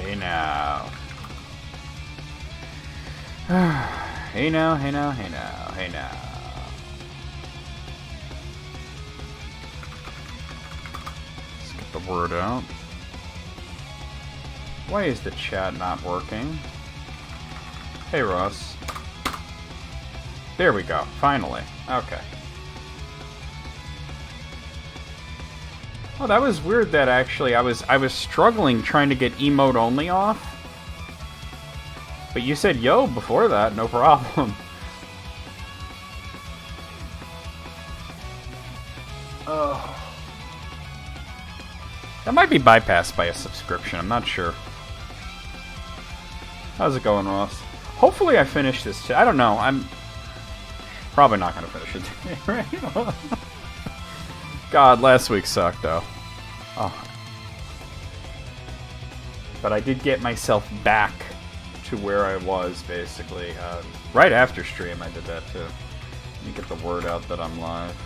Hey now. Hey now, hey now, hey now, hey now. Let's get the word out. Why is the chat not working? Hey Ross. There we go, finally. Okay. Oh, that was weird that actually I was struggling trying to get emote only off. But you said yo before that, no problem. Oh. That might be bypassed by a subscription, I'm not sure. How's it going, Ross? Hopefully I finish this. I don't know, I'm probably not going to finish it today, right? God, last week sucked, though. Oh. But I did get myself back to where I was, basically. Right after stream, I did that, too. Let me get the word out that I'm live.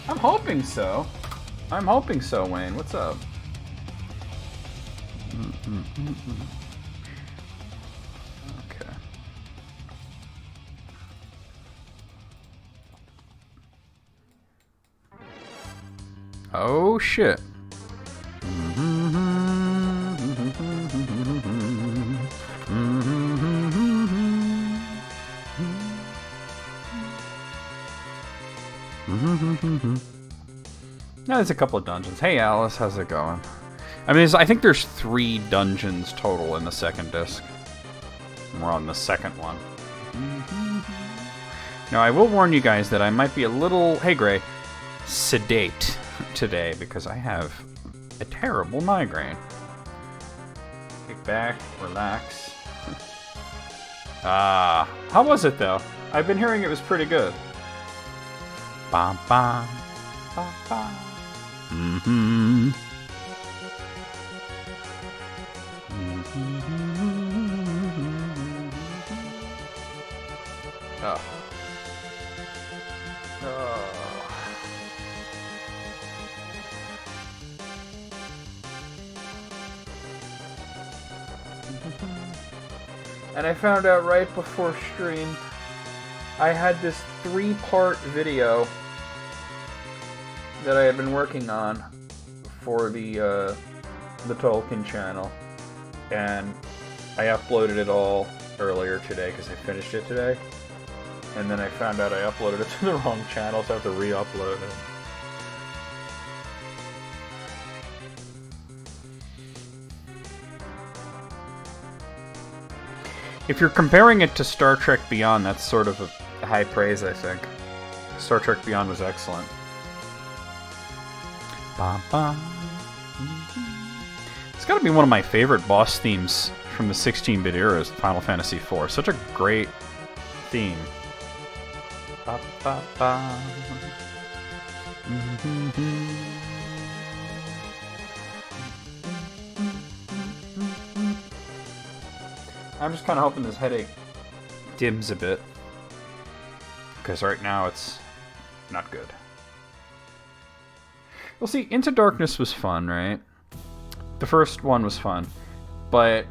I'm hoping so. I'm hoping so, Wayne. What's up? Okay. Oh, shit. Now there's a couple of dungeons. Hey Alice, how's it going? I mean, I think there's 3 dungeons total in the second disc. We're on the second one. Now, I will warn you guys that I might be a little, hey Gray, sedate today because I have a terrible migraine. Kick back, relax. How was it though? I've been hearing it was pretty good. Bam bam, bam bam. Mm-hmm. Oh. Oh. And I found out right before stream, I had this 3-part video that I had been working on for the Tolkien channel, and I uploaded it all earlier today because I finished it today, and then I found out I uploaded it to the wrong channel, so I have to re-upload it. If you're comparing it to Star Trek Beyond, that's sort of a high praise, I think. Star Trek Beyond was excellent. Ba -ba. It's got to be one of my favorite boss themes from the 16-bit era is Final Fantasy IV. Such a great theme. Ba -ba -ba. I'm just kind of hoping this headache dims a bit, because right now it's not good. Well, see, Into Darkness was fun, right? The first one was fun, but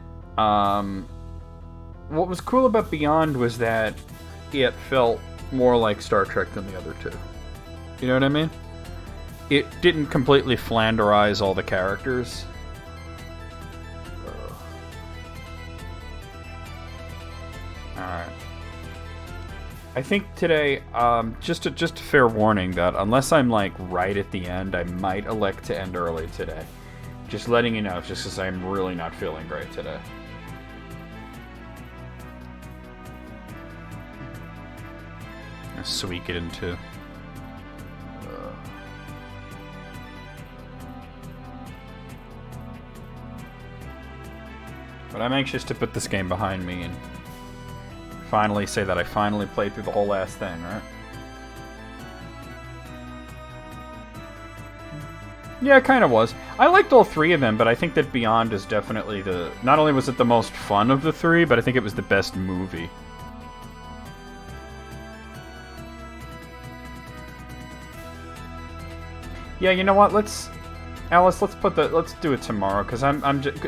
what was cool about Beyond was that it felt more like Star Trek than the other two. You know what I mean? It didn't completely Flanderize all the characters. Alright. I think today, just a fair warning that unless I'm like right at the end, I might elect to end early today. Just letting you know, just because I'm really not feeling great today. So we get into. But I'm anxious to put this game behind me and finally say that I finally played through the whole last thing, right? Yeah, it kind of was. I liked all 3 of them, but I think that Beyond is definitely the... Not only was it the most fun of the 3, but I think it was the best movie. Yeah, you know what? Alice, let's do it tomorrow, because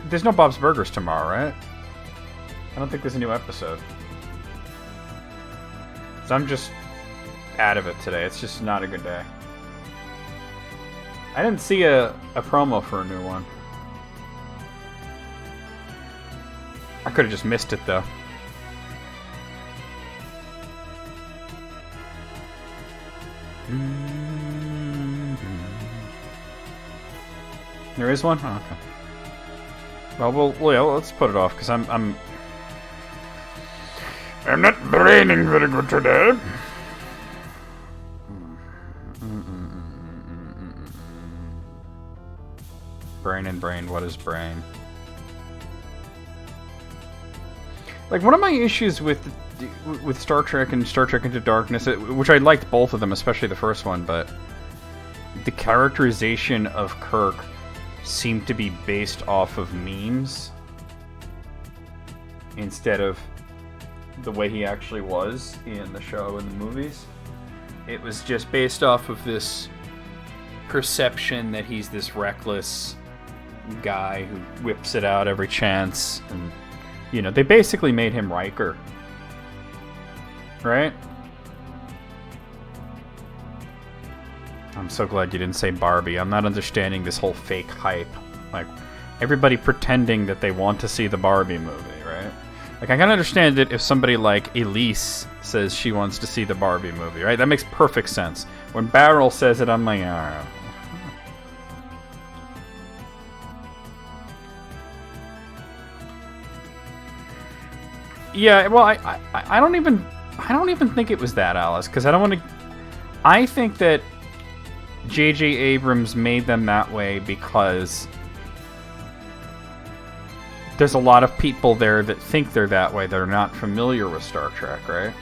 there's no Bob's Burgers tomorrow, right? I don't think there's a new episode. So I'm just out of it today. It's just not a good day. I didn't see a promo for a new one. I could have just missed it, though. There is one? Oh, okay. Well, yeah, let's put it off, because I'm not braining very good today. Brain and brain, what is brain? Like, one of my issues with Star Trek and Star Trek Into Darkness, which I liked both of them, especially the first one, but the characterization of Kirk seemed to be based off of memes instead of the way he actually was in the show and the movies. It was just based off of this perception that he's this reckless guy who whips it out every chance, and you know, they basically made him Riker, right? I'm so glad you didn't say Barbie. I'm not understanding this whole fake hype. Like, everybody pretending that they want to see the Barbie movie, right? Like, I can understand it if somebody like Elise says she wants to see the Barbie movie, right? That makes perfect sense. When Barrel says it, I'm like, ah. Yeah, well, I don't even think it was that, Alice, because I don't want to. I think that J.J. Abrams made them that way because there's a lot of people there that think they're that way. They're not familiar with Star Trek, right?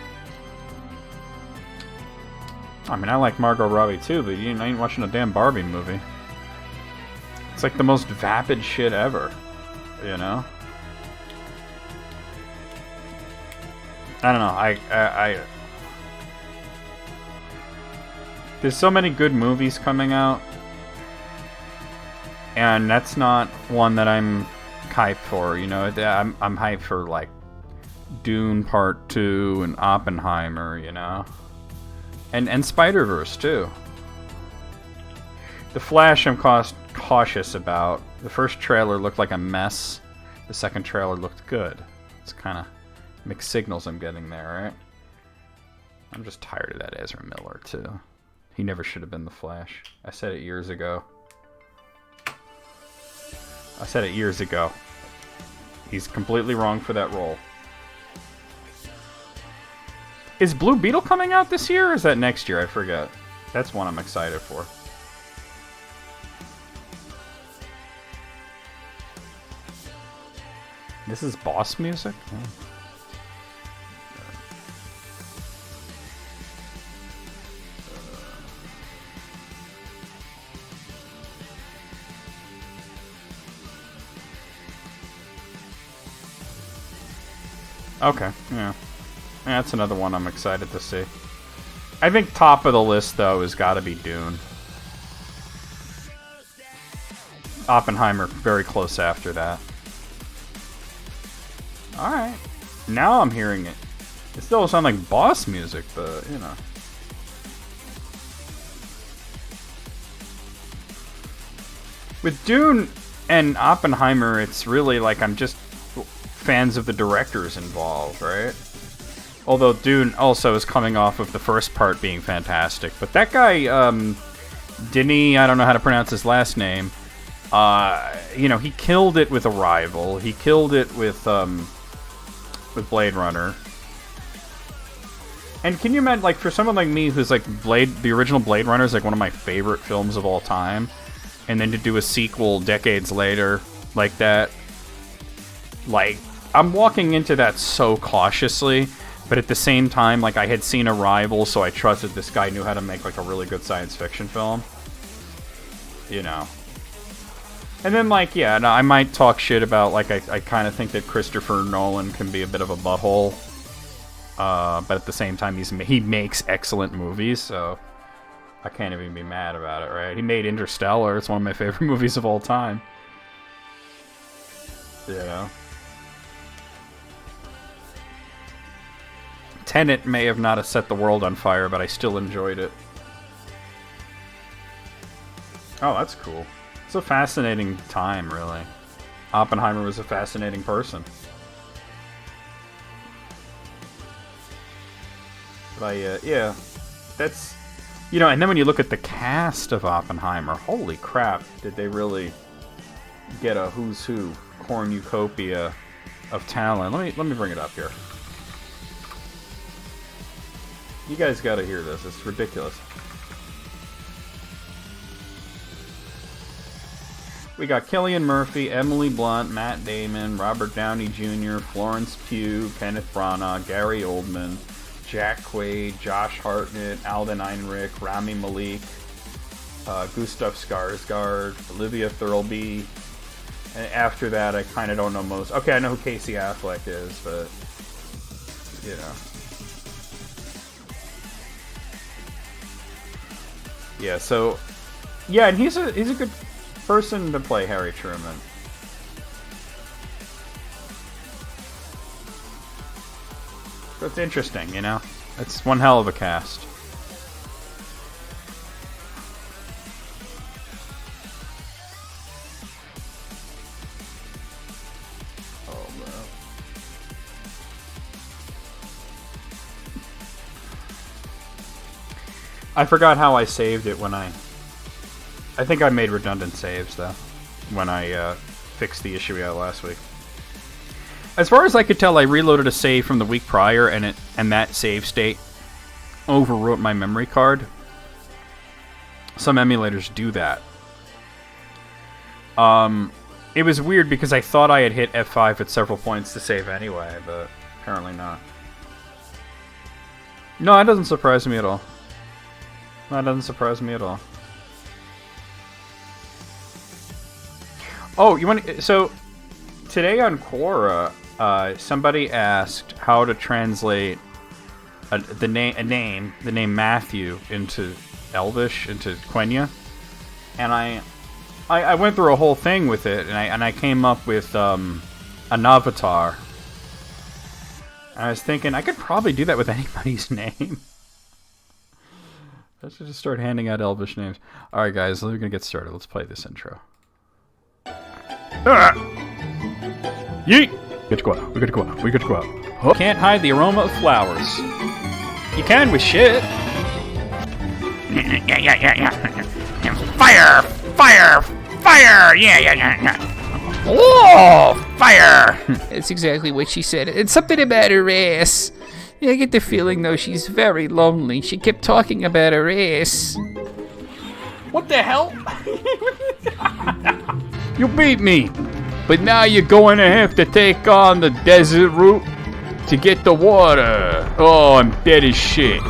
I mean, I like Margot Robbie too, but I ain't watching a damn Barbie movie. It's like the most vapid shit ever, you know? I don't know. I there's so many good movies coming out, and that's not one that I'm hyped for. You know, I'm hyped for like Dune Part 2 and Oppenheimer. You know, and Spider-Verse too. The Flash, I'm cautious about. The first trailer looked like a mess. The second trailer looked good. It's kind of mixed signals I'm getting there, right? I'm just tired of that Ezra Miller, too. He never should have been the Flash. I said it years ago. He's completely wrong for that role. Is Blue Beetle coming out this year, or is that next year? I forget. That's one I'm excited for. This is boss music? Oh. Okay, yeah. That's another one I'm excited to see. I think top of the list, though, has got to be Dune. Oppenheimer, very close after that. Alright. Now I'm hearing it. It still sounds like boss music, but, you know. With Dune and Oppenheimer, it's really like I'm just fans of the directors involved, right? Although Dune also is coming off of the first part being fantastic. But that guy, Denis, I don't know how to pronounce his last name, you know, he killed it with Arrival. He killed it with Blade Runner. And can you imagine, like, for someone like me who's like the original Blade Runner is like one of my favorite films of all time, and then to do a sequel decades later like that, like, I'm walking into that so cautiously, but at the same time, like, I had seen Arrival, so I trusted this guy knew how to make, like, a really good science fiction film. You know. And then, like, yeah, no, I might talk shit about, like, I kind of think that Christopher Nolan can be a bit of a butthole. But at the same time, he makes excellent movies, so I can't even be mad about it, right? He made Interstellar. It's one of my favorite movies of all time. You know? Tenet may have not set the world on fire, but I still enjoyed it. Oh, that's cool. It's a fascinating time, really. Oppenheimer was a fascinating person. But yeah, that's... You know, and then when you look at the cast of Oppenheimer, holy crap, did they really get a who's who cornucopia of talent. Let me bring it up here. You guys gotta hear this, it's ridiculous. We got Cillian Murphy, Emily Blunt, Matt Damon, Robert Downey Jr., Florence Pugh, Kenneth Branagh, Gary Oldman, Jack Quaid, Josh Hartnett, Alden Ehrenreich, Rami Malek, Gustav Skarsgård, Olivia Thirlby. And after that, I kind of don't know most. Okay, I know who Casey Affleck is, but you know. Yeah, so yeah, and he's a good person to play Harry Truman. So it's interesting, you know? It's one hell of a cast. Oh, bro. I forgot how I saved it when I think I made redundant saves, though, when I fixed the issue we had last week. As far as I could tell, I reloaded a save from the week prior, and that save state overwrote my memory card. Some emulators do that. It was weird because I thought I had hit F5 at several points to save anyway, but apparently not. No, that doesn't surprise me at all. That doesn't surprise me at all. Oh, you want to... So, today on Quora, somebody asked how to translate the name Matthew into Elvish, into Quenya, and I went through a whole thing with it, and I came up with an avatar. And I was thinking I could probably do that with anybody's name. I should just start handing out Elvish names. All right, guys, we're gonna get started. Let's play this intro. Yeet! We got to go out. We got to go out. Oh. Can't hide the aroma of flowers. You can with shit. Yeah. Fire! Fire! Fire! Yeah. Oh, fire! That's exactly what she said. It's something about her ass. Yeah, I get the feeling, though, she's very lonely. She kept talking about her ass. What the hell? You beat me. But now you're going to have to take on the desert route to get the water. Oh, I'm dead as shit.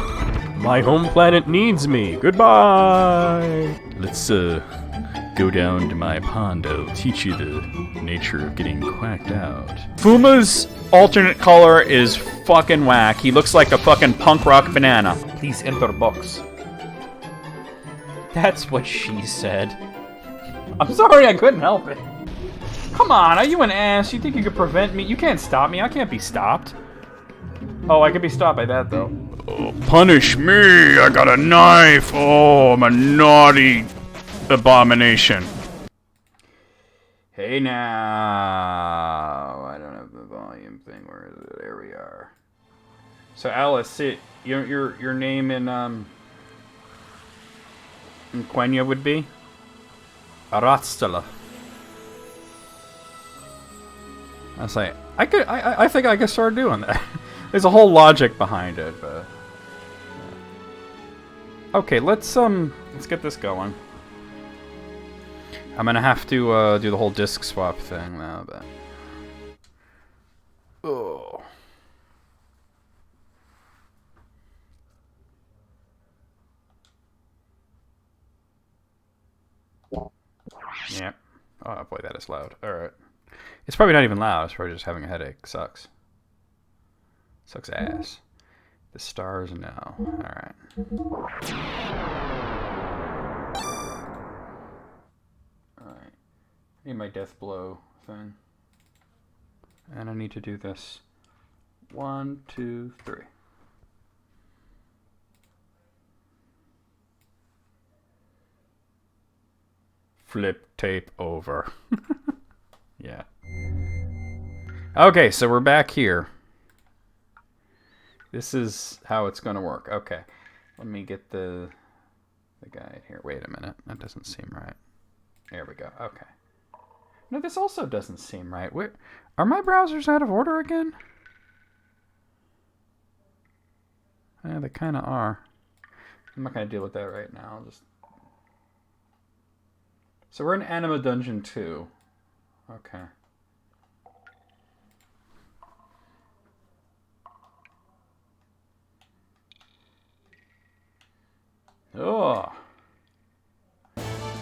My home planet needs me. Goodbye. Let's, go down to my pond. I'll teach you the nature of getting quacked out. Fuma's alternate color is fucking whack. He looks like a fucking punk rock banana. Please enter box. That's what she said. I'm sorry, I couldn't help it. Come on, are you an ass? You think you could prevent me? You can't stop me. I can't be stopped. Oh, I could be stopped by that, though. Oh, punish me! I got a knife! Oh, I'm a naughty abomination. Hey now. I don't have the volume thing. Where is it? There we are. So, Alice, your name in Quenya would be? Aratstala. I was like, I think I could start doing that. There's a whole logic behind it, but okay, let's get this going. I'm gonna have to do the whole disc swap thing now, but oh. Yeah. Oh boy, that is loud. All right. It's probably not even loud. It's probably just having a headache. Sucks. Sucks ass. The stars now. Alright. need my death blow thing. And I need to do this. 1, 2, 3. Flip tape over. Yeah. Okay, so we're back here. This is how it's going to work. Okay. Let me get the guide here. Wait a minute. That doesn't seem right. There we go. Okay. No, this also doesn't seem right. Where are my browsers out of order again? Yeah, they kind of are. I'm not going to deal with that right now. I'll just... So we're in Anima Dungeon 2. Okay. Oh.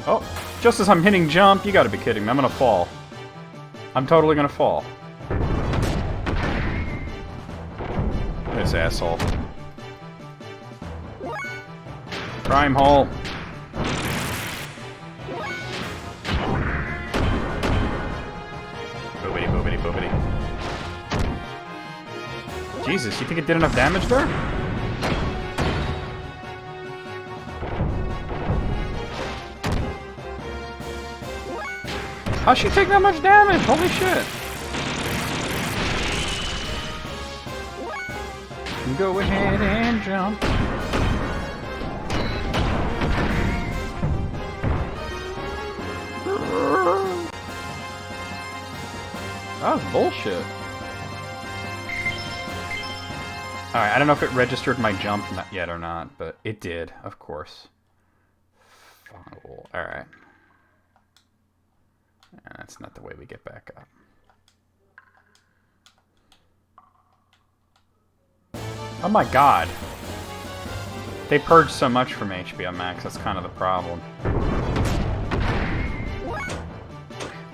Oh, just as I'm hitting jump, you gotta be kidding me. I'm gonna fall. I'm totally gonna fall. This asshole. Prime hole. Boobity, boobity, boobity. Jesus, you think it did enough damage there? How'd she take that much damage? Holy shit. Go ahead and jump. That was bullshit. Alright, I don't know if it registered my jump yet or not, but it did, of course. Alright. That's not the way we get back up. Oh my god. They purged so much from HBO Max, that's kind of the problem.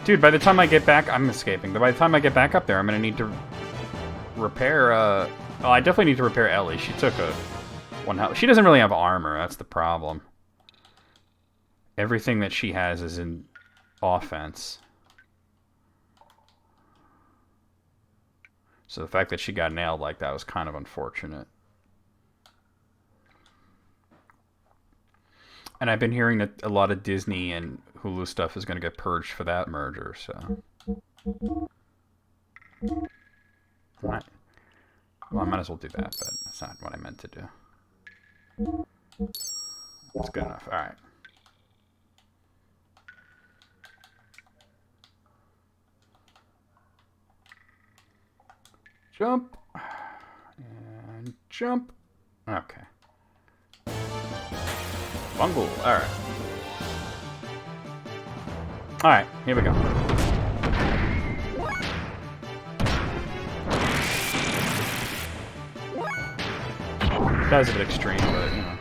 Dude, by the time I get back... I'm escaping, but by the time I get back up there, I'm gonna need to repair, Oh, I definitely need to repair Ellie. She took a... one health. She doesn't really have armor, that's the problem. Everything that she has is in offense. So the fact that she got nailed like that was kind of unfortunate. And I've been hearing that a lot of Disney and Hulu stuff is going to get purged for that merger, so... Well, I might as well do that, but that's not what I meant to do. That's good enough. Alright. Jump. And jump. Okay. Bungle. Alright. Alright, here we go. That was a bit extreme, but, you know.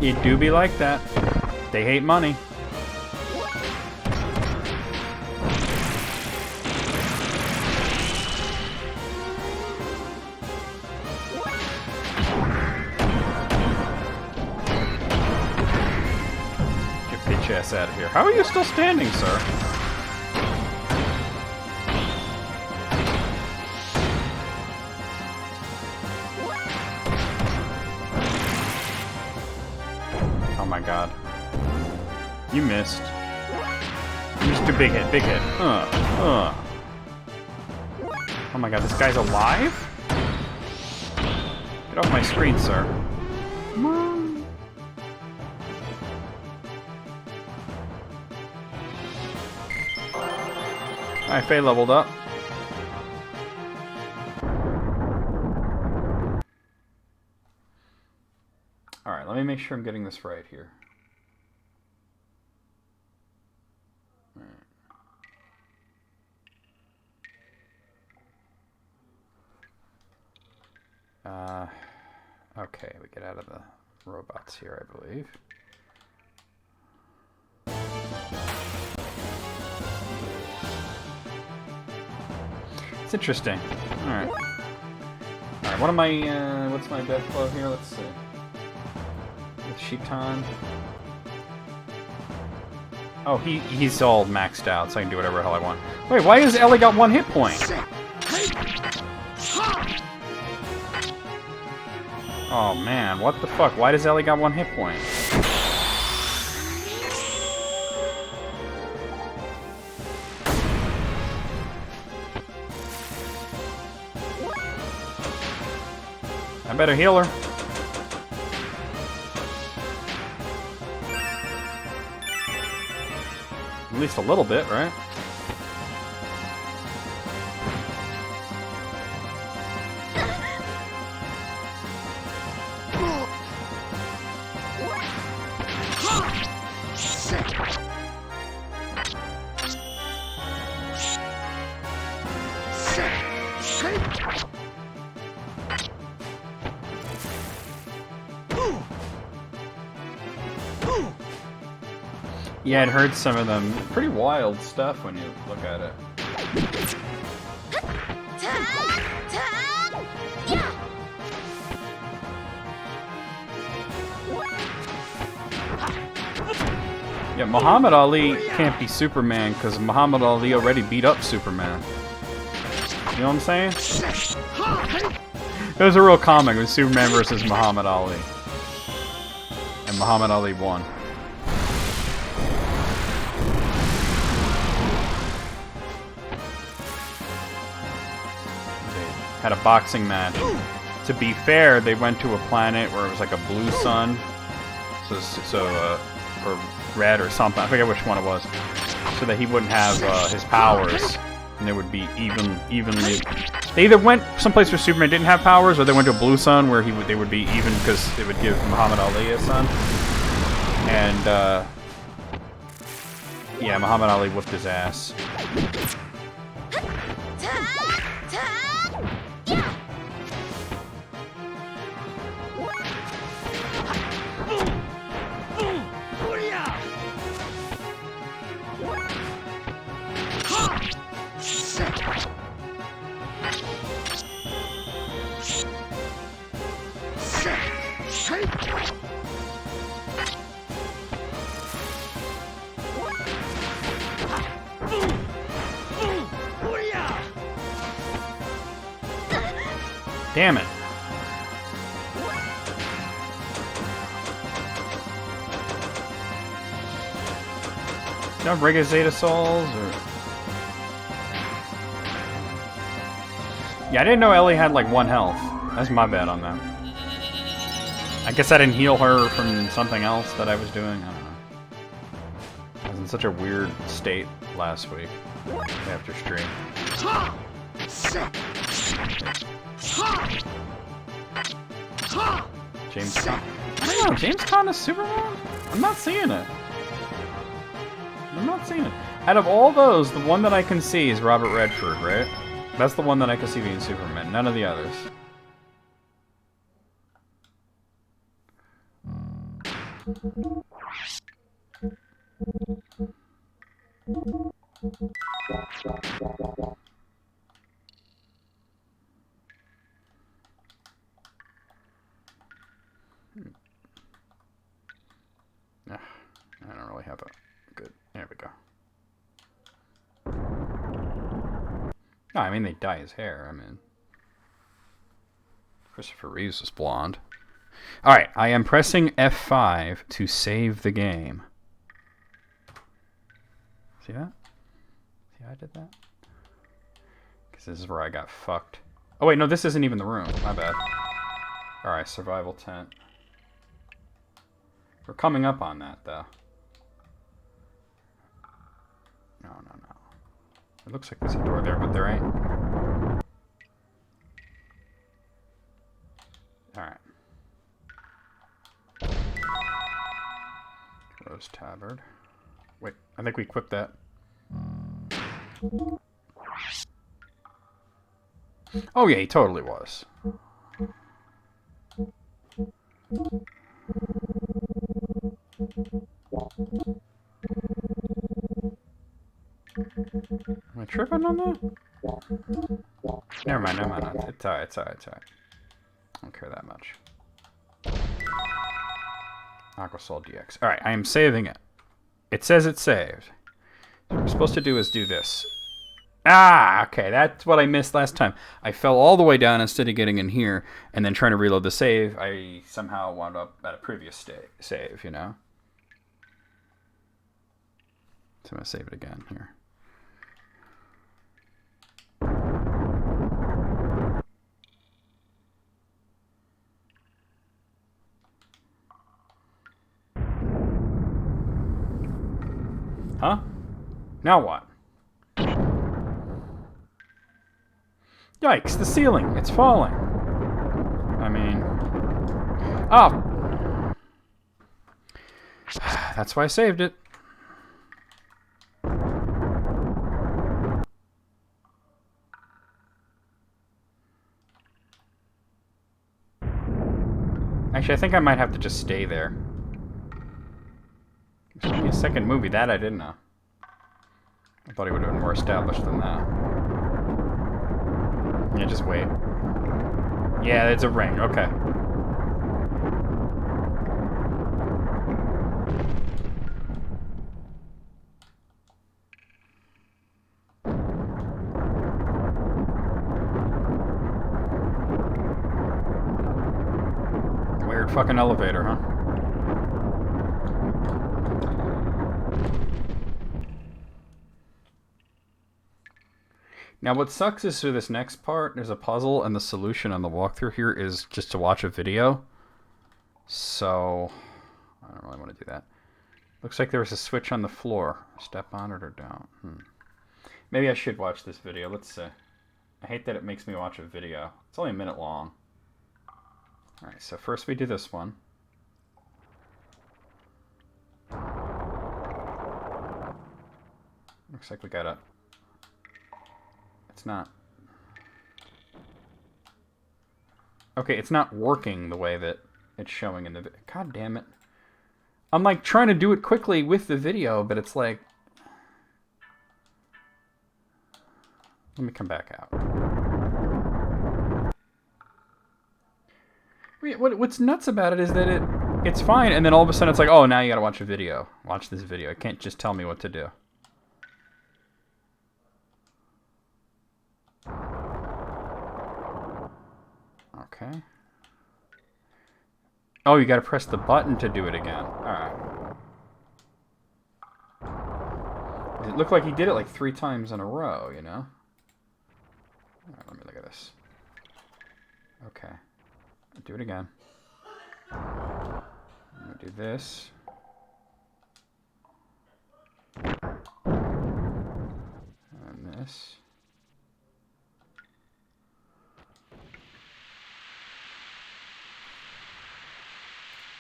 It do be like that. They hate money. Get bitch ass out of here. How are you still standing, sir? Oh my god. You missed. You missed a big hit, big hit. Oh my god, this guy's alive? Get off my screen, sir. Come on. Alright, Faye leveled up. Alright, let me make sure I'm getting this right here. Okay, we get out of the robots here, I believe. It's interesting. Alright. Alright, what am I, what's my death flow here? Let's see. With Shitan. Oh, he's all maxed out, so I can do whatever the hell I want. Wait, why has Ellie got 1 hit point? Oh man, what the fuck? Why does Ellie got 1 hit point? I better heal her. At least a little bit, right? Yeah, I'd heard some of them. Pretty wild stuff when you look at it. Yeah, Muhammad Ali can't be Superman because Muhammad Ali already beat up Superman. You know what I'm saying? It was a real comic. It was Superman versus Muhammad Ali. And Muhammad Ali won. Had a boxing match. To be fair, they went to a planet where it was like a blue sun, or red or something. I forget which one it was, so that he wouldn't have his powers, and they would be evenly. They either went someplace where Superman didn't have powers, or they went to a blue sun where they would be even because it would give Muhammad Ali a son. And yeah, Muhammad Ali whooped his ass. Damn it. Do you have Rega Zeta Souls, or... Yeah, I didn't know Ellie had like 1 health. That's my bad on that. I guess I didn't heal her from something else that I was doing. I don't know. I was in such a weird state last week after stream. James Conn. I don't know, James Conn is Superman? I'm not seeing it. I'm not seeing it. Out of all those, the one that I can see is Robert Redford, right? That's the one that I can see being Superman. None of the others. I don't really have a good... There we go. No, I mean, they dye his hair. I mean... Christopher Reeves was blonde. Alright, I am pressing F5 to save the game. See that? See how I did that? Because this is where I got fucked. Oh wait, no, this isn't even the room. My bad. Alright, survival tent. We're coming up on that, though. No. It looks like there's a door there, but there ain't. Alright. Rose Tabard. Wait, I think we equipped that. Oh yeah, he totally was. Am I tripping on that? Never mind, never mind. It's alright, it's alright, it's alright. I don't care that much. Aquasol DX. Alright, I am saving it. It says it's saved. What we're supposed to do is do this. Ah, okay, that's what I missed last time. I fell all the way down instead of getting in here, and then trying to reload the save, I somehow wound up at a previous save, you know? So I'm going to save it again here. Huh? Now what? Yikes, the ceiling. It's falling. I mean... Oh! That's why I saved it. Actually, I think I might have to just stay there. There's only a second movie. That I didn't know. I thought he would have been more established than that. Yeah, just wait. Yeah, it's a ring. Okay. Weird fucking elevator, huh? Now, what sucks is for this next part, there's a puzzle, and the solution on the walkthrough here is just to watch a video. So, I don't really want to do that. Looks like there was a switch on the floor. Step on it or down. Maybe I should watch this video. Let's see. I hate that it makes me watch a video. It's only a minute long. Alright, so first we do this one. Looks like we gotta... It's not... Okay, it's not working the way that it's showing in the... God damn it. I'm like trying to do it quickly with the video, but it's like... Let me come back out. What's nuts about it is that it's fine, and then all of a sudden it's like, oh, now you gotta watch a video. Watch this video. It can't just tell me what to do. Okay. Oh, you gotta press the button to do it again. Alright. It looked like he did it like 3 times in a row, you know? Alright, let me look at this. Okay. Do it again. I'm gonna do this. And this.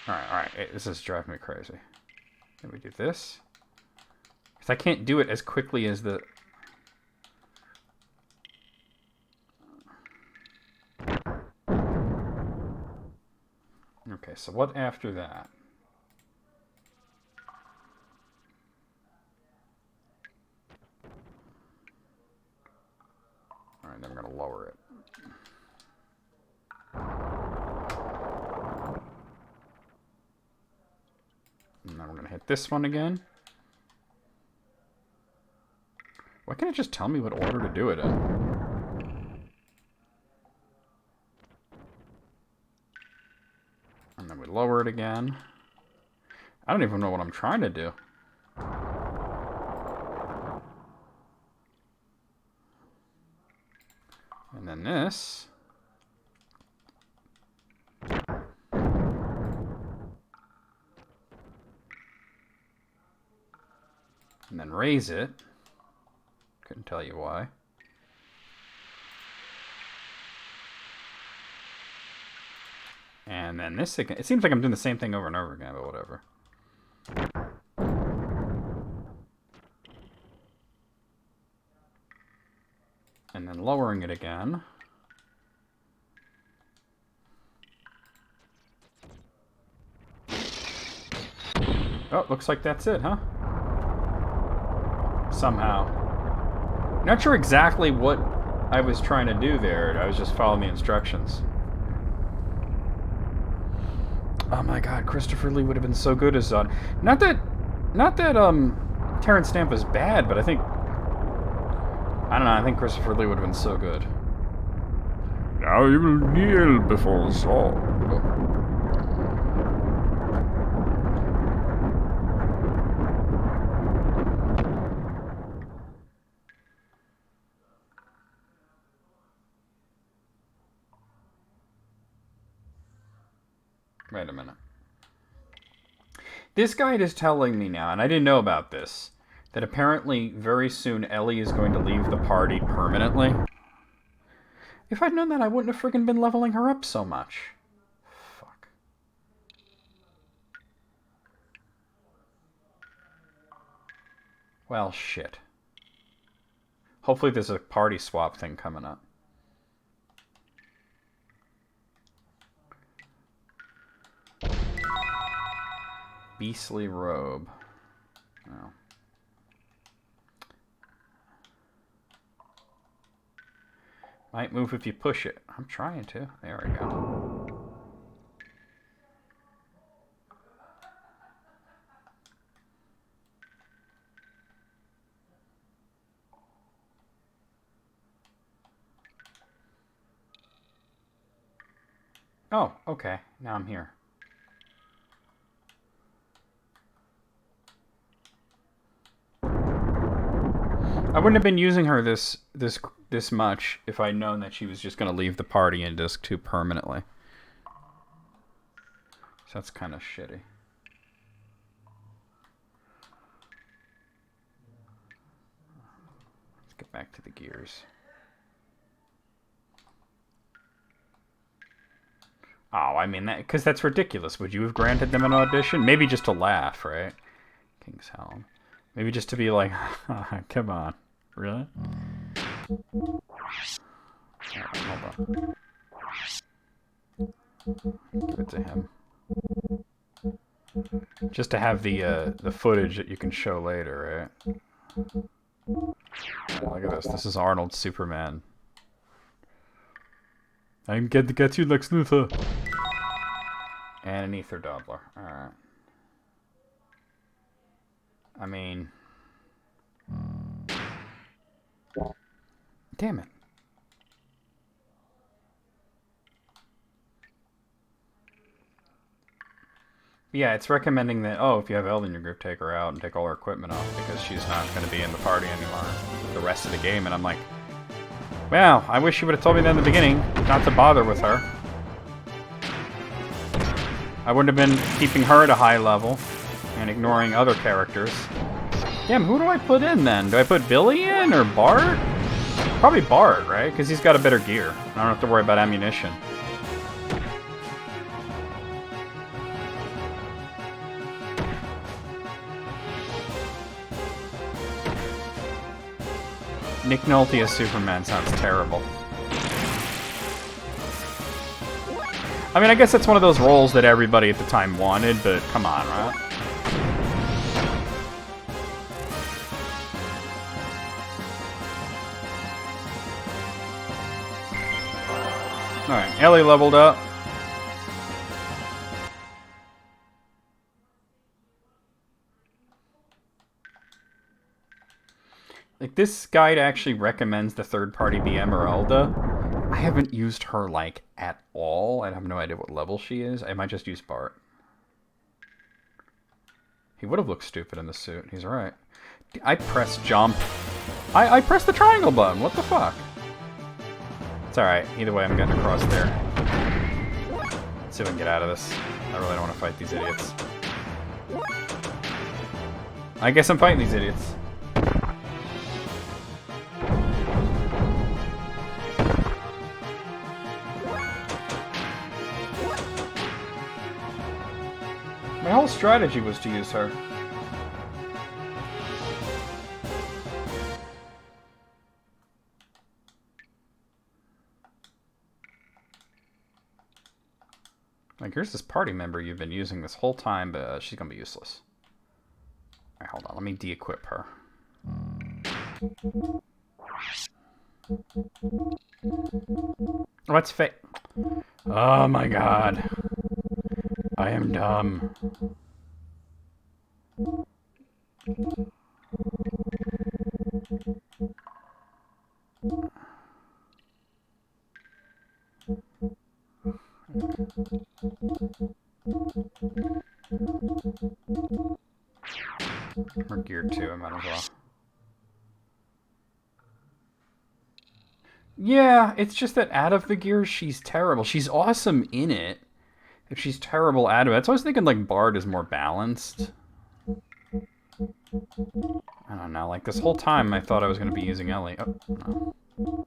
Alright. This is driving me crazy. Then we do this. Because I can't do it as quickly as the... Okay, so what after that? Alright, then I'm going to lower it. And then we're going to hit this one again. Why can't it just tell me what order to do it in? And then we lower it again. I don't even know what I'm trying to do. And then this. And then raise it. Couldn't tell you why. And then this again. It seems like I'm doing the same thing over and over again, but whatever. And then lowering it again. Oh, looks like that's it, huh? Somehow. Not sure exactly what I was trying to do there. I was just following the instructions. Oh my god, Christopher Lee would have been so good as Zod. Not that Terrence Stamp was bad, but I think... I don't know, I think Christopher Lee would have been so good. Now you will kneel before Zod. Wait a minute. This guide is telling me now, and I didn't know about this, that apparently very soon Ellie is going to leave the party permanently. If I'd known that, I wouldn't have friggin' been leveling her up so much. Fuck. Well, shit. Hopefully there's a party swap thing coming up. Beastly robe. Oh. Might move if you push it. I'm trying to. There we go. Oh, okay. Now I'm here. I wouldn't have been using her this much if I'd known that she was just going to leave the party in Disc 2 permanently. So that's kind of shitty. Let's get back to the gears. Oh, I mean, because that's ridiculous. Would you have granted them an audition? Maybe just to laugh, right? King's Helm. Maybe just to be like, come on. Really? Hold on. Give it to him. Just to have the footage that you can show later, right? Oh, look at this. This is Arnold Superman. I can get you, Lex Luthor. And an ether doubler. Alright. I mean... Damn it. Yeah, it's recommending that, oh, if you have Eld in your group, take her out and take all her equipment off because she's not going to be in the party anymore the rest of the game. And I'm like, well, I wish you would have told me that in the beginning, not to bother with her. I wouldn't have been keeping her at a high level and ignoring other characters. Damn, who do I put in then? Do I put Billy in or Bart? Probably Bart, right? Because he's got a better gear. I don't have to worry about ammunition. Nick Nolte as Superman sounds terrible. I mean, I guess that's one of those roles that everybody at the time wanted, but come on, right? Alright, Ellie leveled up. Like, this guide actually recommends the third-party be Emeralda. I haven't used her, like, at all. I have no idea what level she is. I might just use Bart. He would have looked stupid in the suit. He's right. I pressed jump. I pressed the triangle button. What the fuck? It's alright. Either way, I'm getting across there. Let's see if I can get out of this. I really don't want to fight these idiots. I guess I'm fighting these idiots. My whole strategy was to use her. Like, here's this party member you've been using this whole time, but she's gonna be useless. Alright, hold on. Let me de-equip her. What's fake? Oh my god. I am dumb. Or gear 2, I might as well. Yeah, it's just that out of the gears, she's terrible. She's awesome in it. If she's terrible out of it. So I was thinking, like, Bard is more balanced. I don't know. Like, this whole time, I thought I was going to be using Ellie. Oh, no.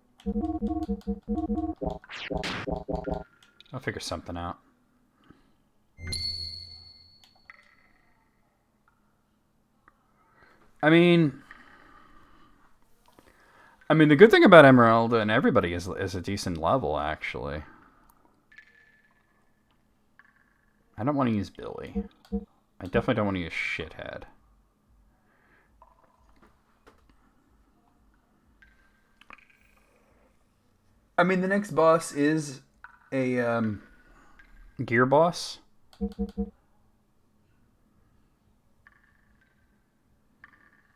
I'll figure something out. I mean, the good thing about Emeralda and everybody is a decent level, actually. I don't want to use Billy. I definitely don't want to use Shithead. I mean, the next boss is a gear boss.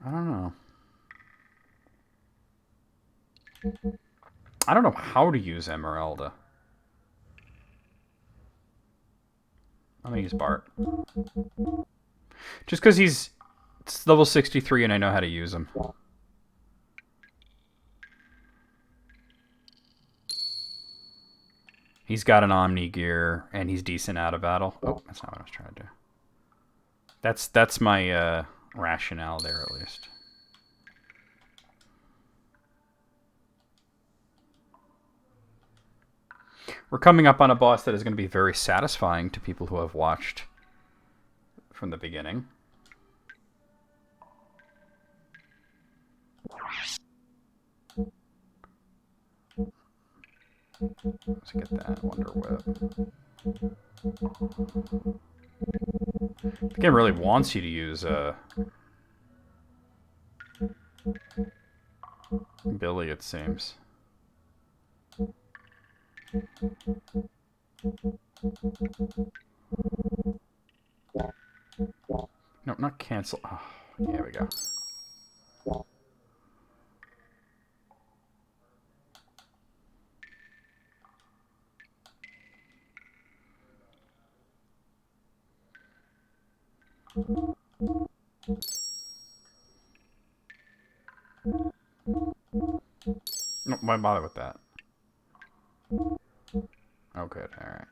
I don't know. I don't know how to use Emeralda. I'm gonna use Bart. Just because he's level 63 and I know how to use him. He's got an Omni gear and he's decent out of battle. Oh, that's not what I was trying to do. That's my rationale there, at least. We're coming up on a boss that is going to be very satisfying to people who have watched from the beginning. Let's get that Wonder Web. The game really wants you to use Billy, it seems. No, not cancel. Oh, here we go. No, why bother with that? Oh, good. All right.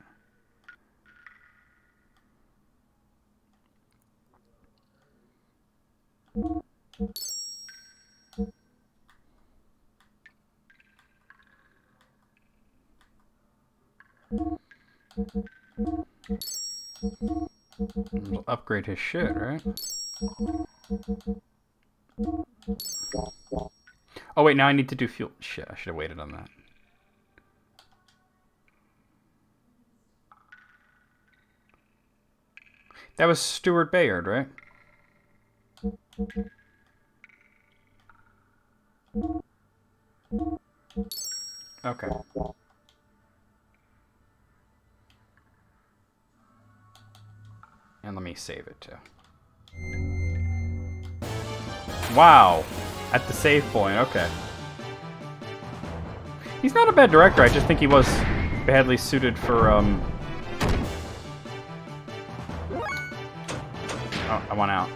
We'll upgrade his shit, right? Oh wait, now I need to do fuel. Shit, I should have waited on that. That was Stuart Bayard, right? Okay. And let me save it too. Wow. At the save point, okay. He's not a bad director, I just think he was badly suited for, Oh, I went out.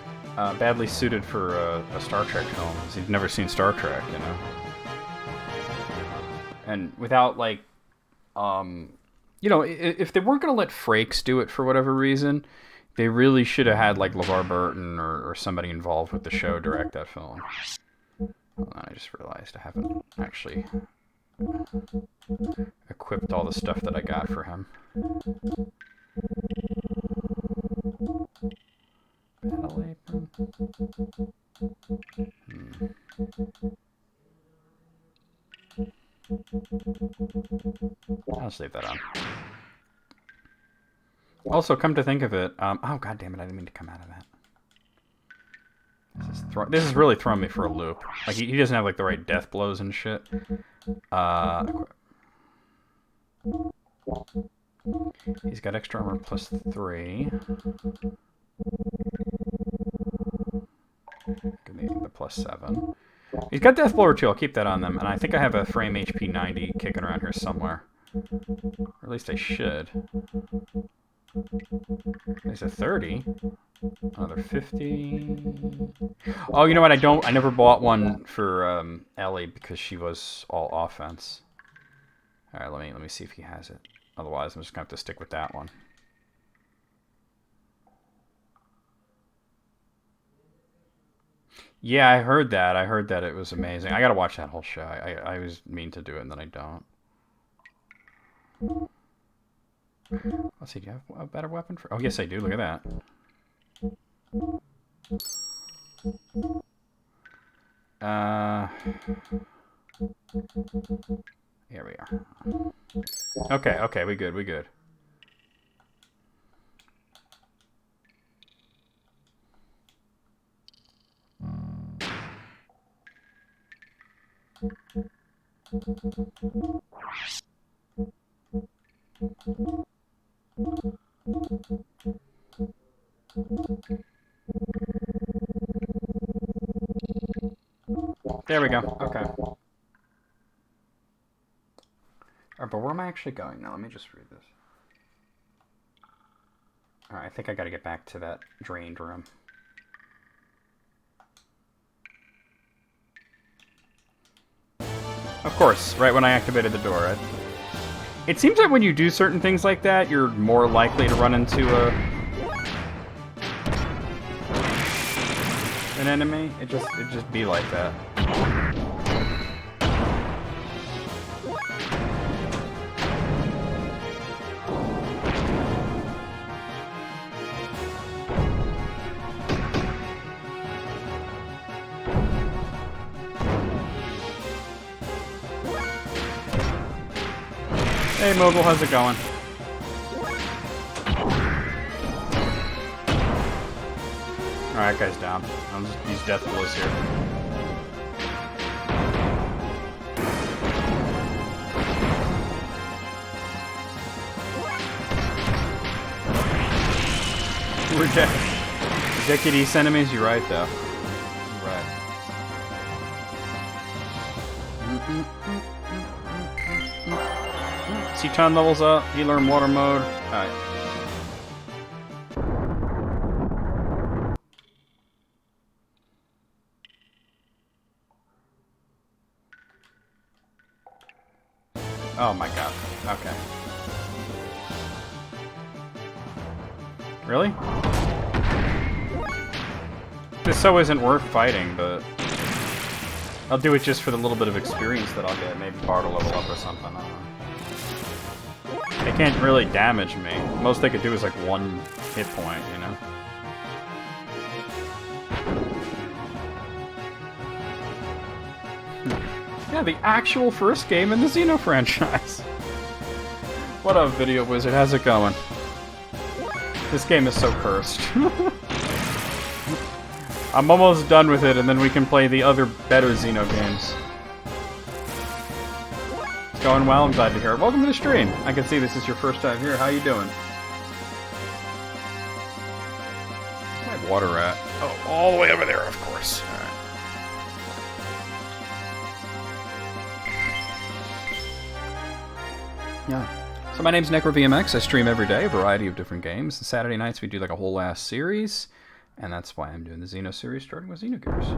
Badly suited for a Star Trek film, because he'd never seen Star Trek, you know? And without, like, you know, if they weren't going to let Frakes do it for whatever reason, they really should have had, like, LeVar Burton or somebody involved with the show direct that film. Hold on, I just realized I haven't actually equipped all the stuff that I got for him. Battle apron. I'll save that on. Also, come to think of it, oh god damn it, I didn't mean to come out of that. This is really throwing me for a loop. Like, he doesn't have, like, the right death blows and shit. Equip. He's got extra armor plus 3. Give me the plus 7. He's got Death Blower too. I'll keep that on them. And I think I have a frame HP 90 kicking around here somewhere. Or at least I should. There's a 30. Another 50. Oh, you know what? I never bought one for Ellie because she was all offense. All right, let me see if he has it. Otherwise, I'm just gonna have to stick with that one. Yeah, I heard that. I heard that it was amazing. I gotta watch that whole show. I was mean to do it, and then I don't. Let's see, do you have a better weapon for... Oh, yes, I do. Look at that. Here we are. Okay, we good. There we go. Okay. Alright, but where am I actually going now? Let me just read this. Alright, I think I gotta get back to that drained room. Of course, right when I activated the door, right? It seems like when you do certain things like that, you're more likely to run into an enemy. It just be like that. Hey, Mobile, how's it going? Alright, guy's down. I'll just use death blows here. Reject these enemies? You're right, though. You're right. C-Ton levels up. He learned water mode. Alright. Oh my god. Okay. Really? This so isn't worth fighting, but I'll do it just for the little bit of experience that I'll get. Maybe Bard will level up or something. I don't know. They can't really damage me. Most they could do is like 1 hit point, you know? Yeah, the actual first game in the Xeno franchise. What up, Video Wizard? How's it going? This game is so cursed. I'm almost done with it, and then we can play the other better Xeno games. It's going well. I'm glad to hear it. Welcome to the stream. I can see this is your first time here. How you doing? Where's my water at? Oh, all the way over there, of course. All right. Yeah. So my name's NecroVMX. I stream every day, a variety of different games. And Saturday nights we do like a whole ass series, and that's why I'm doing the Xeno series, starting with Xenogears.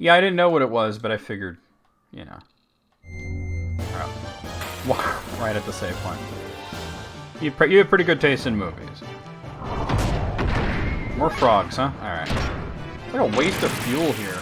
Yeah, I didn't know what it was, but I figured, you know. Right at the save point. You have pretty good taste in movies. More frogs, huh? Alright. It's like a waste of fuel here.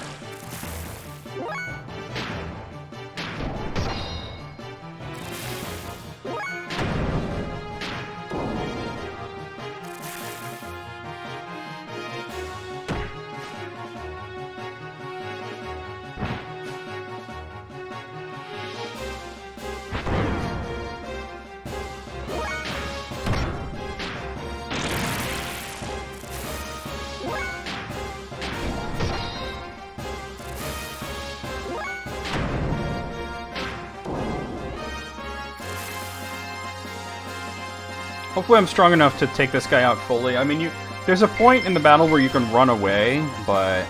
Hopefully I'm strong enough to take this guy out fully. I mean, there's a point in the battle where you can run away, but...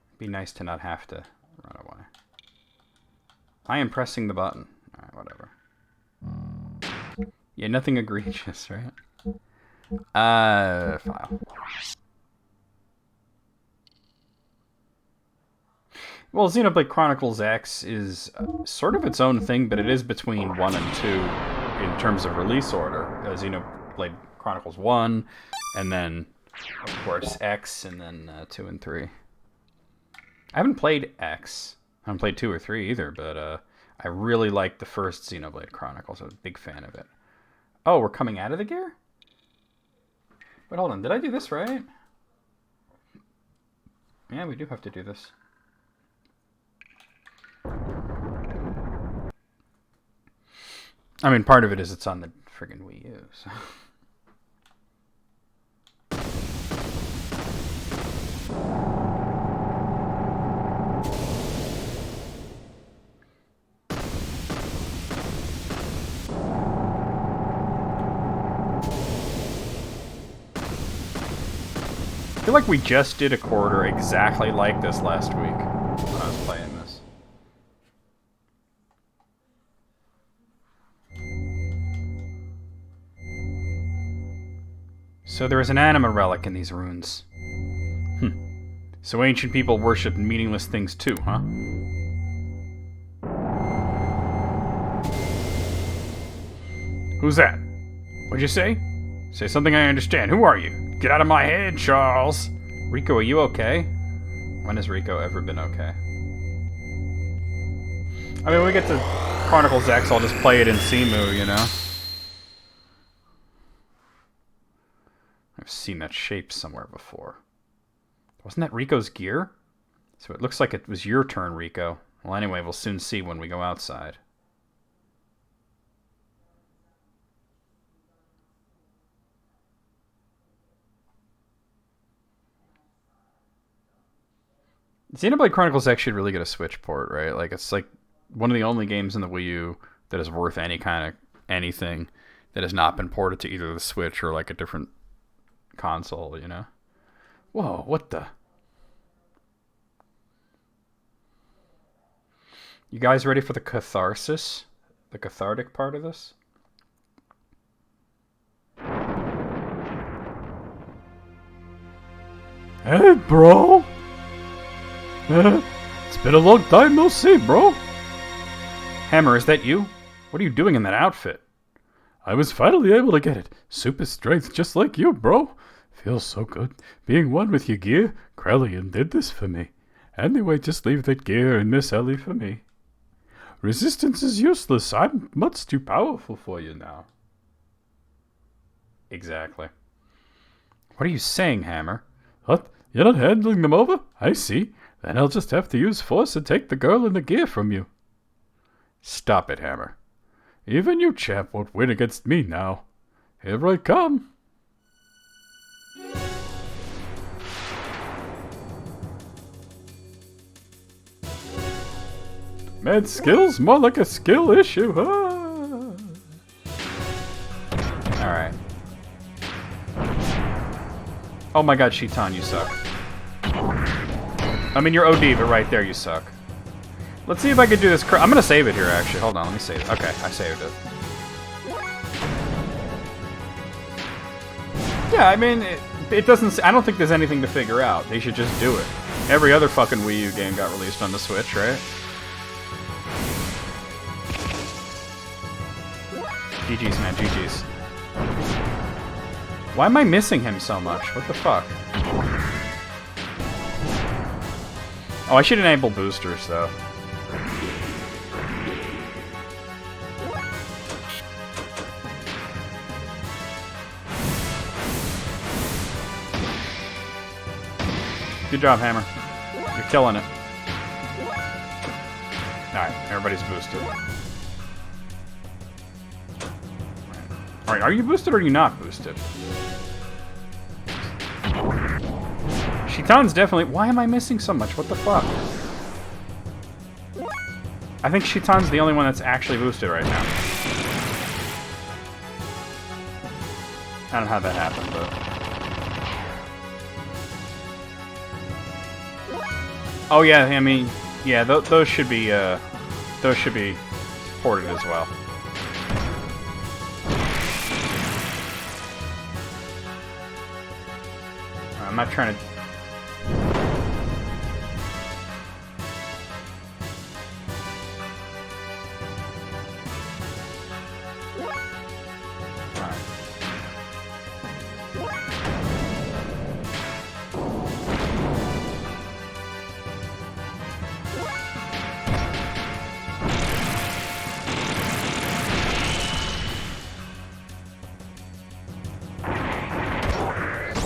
it'd be nice to not have to run away. I am pressing the button. Alright, whatever. Yeah, nothing egregious, right? File. Well, Xenoblade Chronicles X is sort of its own thing, but it is between 1 and 2 in terms of release order. Xenoblade Chronicles 1, and then, of course, X, and then 2 and 3. I haven't played X. I haven't played 2 or 3 either, but I really like the first Xenoblade Chronicles. I was a big fan of it. Oh, we're coming out of the gear? Wait, hold on. Did I do this right? Yeah, we do have to do this. I mean, part of it is it's on the friggin' Wii U, so... I feel like we just did a quarter exactly like this last week when I was playing this. So there is an anima relic in these ruins. So ancient people worship meaningless things too, huh? Who's that? What'd you say? Say something I understand. Who are you? Get out of my head, Charles! Rico, are you okay? When has Rico ever been okay? I mean, when we get to Chronicles X, I'll just play it in Simu, you know? I've seen that shape somewhere before. Wasn't that Rico's gear? So it looks like it was your turn, Rico. Well, anyway, we'll soon see when we go outside. Xenoblade Chronicles X should really get a Switch port, right? Like, it's like one of the only games in the Wii U that is worth any kind of anything that has not been ported to either the Switch or like a different console, you know? Whoa, what the? You guys ready for the catharsis? The cathartic part of this? Hey, bro! It's been a long time no see, bro. Hammer, is that you? What are you doing in that outfit? I was finally able to get it. Super strength just like you, bro. Feels so good. Being one with your gear, Krellian did this for me. Anyway, just leave that gear and Miss Ellie for me. Resistance is useless. I'm much too powerful for you now. Exactly. What are you saying, Hammer? What? You're not handing them over? I see. Then I'll just have to use force and take the girl and the gear from you. Stop it, Hammer. Even you, champ, won't win against me now. Here I come. Mad skills? More like a skill issue, huh? Alright. Oh my god, Shitan, you suck. I mean, you're OD, but right there you suck. Let's see if I can do this. I'm gonna save it here, actually. Hold on, let me save it. Okay, I saved it. Yeah, I mean, it doesn't... I don't think there's anything to figure out. They should just do it. Every other fucking Wii U game got released on the Switch, right? GG's, man, GG's. Why am I missing him so much? What the fuck? Oh, I should enable boosters, though. Good job, Hammer. You're killing it. Alright, everybody's boosted. Alright, are you boosted or are you not boosted? Shitan's definitely... Why am I missing so much? What the fuck? I think Shitan's the only one that's actually boosted right now. I don't know how that happened, but... Oh yeah, I mean, yeah, those should be ported as well. I'm not trying to...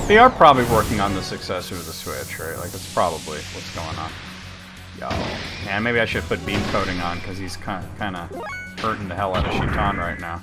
They are probably working on the successor to the Switch, right? Like, that's probably what's going on. Yo. Man, maybe I should put beam coating on, because he's kind of hurting the hell out of Shitan right now.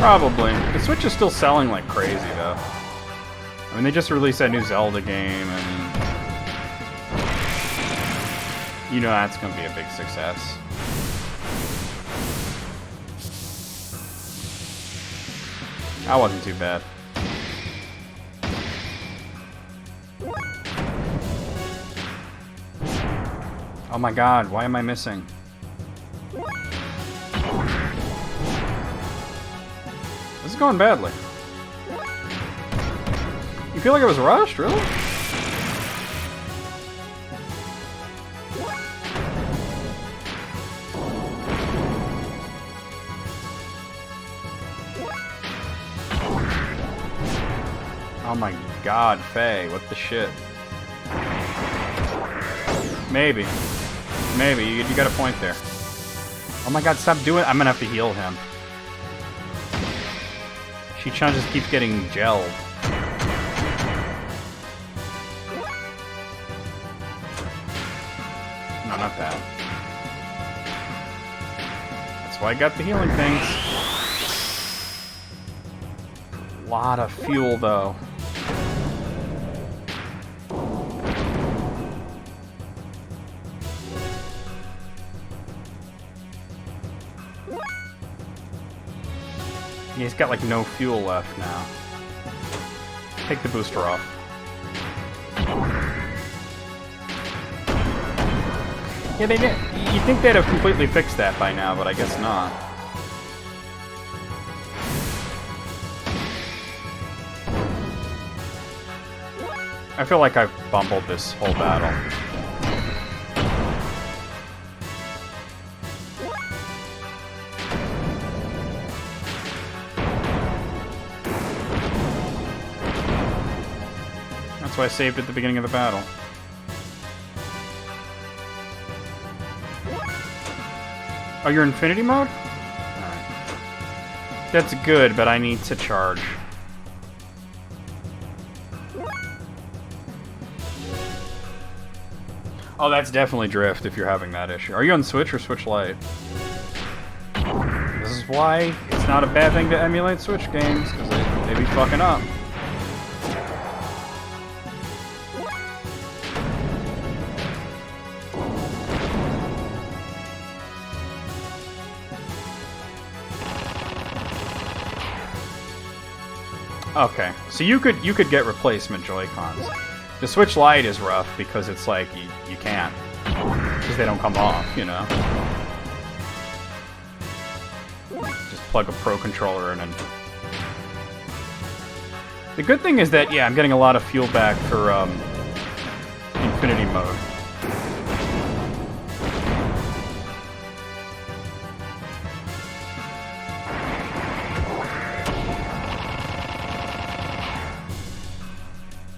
Probably. The Switch is still selling like crazy, though. I mean, they just released that new Zelda game, and... you know that's gonna be a big success. That wasn't too bad. Oh my god, why am I missing? This is going badly. You feel like it was rushed, really? Oh my god, Faye, what the shit? Maybe. Maybe, you got a point there. Oh my god, stop doing it. I'm gonna have to heal him. Shi-chan just keeps getting gelled. No, not that. That's why I got the healing things. Lot of fuel, though. He's got like no fuel left now. Take the booster off. Yeah, they did. You'd think they'd have completely fixed that by now, but I guess not. I feel like I've bumbled this whole battle. That's why I saved at the beginning of the battle. Oh, you're infinity mode? Alright. That's good, but I need to charge. Oh, that's definitely drift if you're having that issue. Are you on Switch or Switch Lite? This is why it's not a bad thing to emulate Switch games, because they be fucking up. Okay, so you could get replacement Joy-Cons. The Switch Lite is rough because it's like you can't, because they don't come off, you know. Just plug a Pro controller in and. The good thing is that yeah, I'm getting a lot of fuel back for Infinity mode.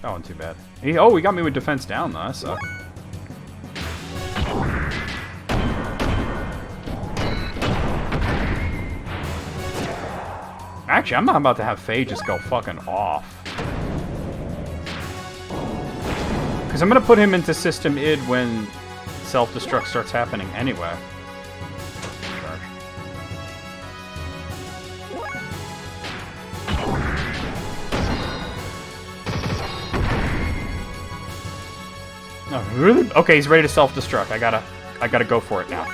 That wasn't too bad. Oh, he got me with defense down, though. That sucked. Actually, I'm not about to have Faye just go fucking off. Because I'm going to put him into System ID when self-destruct starts happening anyway. Charge. Oh, really? Okay, he's ready to self-destruct. I gotta go for it now.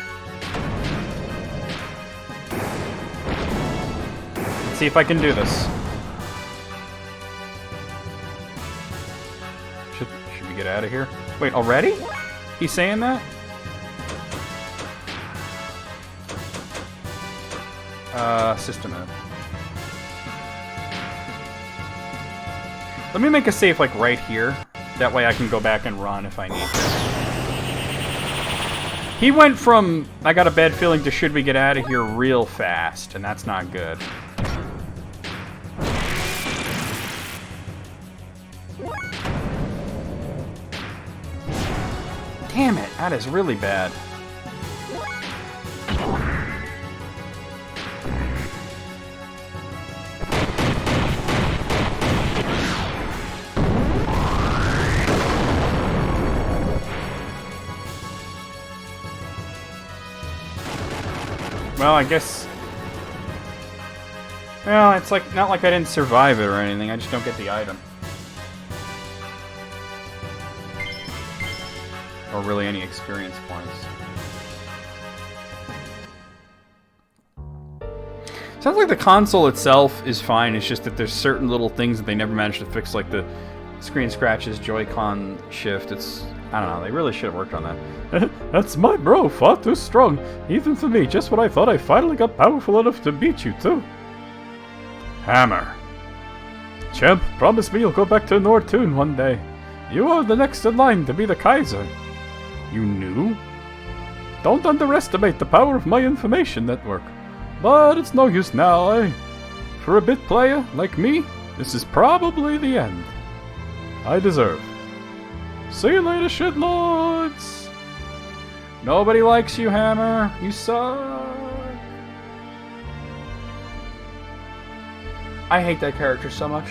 Let's see if I can do this. Should we get out of here? Wait, already? He's saying that? System ID. Let me make a save, like, right here. That way I can go back and run if I need to. He went from, I got a bad feeling, to should we get out of here real fast, and that's not good. Damn it, that is really bad. Well, I guess... Well, it's like not like I didn't survive it or anything, I just don't get the item. Or really any experience points. Sounds like the console itself is fine, it's just that there's certain little things that they never managed to fix, like the screen scratches, Joy-Con shift. It's... I don't know, they really should have worked on that. That's my bro, far too strong. Even for me, just when I thought I finally got powerful enough to beat you, too. Hammer. Champ, promise me you'll go back to Nortune one day. You are the next in line to be the Kaiser. You knew? Don't underestimate the power of my information network. But it's no use now, eh? For a bit player like me, this is probably the end. I deserve. See you later, shitlords! Nobody likes you, Hammer. You suck. I hate that character so much.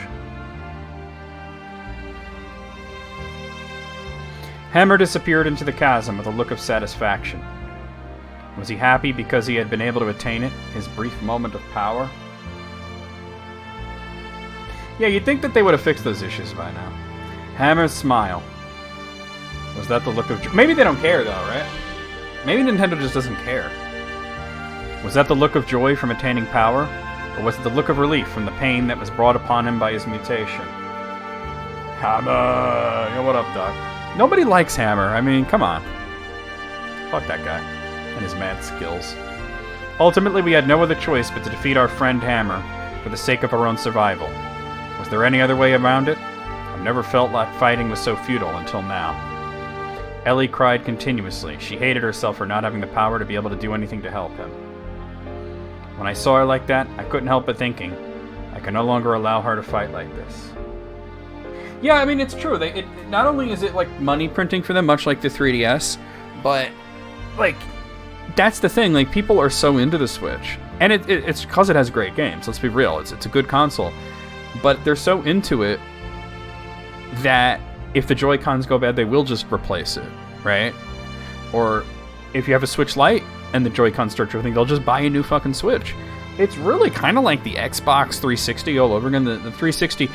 Hammer disappeared into the chasm with a look of satisfaction. Was he happy because he had been able to attain it, his brief moment of power? Yeah, you'd think that they would have fixed those issues by now. Hammer's smile. Was that the look of joy? Maybe they don't care, though, right? Maybe Nintendo just doesn't care. Was that the look of joy from attaining power? Or was it the look of relief from the pain that was brought upon him by his mutation? Hammer! Yo, what up, Doc? Nobody likes Hammer. I mean, come on. Fuck that guy. And his mad skills. Ultimately, we had no other choice but to defeat our friend Hammer for the sake of our own survival. Was there any other way around it? I've never felt like fighting was so futile until now. Ellie cried continuously. She hated herself for not having the power to be able to do anything to help him. When I saw her like that, I couldn't help but thinking, I can no longer allow her to fight like this. Yeah, I mean, it's true. Not only is it, like, money printing for them, much like the 3DS, but, like, that's the thing. Like, people are so into the Switch. And it's because it has great games. Let's be real. It's a good console. But they're so into it that if the Joy-Cons go bad, they will just replace it, right? Or if you have a Switch Lite and the Joy-Cons start drifting, they'll just buy a new fucking Switch. It's really kind of like the Xbox 360 all over again. The 360,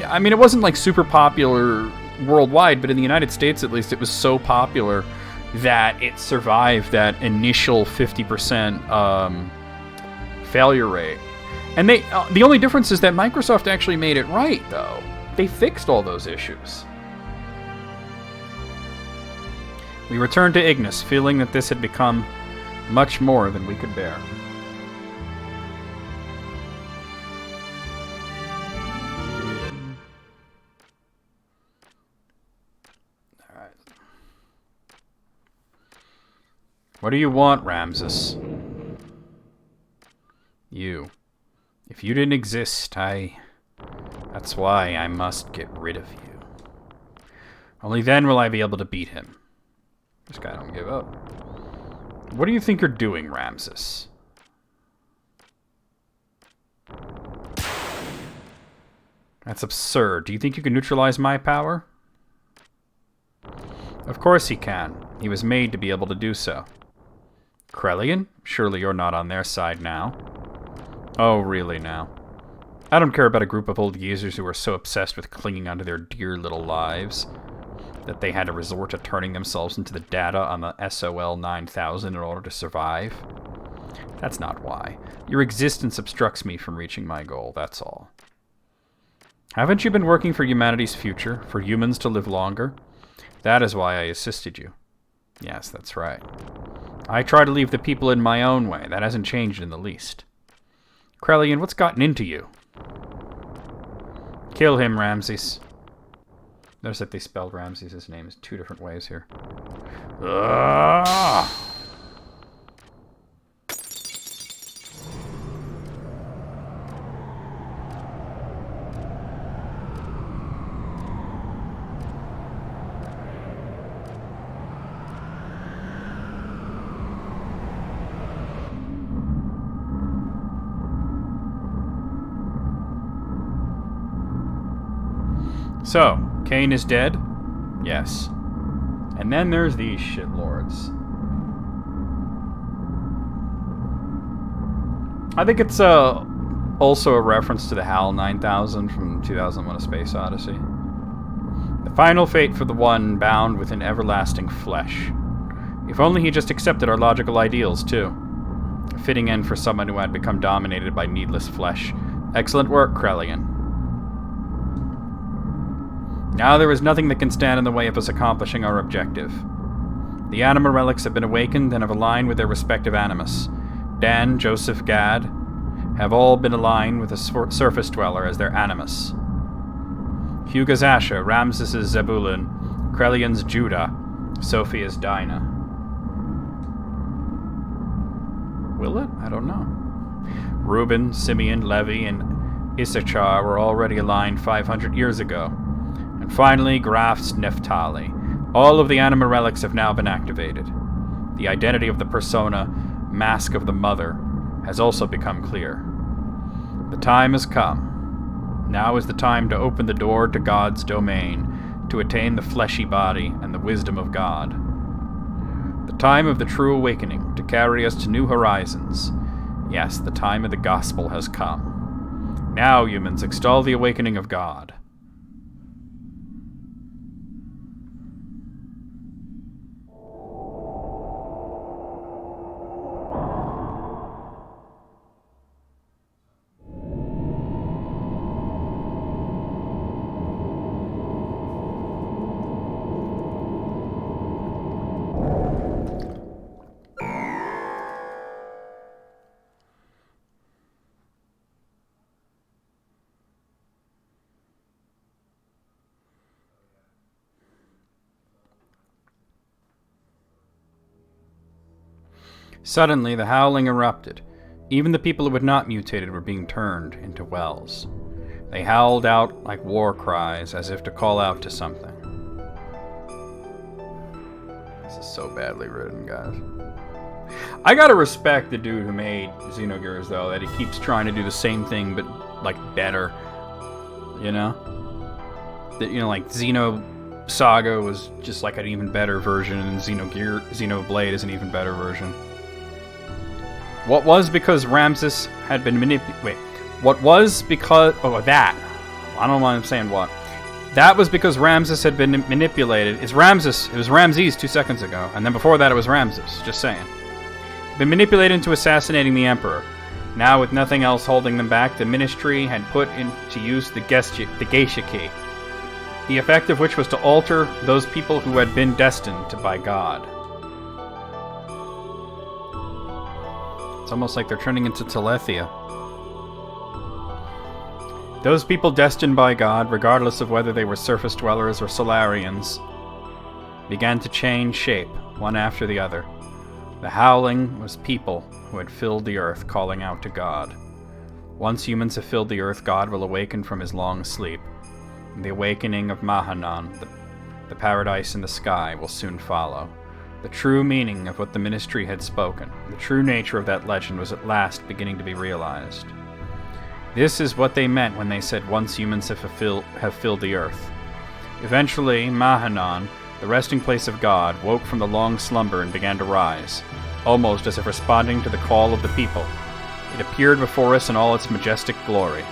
I mean, it wasn't like super popular worldwide, but in the United States, at least, it was so popular that it survived that initial 50% failure rate. And the only difference is that Microsoft actually made it right, though. They fixed all those issues. We returned to Ignis, feeling that this had become much more than we could bear. Alright. What do you want, Ramses? You. If you didn't exist, that's why I must get rid of you. Only then will I be able to beat him. This guy don't give up. What do you think you're doing, Ramses? That's absurd. Do you think you can neutralize my power? Of course he can. He was made to be able to do so. Krellian? Surely you're not on their side now. Oh, really now? I don't care about a group of old users who are so obsessed with clinging onto their dear little lives that they had to resort to turning themselves into the data on the SOL 9000 in order to survive. That's not why. Your existence obstructs me from reaching my goal, that's all. Haven't you been working for humanity's future, for humans to live longer? That is why I assisted you. Yes, that's right. I try to leave the people in my own way. That hasn't changed in the least. Krellian, what's gotten into you? Kill him, Ramses. Notice that they spelled Ramses' name in 2 different ways here. So, Cain is dead? Yes. And then there's these shitlords. I think it's also a reference to the HAL 9000 from 2001: A Space Odyssey. The final fate for the one bound with an everlasting flesh. If only he just accepted our logical ideals, too. A fitting end for someone who had become dominated by needless flesh. Excellent work, Krellian. Now there is nothing that can stand in the way of us accomplishing our objective. The animal relics have been awakened and have aligned with their respective animus. Dan, Joseph, Gad have all been aligned with the surface dweller as their animus. Huga's Asha, Ramses' Zebulun, Krellian's Judah, Sophia's Dinah. Will it? I don't know. Reuben, Simeon, Levi, and Issachar were already aligned 500 years ago. And finally, Graph's Nephtali. All of the anima relics have now been activated. The identity of the persona, Mask of the Mother, has also become clear. The time has come. Now is the time to open the door to God's domain, to attain the fleshy body and the wisdom of God. The time of the true awakening, to carry us to new horizons. Yes, the time of the gospel has come. Now, humans, extol the awakening of God. Suddenly, the howling erupted. Even the people who had not mutated were being turned into wells. They howled out like war cries, as if to call out to something. This is so badly written, guys. I gotta respect the dude who made Xenogears, though, that he keeps trying to do the same thing, but, like, better. You know? That, you know, like, Xenosaga was just, like, an even better version, and Xenoblade is an even better version. What was because Ramses had been what was because... Oh, that. I don't know why I'm saying what. That was because Ramses had been manipulated. It's Ramses. It was Ramses 2 seconds ago. And then before that it was Ramses. Just saying. Been manipulated into assassinating the Emperor. Now, with nothing else holding them back, the Ministry had put into use the Geisha Key. The effect of which was to alter those people who had been destined by God. It's almost like they're turning into Telethia. Those people destined by God, regardless of whether they were surface dwellers or Solarians, began to change shape, one after the other. The howling was people who had filled the earth, calling out to God. Once humans have filled the earth, God will awaken from his long sleep. The awakening of Mahanan, The paradise in the sky will soon follow. The true meaning of what the ministry had spoken, the true nature of that legend was at last beginning to be realized. This is what they meant when they said once humans have filled the earth. Eventually, Mahanon, the resting place of God, woke from the long slumber and began to rise, almost as if responding to the call of the people. It appeared before us in all its majestic glory.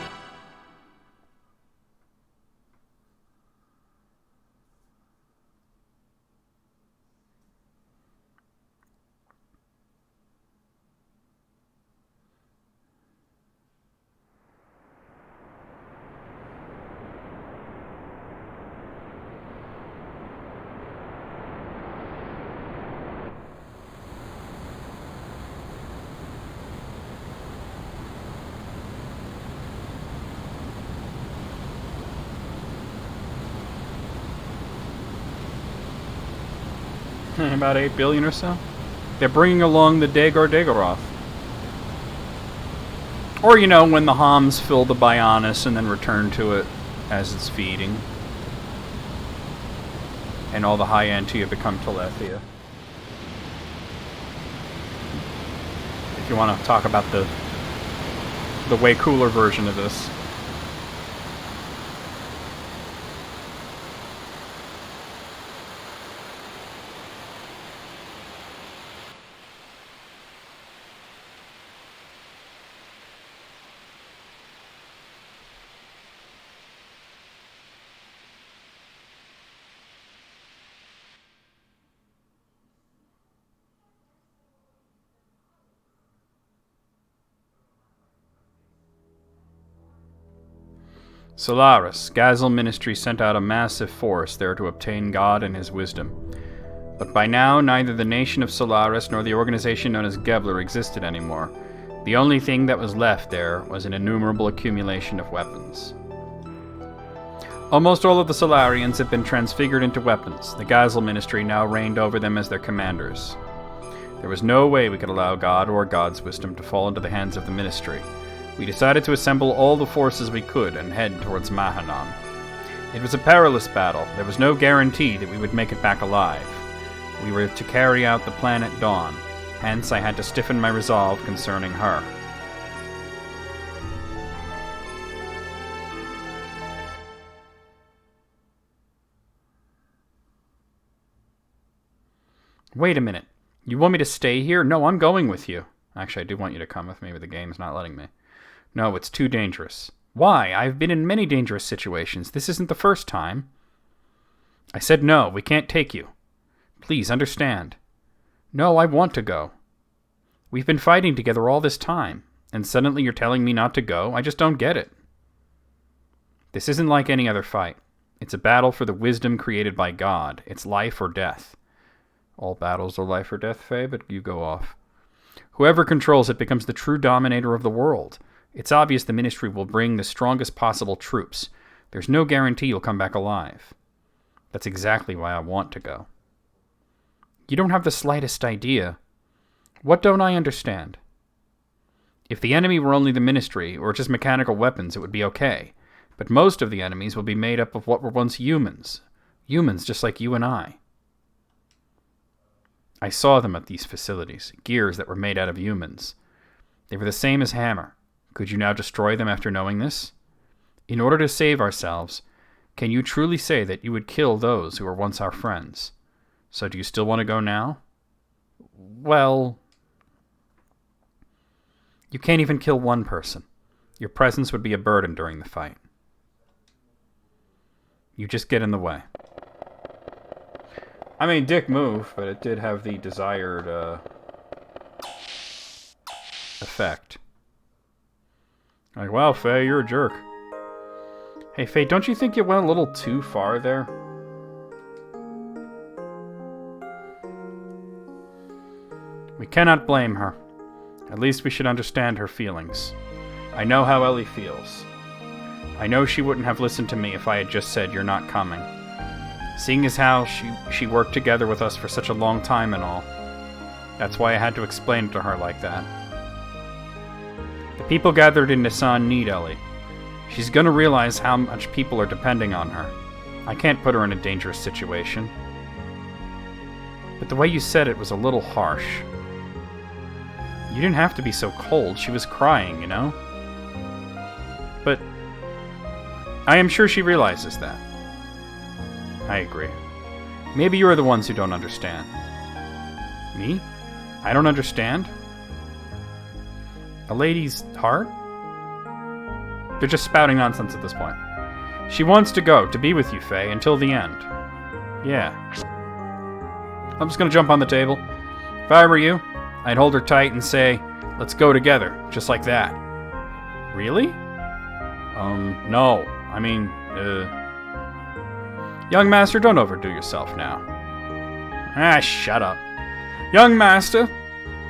About 8 billion or so. They're bringing along the Dagoth. Or, when the Homs fill the Bionis and then return to it as it's feeding. And all the high Antia become Telethia. If you want to talk about the way cooler version of this. Solaris, Gazel Ministry sent out a massive force there to obtain God and his wisdom. But by now, neither the nation of Solaris nor the organization known as Gebler existed anymore. The only thing that was left there was an innumerable accumulation of weapons. Almost all of the Solarians had been transfigured into weapons. The Gazel Ministry now reigned over them as their commanders. There was no way we could allow God or God's wisdom to fall into the hands of the Ministry. We decided to assemble all the forces we could and head towards Mahanon. It was a perilous battle. There was no guarantee that we would make it back alive. We were to carry out the plan at dawn, hence I had to stiffen my resolve concerning her. Wait a minute. You want me to stay here? No, I'm going with you. Actually, I do want you to come with me, but the game's not letting me. No, it's too dangerous. Why? I've been in many dangerous situations. This isn't the first time. I said no, we can't take you. Please, understand. No, I want to go. We've been fighting together all this time, and suddenly you're telling me not to go? I just don't get it. This isn't like any other fight. It's a battle for the wisdom created by God. It's life or death. All battles are life or death, Faye, but you go off. Whoever controls it becomes the true dominator of the world. It's obvious the Ministry will bring the strongest possible troops. There's no guarantee you'll come back alive. That's exactly why I want to go. You don't have the slightest idea. What don't I understand? If the enemy were only the Ministry, or just mechanical weapons, it would be okay. But most of the enemies will be made up of what were once humans. Humans just like you and I. I saw them at these facilities, gears that were made out of humans. They were the same as Hammer. Could you now destroy them after knowing this? In order to save ourselves, can you truly say that you would kill those who were once our friends? So do you still want to go now? Well, you can't even kill one person. Your presence would be a burden during the fight. You just get in the way. I mean, dick move, but it did have the desired effect. Like, wow, Faye, you're a jerk. Hey, Faye, don't you think you went a little too far there? We cannot blame her. At least we should understand her feelings. I know how Ellie feels. I know she wouldn't have listened to me if I had just said you're not coming. Seeing as how she worked together with us for such a long time and all. That's why I had to explain it to her like that. The people gathered in Nisan need Ellie. She's gonna realize how much people are depending on her. I can't put her in a dangerous situation. But the way you said it was a little harsh. You didn't have to be so cold. She was crying, you know? But I am sure she realizes that. I agree. Maybe you are the ones who don't understand. Me? I don't understand? A lady's heart? They're just spouting nonsense at this point. She wants to go, to be with you, Faye, until the end. Yeah. I'm just gonna jump on the table. If I were you, I'd hold her tight and say, let's go together, just like that. Really? No. I mean, Young Master, don't overdo yourself now. Ah, shut up. Young Master,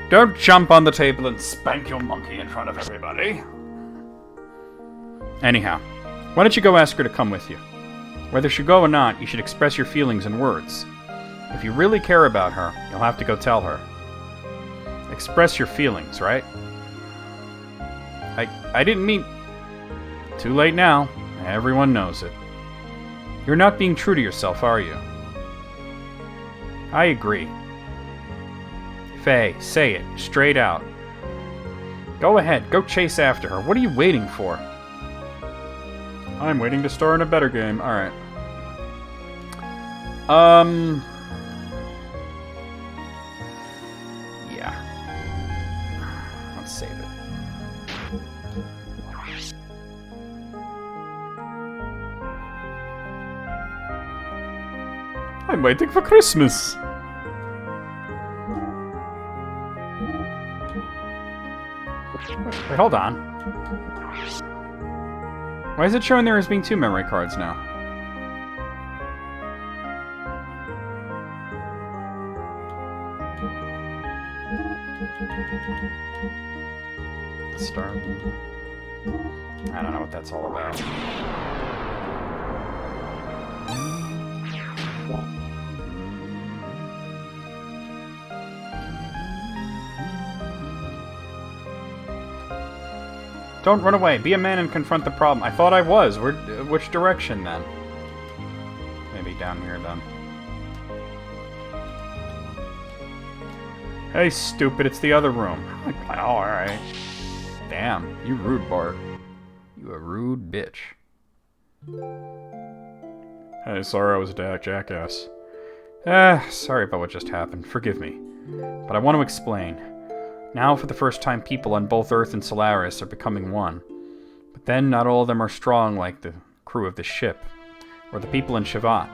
don't jump on the table and spank your monkey in front of everybody. Anyhow, why don't you go ask her to come with you? Whether she go or not, you should express your feelings in words. If you really care about her, you'll have to go tell her. Express your feelings, right? I didn't mean... Too late now. Everyone knows it. You're not being true to yourself, are you? I agree. Faye, say it, straight out. Go ahead, go chase after her. What are you waiting for? I'm waiting to star in a better game. Alright. Yeah. Let's save it. I'm waiting for Christmas. Wait, hold on. Why is it showing there as being 2 memory cards now? Start. I don't know what that's all about. Don't run away. Be a man and confront the problem. I thought I was. Which direction, then? Maybe down here, then. Hey, stupid. It's the other room. Oh, alright. Damn. You rude, Bart. You a rude bitch. Hey, sorry I was a jackass. Sorry about what just happened. Forgive me. But I want to explain. Now, for the first time, people on both Earth and Solaris are becoming one. But then, not all of them are strong like the crew of the ship, or the people in Shavat.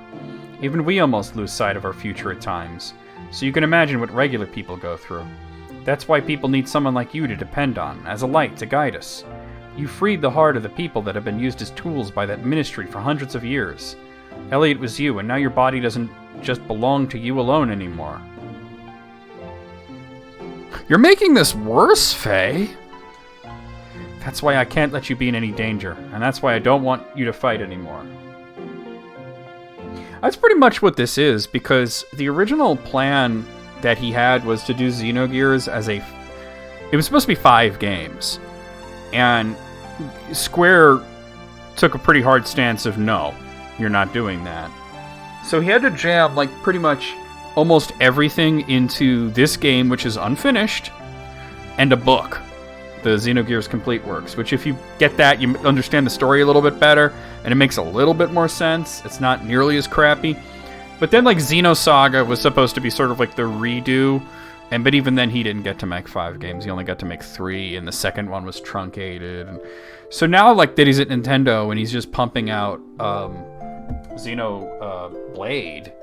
Even we almost lose sight of our future at times, so you can imagine what regular people go through. That's why people need someone like you to depend on, as a light to guide us. You freed the heart of the people that have been used as tools by that ministry for hundreds of years. Elliot was you, and now your body doesn't just belong to you alone anymore. You're making this worse, Faye. That's why I can't let you be in any danger, and that's why I don't want you to fight anymore. That's pretty much what this is, because the original plan that he had was to do Xenogears as a... It was supposed to be 5 games, and Square took a pretty hard stance of, no, you're not doing that. So he had to jam, like, pretty much almost everything into this game, which is unfinished, and a book, the Xenogears Complete Works, which if you get that, you understand the story a little bit better, and it makes a little bit more sense. It's not nearly as crappy. But then, like, Xenosaga was supposed to be sort of like the redo, but even then he didn't get to make 5 games. He only got to make 3, and the second one was truncated. And so now, like, that he's at Nintendo, and he's just pumping out Xenoblade.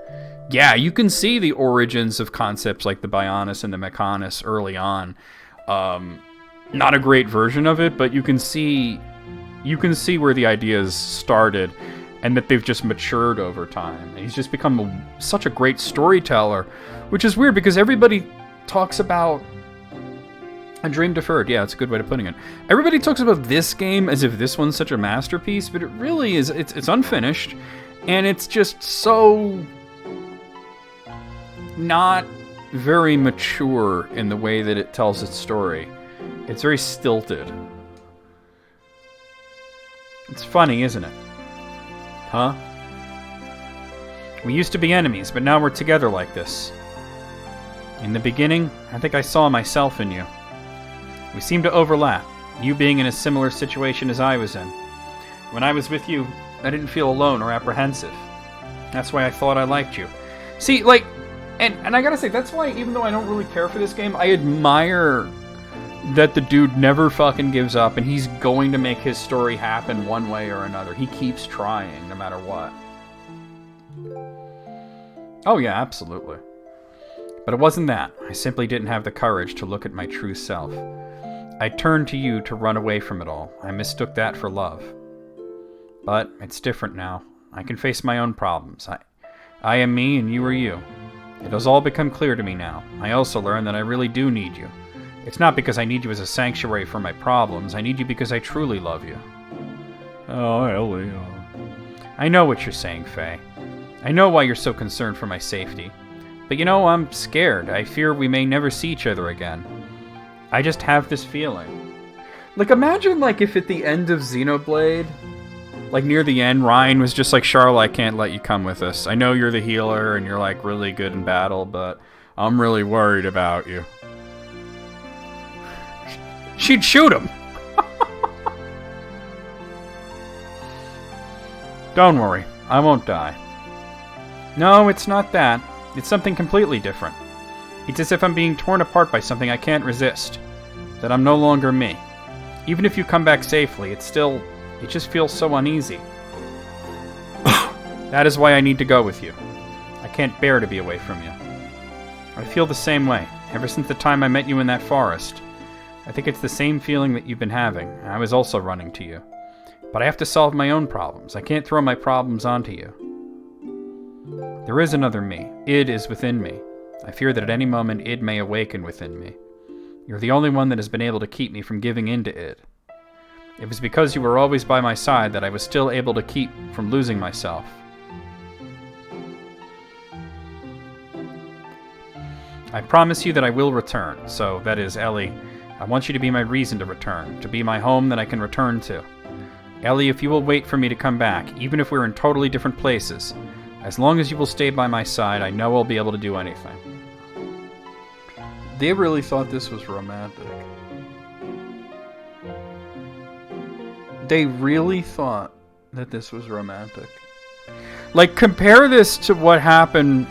Yeah, you can see the origins of concepts like the Bionis and the Mechanis early on. Not a great version of it, but you can see where the ideas started and that they've just matured over time. And he's just become such a great storyteller, which is weird because everybody talks about A Dream Deferred. Yeah, that's a good way of putting it. Everybody talks about this game as if this one's such a masterpiece, but it really is. It's unfinished, and it's just so not very mature in the way that it tells its story. It's very stilted. It's funny, isn't it? Huh? We used to be enemies, but now we're together like this. In the beginning, I think I saw myself in you. We seemed to overlap, you being in a similar situation as I was in. When I was with you, I didn't feel alone or apprehensive. That's why I thought I liked you. See, like, and I gotta say, that's why, even though I don't really care for this game, I admire that the dude never fucking gives up, and he's going to make his story happen one way or another. He keeps trying, no matter what. Oh yeah, absolutely. But it wasn't that. I simply didn't have the courage to look at my true self. I turned to you to run away from it all. I mistook that for love. But it's different now. I can face my own problems. I am me and you are you. It has all become clear to me now. I also learned that I really do need you. It's not because I need you as a sanctuary for my problems. I need you because I truly love you. Oh, Ellie. I know what you're saying, Faye. I know why you're so concerned for my safety. But you know, I'm scared. I fear we may never see each other again. I just have this feeling. Like, imagine, like, if at the end of Xenoblade, like, near the end, Ryan was just like, Charlotte, I can't let you come with us. I know you're the healer and you're, like, really good in battle, but I'm really worried about you. She'd shoot him. Don't worry, I won't die. No, it's not that. It's something completely different. It's as if I'm being torn apart by something I can't resist. That I'm no longer me. Even if you come back safely, it just feels so uneasy. That is why I need to go with you. I can't bear to be away from you. I feel the same way, ever since the time I met you in that forest. I think it's the same feeling that you've been having. I was also running to you. But I have to solve my own problems. I can't throw my problems onto you. There is another me. Id is within me. I fear that at any moment Id may awaken within me. You're the only one that has been able to keep me from giving in to Id. It was because you were always by my side that I was still able to keep from losing myself. I promise you that I will return. So, that is, Ellie, I want you to be my reason to return, to be my home that I can return to. Ellie, if you will wait for me to come back, even if we're in totally different places, as long as you will stay by my side, I know I'll be able to do anything. They really thought this was romantic. They really thought that this was romantic. Like, compare this to what happened.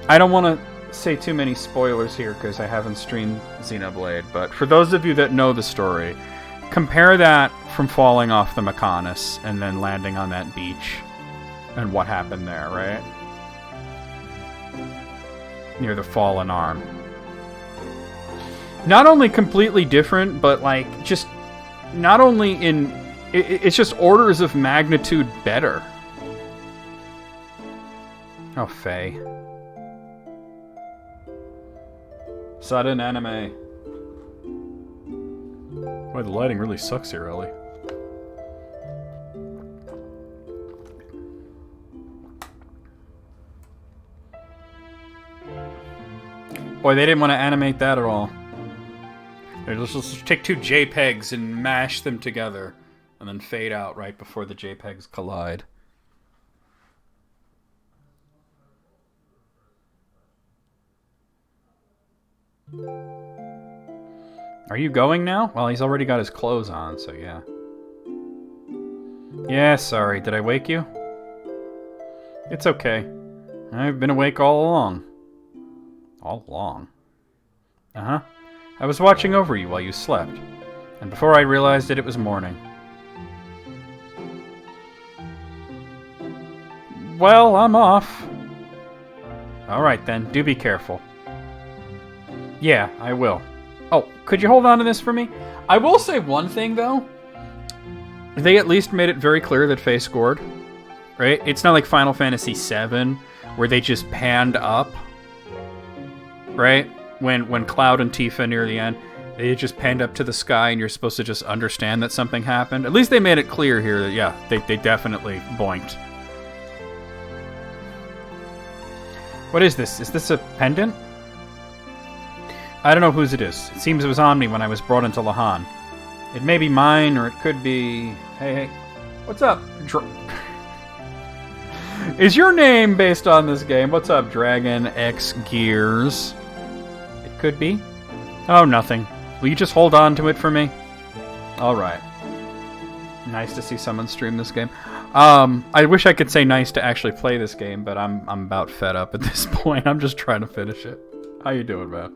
I don't want to say too many spoilers here because I haven't streamed Xenoblade, but for those of you that know the story, compare that from falling off the Mechonis and then landing on that beach and what happened there, right? Near the fallen arm. Not only completely different, but like just not only in it's just orders of magnitude better. Oh, Faye. Sudden anime. Boy, the lighting really sucks here, Ellie. Boy, they didn't want to animate that at all. Let's just take two JPEGs and mash them together, and then fade out right before the JPEGs collide. Are you going now? Well, he's already got his clothes on, so yeah. Yeah, sorry. Did I wake you? It's okay. I've been awake all along. All along? Uh-huh. I was watching over you while you slept, and before I realized it, it was morning. Well, I'm off. Alright then, do be careful. Yeah, I will. Oh, could you hold on to this for me? I will say one thing, though. They at least made it very clear that Faye scored. Right? It's not like Final Fantasy VII, where they just panned up. Right? When Cloud and Tifa near the end, they just panned up to the sky and you're supposed to just understand that something happened. At least they made it clear here that, yeah, they definitely boinked. What is this? Is this a pendant? I don't know whose it is. It seems it was on me when I was brought into Lahan. It may be mine, or it could be... Hey, what's up? Is your name based on this game? What's up, Dragon X Gears? It could be. Oh, nothing. Will you just hold on to it for me? Alright. Nice to see someone stream this game. I wish I could say nice to actually play this game, but I'm about fed up at this point. I'm just trying to finish it. How you doing, man?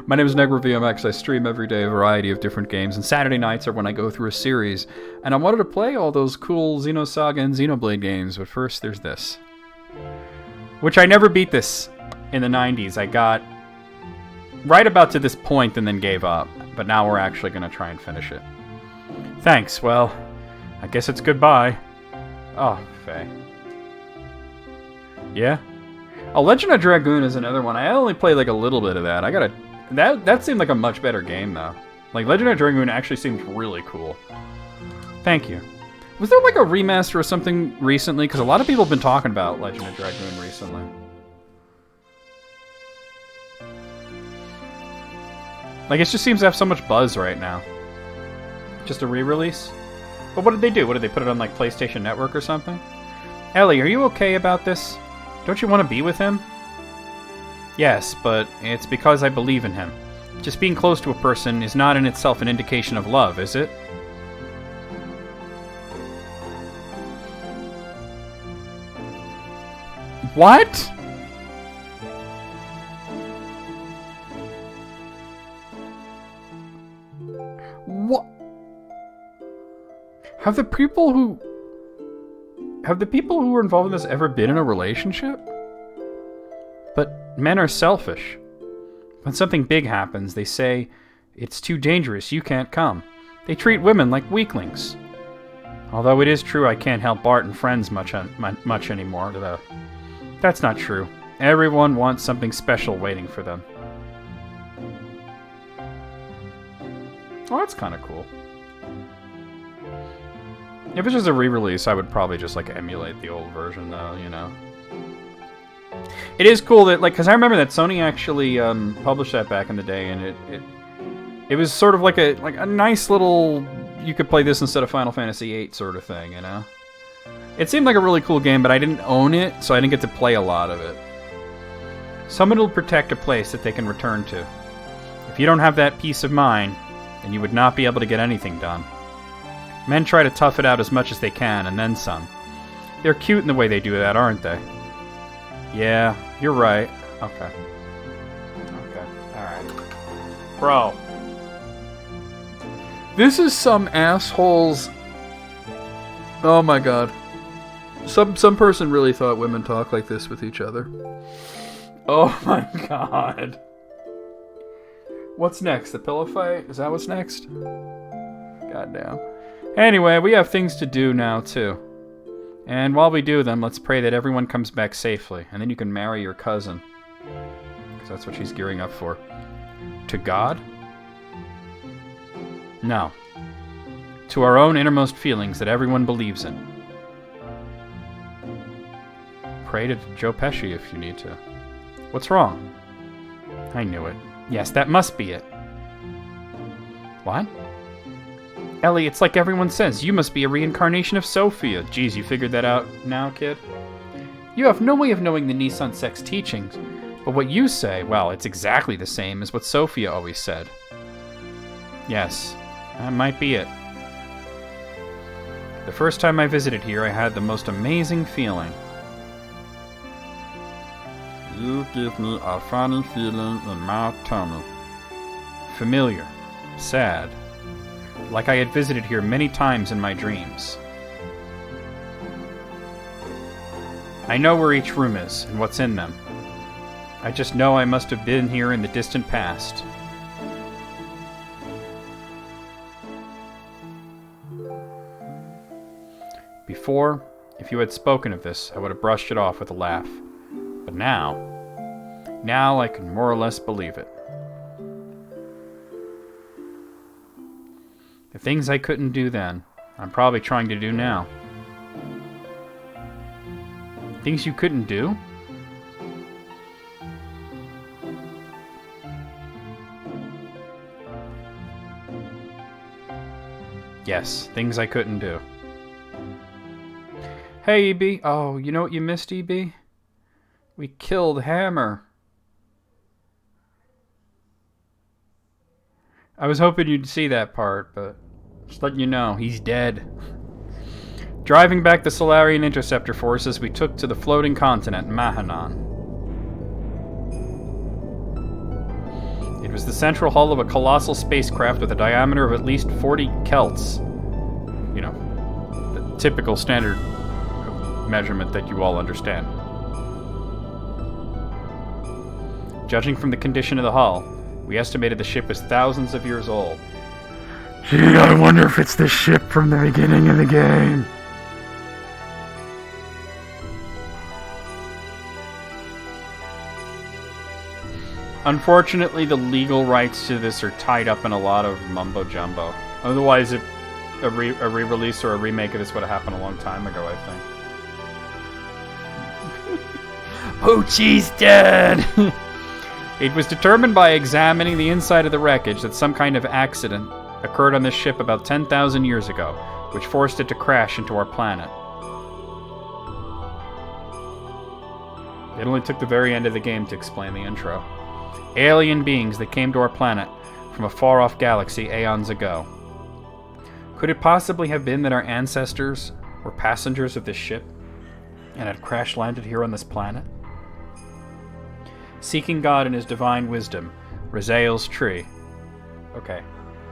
My name is NegroVMX. I stream every day a variety of different games, and Saturday nights are when I go through a series. And I wanted to play all those cool Xenosaga and Xenoblade games, but first there's this. Which I never beat this in the 90s. I got right about to this point and then gave up. But now we're actually going to try and finish it. Thanks, well, I guess it's goodbye. Oh, Faye. Yeah? Oh, Legend of Dragoon is another one. I only played like a little bit of that. I gotta... That seemed like a much better game, though. Like, Legend of Dragoon actually seemed really cool. Thank you. Was there like a remaster or something recently? Because a lot of people have been talking about Legend of Dragoon recently. Like, it just seems to have so much buzz right now. Just a re-release? But what did they do? What did they put it on, like, PlayStation Network or something? Ellie, are you okay about this? Don't you want to be with him? Yes, but it's because I believe in him. Just being close to a person is not in itself an indication of love, is it? What? What? Have the people who were involved in this ever been in a relationship? But men are selfish. When something big happens, they say, it's too dangerous, you can't come. They treat women like weaklings. Although it is true I can't help Bart and friends much anymore, though. That's not true. Everyone wants something special waiting for them. Oh, that's kind of cool. If it's just a re-release, I would probably just, like, emulate the old version, though, you know. It is cool that, like, because I remember that Sony actually published that back in the day, and it was sort of like a nice little, you could play this instead of Final Fantasy VIII sort of thing, you know? It seemed like a really cool game, but I didn't own it, so I didn't get to play a lot of it. Someone will protect a place that they can return to. If you don't have that peace of mind, then you would not be able to get anything done. Men try to tough it out as much as they can, and then some. They're cute in the way they do that, aren't they? Yeah, you're right. Okay. Okay, alright. Bro. This is some asshole's... Oh my god. Some person really thought women talk like this with each other. Oh my god. What's next? The pillow fight? Is that what's next? Goddamn. Anyway, we have things to do now, too. And while we do them, let's pray that everyone comes back safely, and then you can marry your cousin. Because that's what she's gearing up for. To God? No. To our own innermost feelings that everyone believes in. Pray to Joe Pesci if you need to. What's wrong? I knew it. Yes, that must be it. What? Ellie, it's like everyone says, you must be a reincarnation of Sophia. Geez, you figured that out now, kid? You have no way of knowing the Nissan sex teachings, but what you say, well, it's exactly the same as what Sophia always said. Yes, that might be it. The first time I visited here, I had the most amazing feeling. You give me a funny feeling in my tummy. Familiar. Sad. Like I had visited here many times in my dreams. I know where each room is and what's in them. I just know I must have been here in the distant past. Before, if you had spoken of this, I would have brushed it off with a laugh. But now I can more or less believe it. The things I couldn't do then, I'm probably trying to do now. Things you couldn't do? Yes, things I couldn't do. Hey, EB. Oh, you know what you missed, EB? We killed Hammer. I was hoping you'd see that part, but just letting you know, he's dead. Driving back the Solarian interceptor forces, we took to the floating continent, Mahanon. It was the central hull of a colossal spacecraft with a diameter of at least 40 kelts. You know, the typical standard measurement that you all understand. Judging from the condition of the hull, we estimated the ship was thousands of years old. Gee, I wonder if it's the ship from the beginning of the game. Unfortunately, the legal rights to this are tied up in a lot of mumbo-jumbo. Otherwise, a re-release or a remake of this would have happened a long time ago, I think. Poochie's dead! It was determined by examining the inside of the wreckage that some kind of accident occurred on this ship about 10,000 years ago, which forced it to crash into our planet. It only took the very end of the game to explain the intro. Alien beings that came to our planet from a far-off galaxy aeons ago. Could it possibly have been that our ancestors were passengers of this ship and had crash-landed here on this planet? Seeking God in his divine wisdom, Raziel's tree. Okay.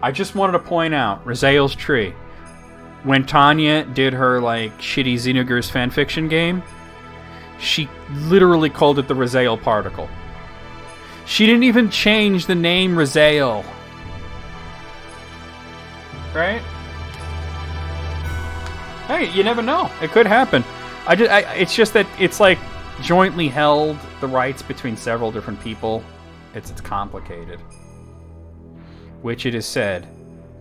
I just wanted to point out, Raziel's tree. When Tanya did her, shitty Xenogears fanfiction game, she literally called it the Raziel particle. She didn't even change the name Raziel. Right? Hey, you never know. It could happen. It's just that it's jointly held, the rights between several different people. It's complicated. Which it is said,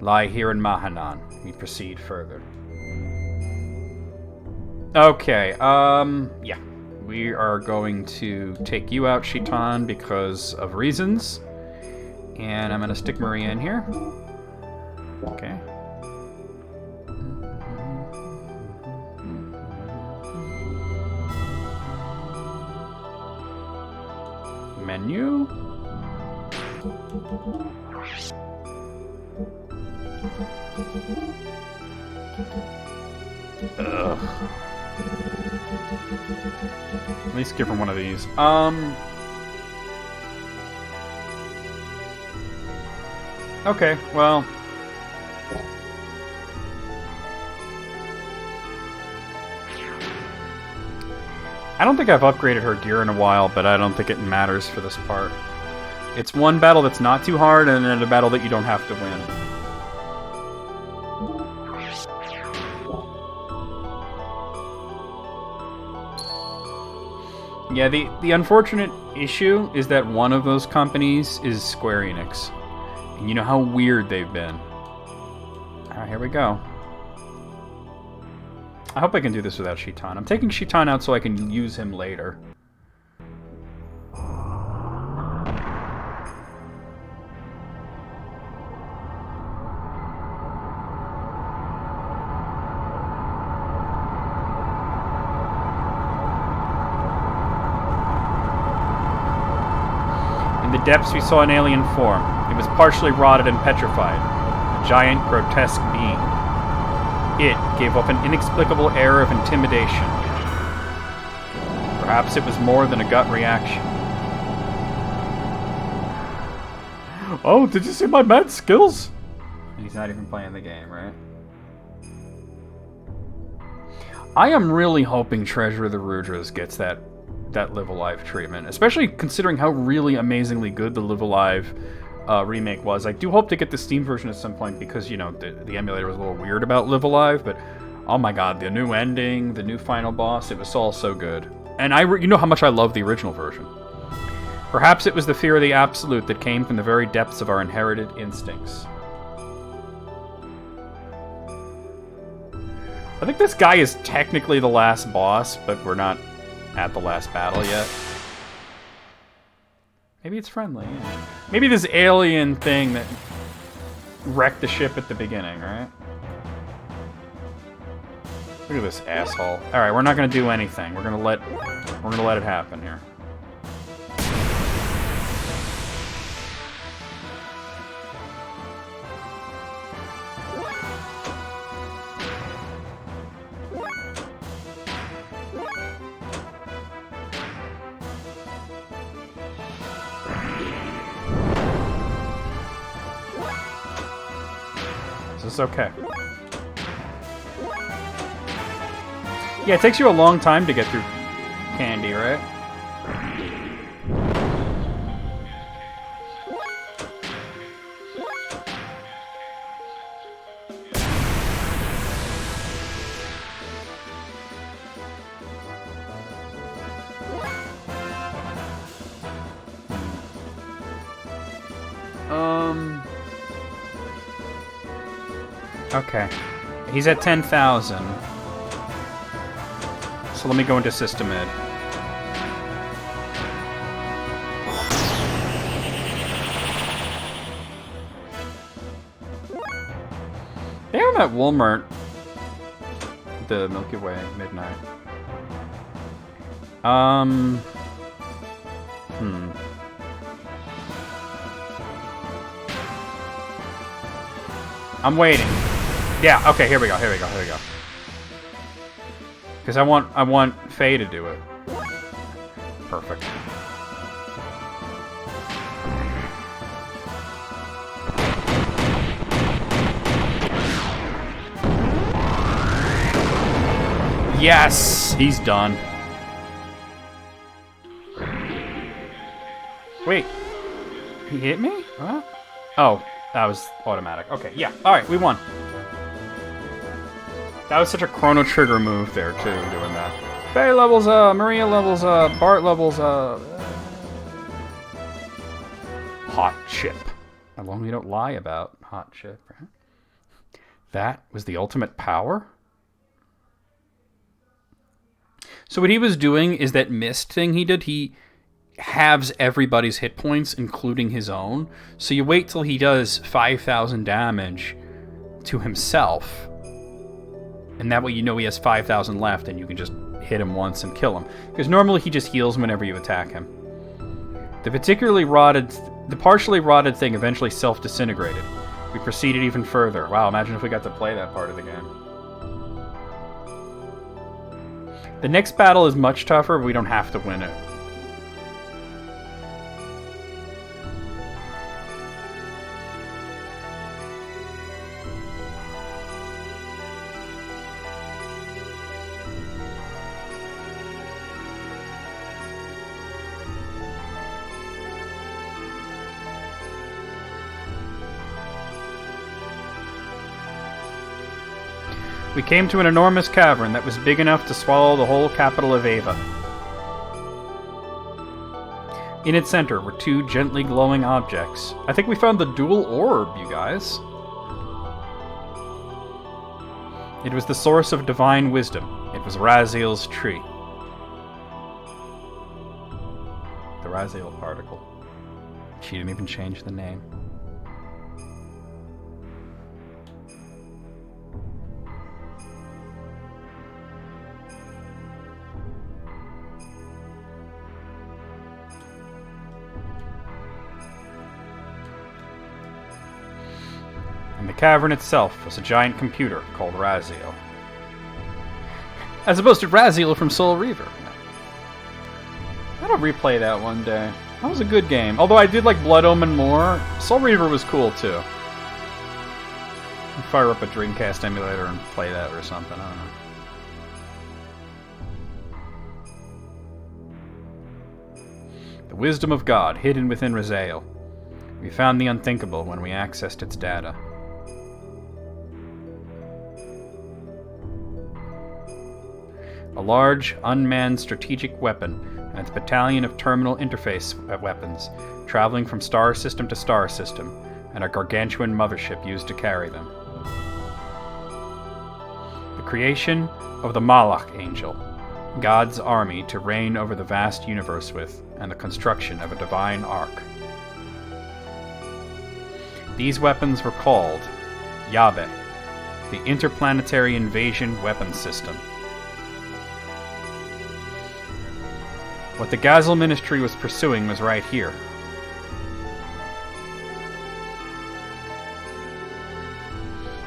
lie here in Mahanon. We proceed further. Okay, yeah. We are going to take you out, Shitan, because of reasons. And I'm going to stick Maria in here. Okay. Menu. Ugh. At least give her one of these. Okay, well. I don't think I've upgraded her gear in a while, but I don't think it matters for this part. It's one battle that's not too hard, and then a battle that you don't have to win. Yeah, the unfortunate issue is that one of those companies is Square Enix. And you know how weird they've been. Alright, here we go. I hope I can do this without Shitan. I'm taking Shitan out so I can use him later. In the depths we saw an alien form. It was partially rotted and petrified. A giant, grotesque being. It gave off an inexplicable air of intimidation. Perhaps it was more than a gut reaction. Oh, did you see my mad skills? He's not even playing the game, right? I am really hoping Treasure of the Rudras gets that Live Alive treatment, especially considering how really amazingly good the Live Alive remake was. I do hope to get the Steam version at some point because, you know, the emulator was a little weird about Live Alive, but oh my god, the new ending, the new final boss, it was all so good. And you know how much I love the original version. Perhaps it was the fear of the absolute that came from the very depths of our inherited instincts. I think this guy is technically the last boss, but we're not at the last battle yet. Maybe it's friendly. Yeah. Maybe this alien thing that wrecked the ship at the beginning, right? Look at this asshole. Alright, we're not gonna do anything. We're gonna let it happen here. This is okay. Yeah, it takes you a long time to get through candy, right? Okay. He's at 10,000. So let me go into System Ed. They have them at Walmart. The Milky Way Midnight. I'm waiting. Yeah, okay, here we go. Because I want Faye to do it. Perfect. Yes! He's done. Wait. He hit me? What? Oh, that was automatic. Okay, yeah. Alright, we won. That was such a Chrono Trigger move there, too, doing that. Faye levels up, Maria levels up, Bart levels up. Hot chip. How long you don't lie about hot chip, right? That was the ultimate power? So what he was doing is that mist thing he did, he halves everybody's hit points, including his own. So you wait till he does 5,000 damage to himself, and that way you know he has 5,000 left, and you can just hit him once and kill him. Because normally he just heals whenever you attack him. The partially rotted thing eventually self-disintegrated. We proceeded even further. Wow, imagine if we got to play that part of the game. The next battle is much tougher, but we don't have to win it. We came to an enormous cavern that was big enough to swallow the whole capital of Ava. In its center were two gently glowing objects. I think we found the dual orb, you guys. It was the source of divine wisdom. It was Raziel's tree. The Raziel particle. She didn't even change the name. And the cavern itself was a giant computer called Raziel. As opposed to Raziel from Soul Reaver. I don't replay that one day. That was a good game. Although I did like Blood Omen more. Soul Reaver was cool too. I'd fire up a Dreamcast emulator and play that or something. I don't know. The wisdom of God hidden within Raziel. We found the unthinkable when we accessed its data. A large, unmanned strategic weapon and its battalion of terminal interface weapons, traveling from star system to star system, and a gargantuan mothership used to carry them. The creation of the Malach Angel, God's army to reign over the vast universe with, and the construction of a divine ark. These weapons were called Yahweh, the Interplanetary Invasion Weapons System. What the Gazel Ministry was pursuing was right here.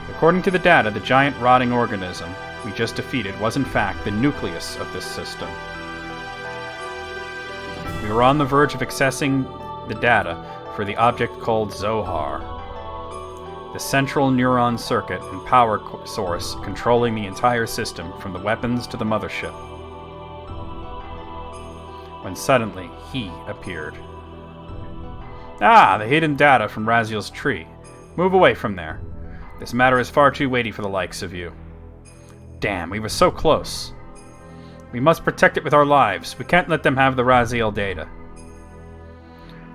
According to the data, the giant rotting organism we just defeated was in fact the nucleus of this system. We were on the verge of accessing the data for the object called Zohar, the central neuron circuit and power source controlling the entire system from the weapons to the mothership. When suddenly, he appeared. Ah, the hidden data from Raziel's tree. Move away from there. This matter is far too weighty for the likes of you. Damn, we were so close. We must protect it with our lives. We can't let them have the Raziel data.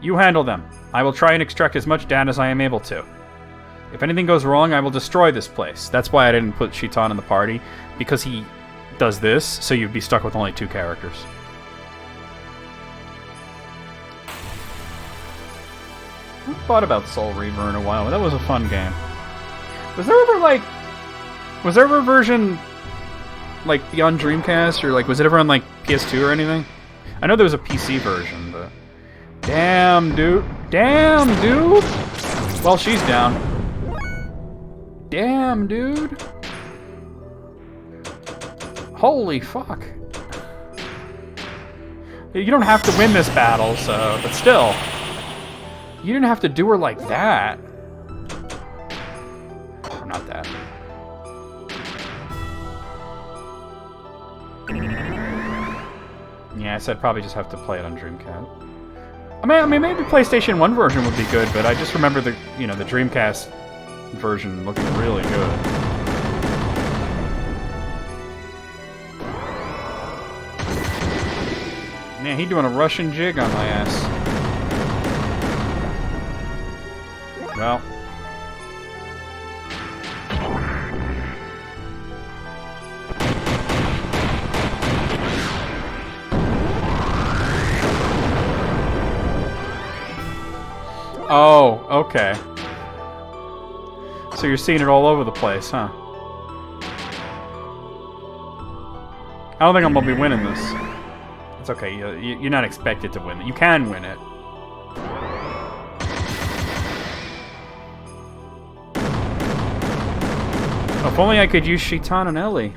You handle them. I will try and extract as much data as I am able to. If anything goes wrong, I will destroy this place. That's why I didn't put Shitan in the party, because he does this, so you'd be stuck with only 2 characters. I haven't thought about Soul Reaver in a while, but that was a fun game. Was there ever a version, like, beyond Dreamcast, or, like, was it ever on, like, PS2 or anything? I know there was a PC version, but... Damn, dude! Damn, dude! Well, she's down. Damn, dude! Holy fuck. You don't have to win this battle, so... But still... You didn't have to do her like that. Or not that. Yeah, I said probably just have to play it on Dreamcast. I mean, maybe PlayStation 1 version would be good, but I just remember the Dreamcast version looking really good. Man, he doing a Russian jig on my ass. Well. Oh, okay. So you're seeing it all over the place, huh? I don't think I'm gonna be winning this. It's okay, you're not expected to win it. You can win it. If only I could use Shitan and Ellie.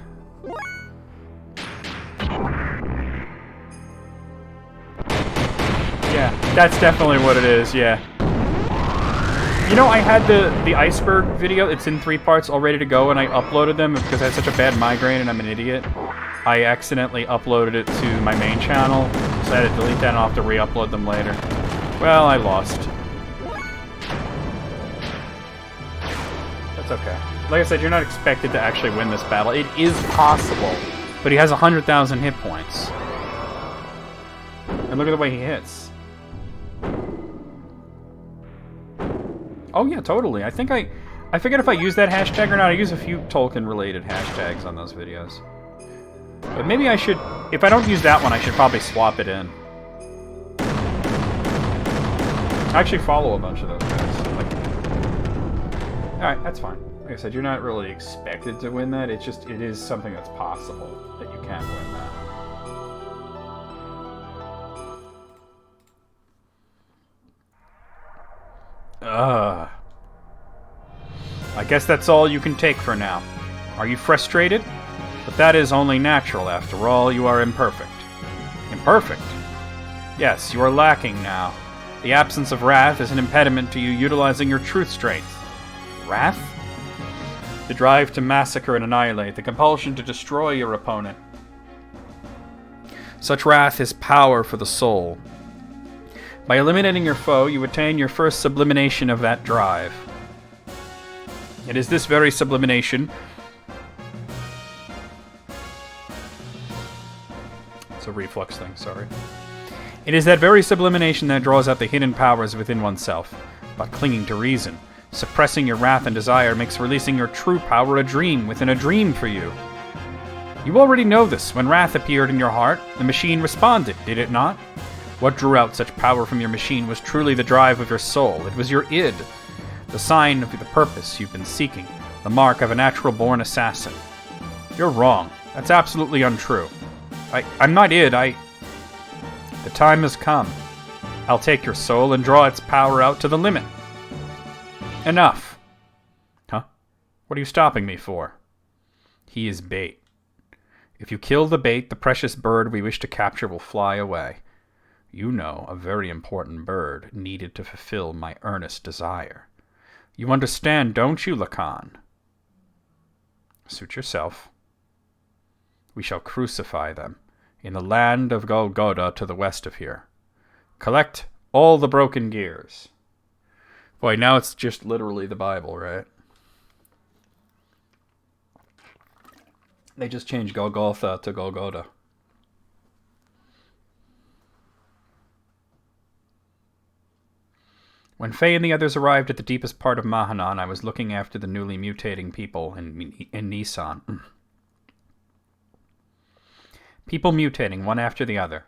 Yeah, that's definitely what it is, yeah. You know, I had the iceberg video, it's in 3 parts, all ready to go, and I uploaded them because I had such a bad migraine and I'm an idiot. I accidentally uploaded it to my main channel, so I had to delete that and I'll have to re-upload them later. Well, I lost. That's okay. Like I said, you're not expected to actually win this battle. It is possible, but he has 100,000 hit points. And look at the way he hits. Oh yeah, totally. I forget if I use that hashtag or not. I use a few Tolkien-related hashtags on those videos. But maybe I should... If I don't use that one, I should probably swap it in. I actually follow a bunch of those guys. Alright, that's fine. Like I said, you're not really expected to win that. It's just, it is something that's possible that you can win that. I guess that's all you can take for now. Are you frustrated? But that is only natural. After all, you are imperfect. Imperfect? Yes, you are lacking now. The absence of wrath is an impediment to you utilizing your truth strength. Wrath? The drive to massacre and annihilate, the compulsion to destroy your opponent. Such wrath is power for the soul. By eliminating your foe, you attain your first sublimation of that drive. It is this very sublimation... It's a reflux thing, sorry. It is that very sublimation that draws out the hidden powers within oneself. By clinging to reason, suppressing your wrath and desire makes releasing your true power a dream within a dream for you. You already know this. When wrath appeared in your heart, the machine responded, did it not? What drew out such power from your machine was truly the drive of your soul. It was your id, the sign of the purpose you've been seeking. the mark of a natural-born assassin. You're wrong. That's absolutely untrue. I'm not it, The time has come. I'll take your soul and draw its power out to the limit. Enough. Huh? What are you stopping me for? He is bait. If you kill the bait, the precious bird we wish to capture will fly away. You know, a very important bird needed to fulfill my earnest desire. You understand, don't you, Lacan? Suit yourself. We shall crucify them in the land of Golgotha to the west of here. Collect all the broken gears. Boy, now it's just literally the Bible, right? They just changed Golgotha to Golgotha. When Faye and the others arrived at the deepest part of Mahanan, I was looking after the newly mutating people in Nissan. People mutating one after the other.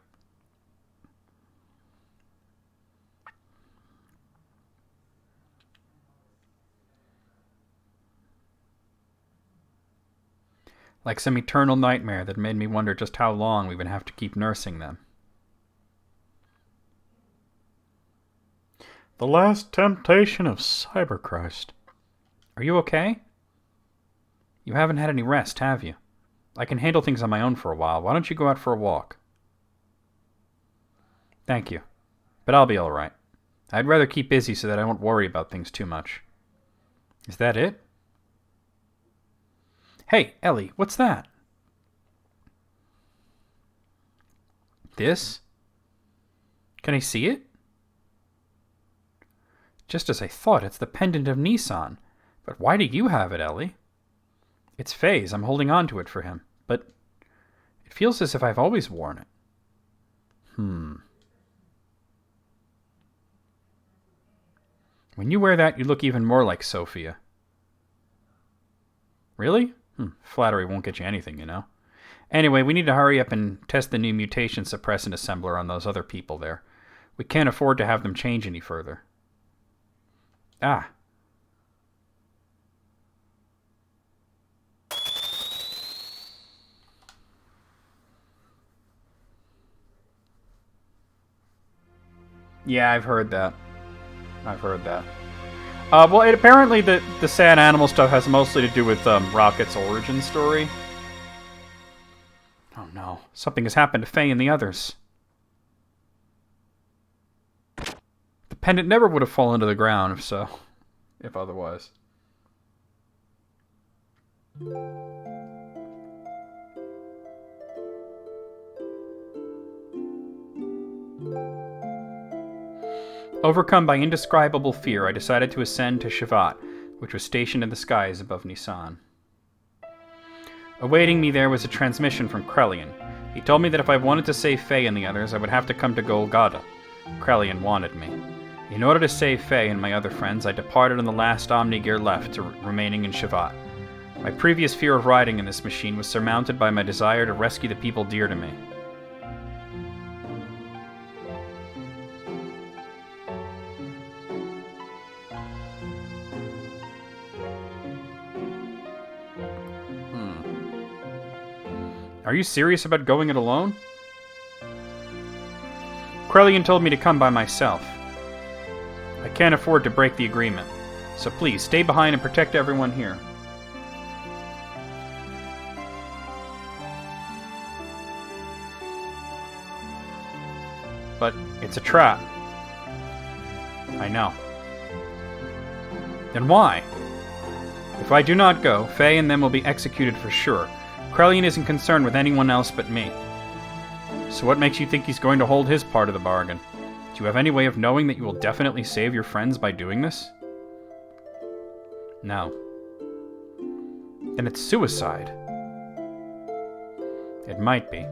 Like some eternal nightmare that made me wonder just how long we would have to keep nursing them. The last temptation of Cyberchrist. Are you okay? You haven't had any rest, have you? I can handle things on my own for a while. Why don't you go out for a walk? Thank you. But I'll be all right. I'd rather keep busy so that I won't worry about things too much. Is that it? Hey, Ellie, what's that? This? Can I see it? Just as I thought, it's the pendant of Nissan. But why do you have it, Ellie? It's Faye's. I'm holding on to it for him. But it feels as if I've always worn it. When you wear that, you look even more like Sophia. Really? Flattery won't get you anything, you know. Anyway, we need to hurry up and test the new mutation suppressant assembler on those other people there. We can't afford to have them change any further. Ah. Yeah, I've heard that. Well, apparently the sad animal stuff has mostly to do with Rocket's origin story. Oh no, something has happened to Faye and the others. The pendant never would have fallen to the ground if otherwise. Overcome by indescribable fear, I decided to ascend to Shavat, which was stationed in the skies above Nisan. Awaiting me there was a transmission from Krelian. He told me that if I wanted to save Faye and the others, I would have to come to Golgotha. Krelian wanted me. In order to save Faye and my other friends, I departed on the last Omnigear left, remaining in Shavat. My previous fear of riding in this machine was surmounted by my desire to rescue the people dear to me. Are you serious about going it alone? Krelian told me to come by myself. I can't afford to break the agreement, so please stay behind and protect everyone here. But it's a trap. I know. Then why? If I do not go, Faye and them will be executed for sure. Krelian isn't concerned with anyone else but me. So what makes you think he's going to hold his part of the bargain? Do you have any way of knowing that you will definitely save your friends by doing this? No. Then it's suicide. It might be.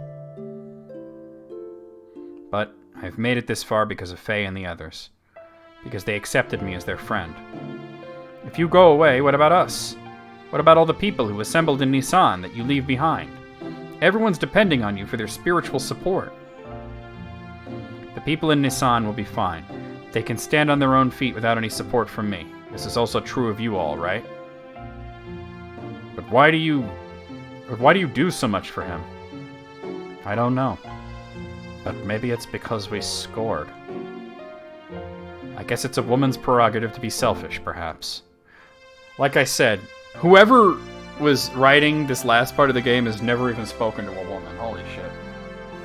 But I've made it this far because of Faye and the others. Because they accepted me as their friend. If you go away, what about us? What about all the people who assembled in Nisan that you leave behind? Everyone's depending on you for their spiritual support. The people in Nisan will be fine. They can stand on their own feet without any support from me. This is also true of you all, right? But why do you do so much for him? I don't know. But maybe it's because we scored. I guess it's a woman's prerogative to be selfish, perhaps. Like I said, whoever was writing this last part of the game has never even spoken to a woman. Holy shit.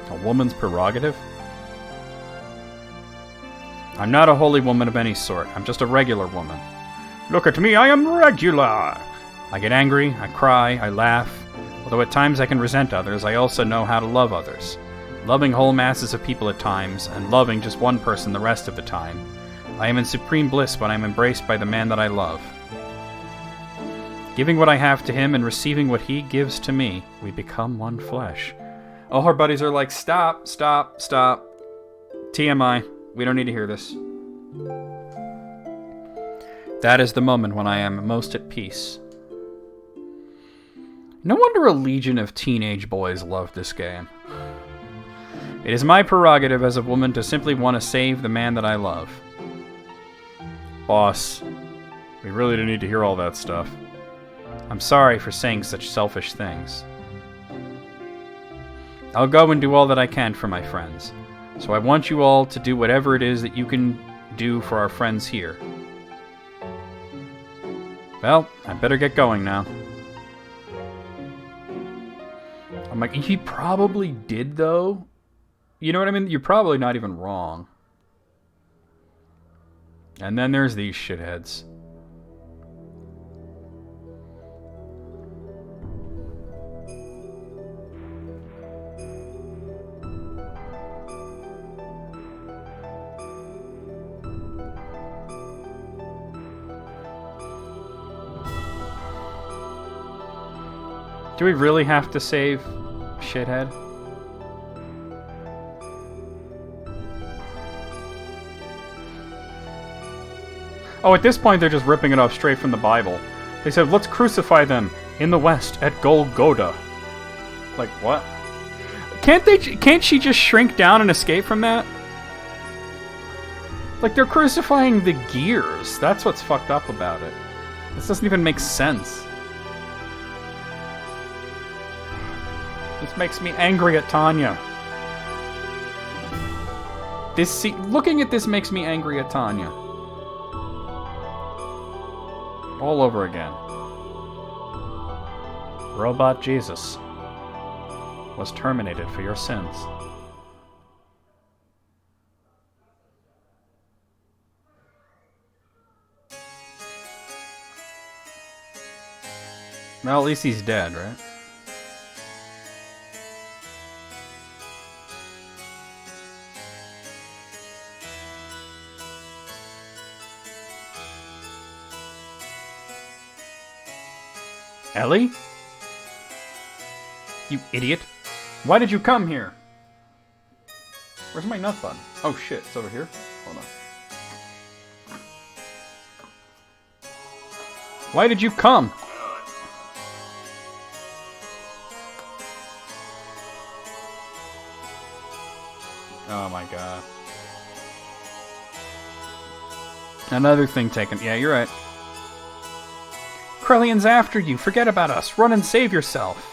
A woman's prerogative? I'm not a holy woman of any sort. I'm just a regular woman. Look at me, I am regular! I get angry, I cry, I laugh. Although at times I can resent others, I also know how to love others. Loving whole masses of people at times, and loving just one person the rest of the time. I am in supreme bliss when I am embraced by the man that I love. Giving what I have to him and receiving what he gives to me, we become one flesh. All her buddies are like, stop, stop, stop. TMI, we don't need to hear this. That is the moment when I am most at peace. No wonder a legion of teenage boys love this game. It is my prerogative as a woman to simply want to save the man that I love. Boss, we really didn't need to hear all that stuff. I'm sorry for saying such selfish things. I'll go and do all that I can for my friends. So I want you all to do whatever it is that you can do for our friends here. Well, I better get going now. I'm like, he probably did, though. You know what I mean? You're probably not even wrong. And then there's these shitheads. Do we really have to save shithead? Oh, at this point they're just ripping it off straight from the Bible. They said, let's crucify them in the west at Golgotha. Like, what? Can't she just shrink down and escape from that? Like, they're crucifying the gears. That's what's fucked up about it. This doesn't even make sense. This makes me angry at Tanya. Looking at this makes me angry at Tanya. All over again. Robot Jesus was terminated for your sins. Well, at least he's dead, right? Ellie? You idiot. Why did you come here? Where's my nut button? Oh shit, it's over here? Hold on. Why did you come? Oh my god. Another thing taken. Yeah, you're right. Krellion's after you. Forget about us. Run and save yourself.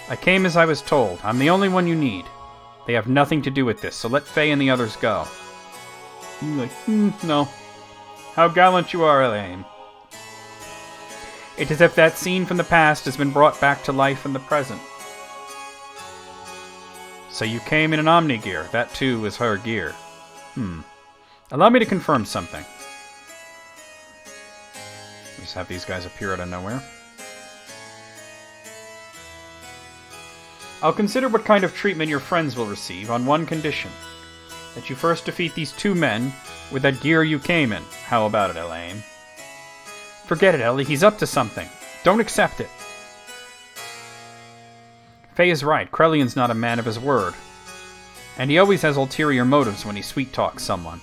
I came as I was told. I'm the only one you need. They have nothing to do with this, so let Faye and the others go. You're like, no. How gallant you are, Elaine. It's as if that scene from the past has been brought back to life in the present. So you came in an Omni gear. That too was her gear. Allow me to confirm something. Just have these guys appear out of nowhere. I'll consider what kind of treatment your friends will receive on one condition. That you first defeat these two men with that gear you came in. How about it, Elaine? Forget it, Ellie. He's up to something. Don't accept it. Faye is right. Krellion's not a man of his word. And he always has ulterior motives when he sweet-talks someone.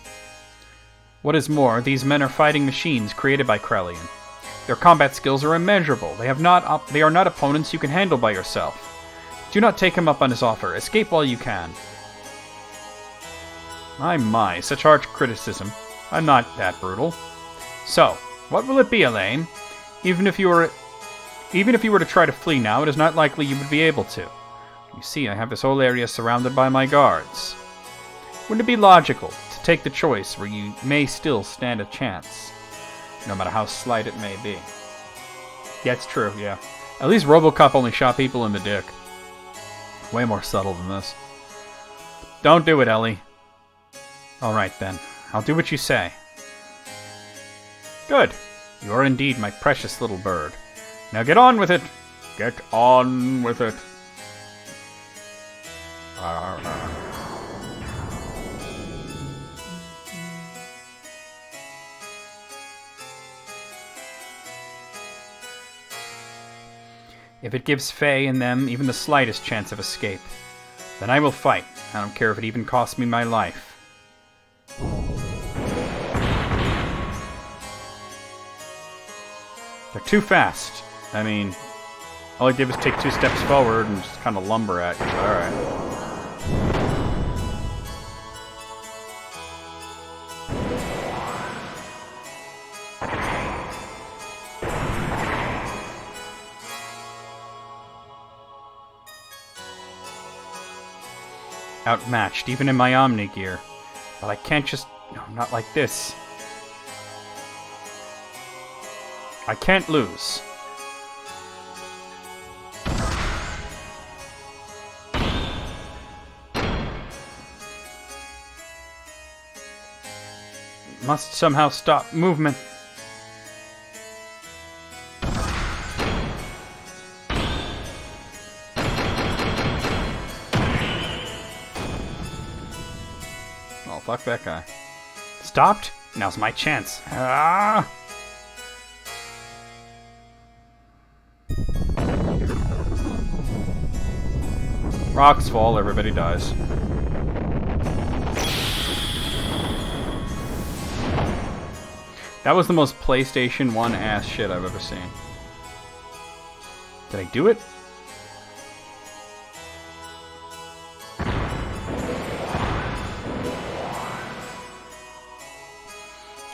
What is more, these men are fighting machines created by Krellion. Their combat skills are immeasurable. They are not opponents you can handle by yourself. Do not take him up on his offer. Escape while you can. My, such harsh criticism. I'm not that brutal. So, what will it be, Elaine? Even if you are Even if you were to try to flee now, it is not likely you would be able to. You see, I have this whole area surrounded by my guards. Wouldn't it be logical to take the choice where you may still stand a chance, no matter how slight it may be? Yeah, it's true, yeah. At least RoboCop only shot people in the dick. Way more subtle than this. Don't do it, Ellie. Alright then, I'll do what you say. Good. You are indeed my precious little bird. Now get on with it. Get on with it. If it gives Faye and them even the slightest chance of escape, then I will fight. I don't care if it even costs me my life. They're too fast. I mean, all I did was take 2 steps forward and just kind of lumber at you. Alright. Outmatched, even in my Omni gear. But I can't just... No, not like this. I can't lose. Must somehow stop movement. Oh, fuck that guy. Stopped? Now's my chance. Ah! Rocks fall, everybody dies. That was the most PlayStation 1 ass shit I've ever seen. Did I do it?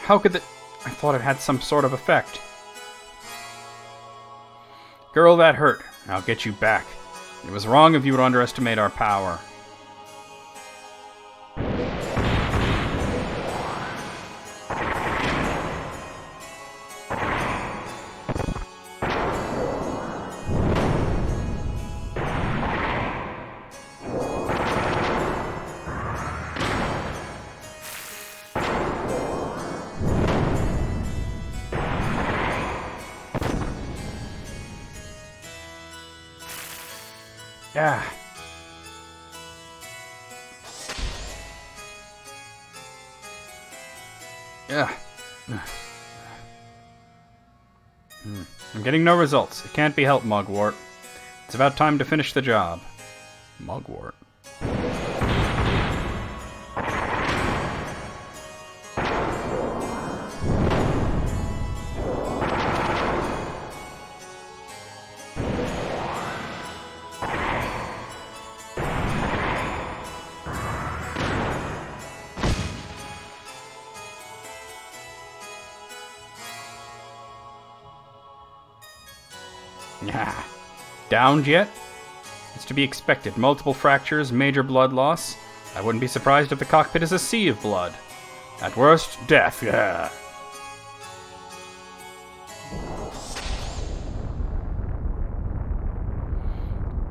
How could the... I thought it had some sort of effect. Girl, that hurt. I'll get you back. It was wrong of you to underestimate our power. Yeah. Yeah. I'm getting no results. It can't be helped, Mugwort. It's about time to finish the job. Mugwort. Yeah. Downed yet? It's to be expected. Multiple fractures, major blood loss. I wouldn't be surprised if the cockpit is a sea of blood. At worst, death. Yeah.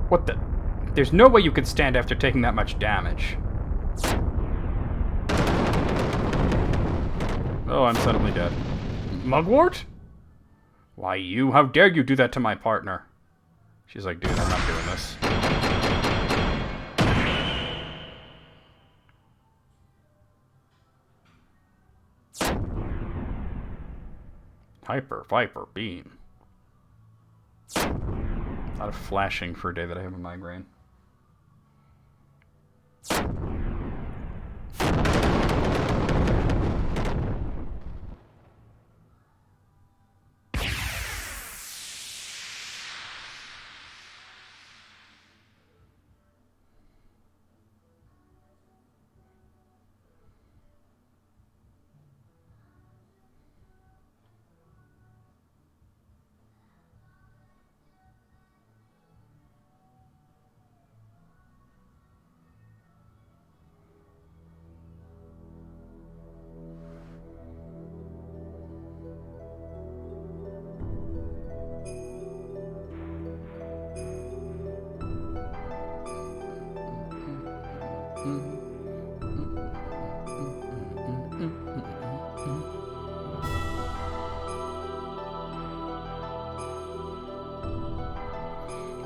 What the? There's no way you could stand after taking that much damage. Oh, I'm suddenly dead. Mugwort? Why, you? How dare you do that to my partner? She's like, dude, I'm not doing this. Hyper, Viper, Beam. A lot of flashing for a day that I have a migraine.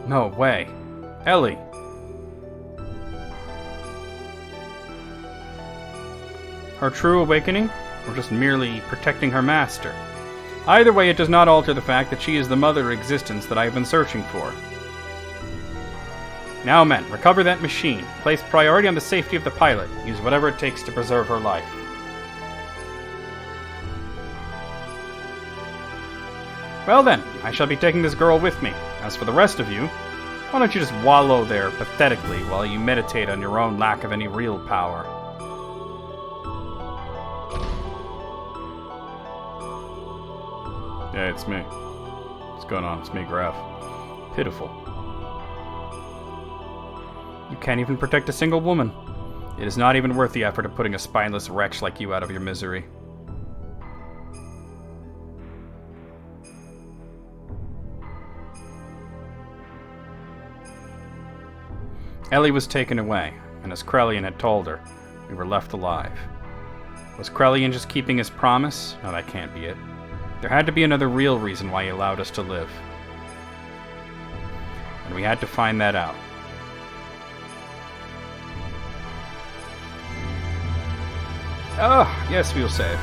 No way. Ellie. Her true awakening, or just merely protecting her master? Either way, it does not alter the fact that she is the mother existence that I have been searching for. Now, men, recover that machine. Place priority on the safety of the pilot. Use whatever it takes to preserve her life. Well then, I shall be taking this girl with me. As for the rest of you, why don't you just wallow there pathetically while you meditate on your own lack of any real power? Yeah, it's me. What's going on? It's me, Graf. Pitiful. You can't even protect a single woman. It is not even worth the effort of putting a spineless wretch like you out of your misery. Ellie was taken away, and as Krelian had told her, we were left alive. Was Krelian just keeping his promise? No, that can't be it. There had to be another real reason why he allowed us to live. And we had to find that out. Oh, yes, we'll save.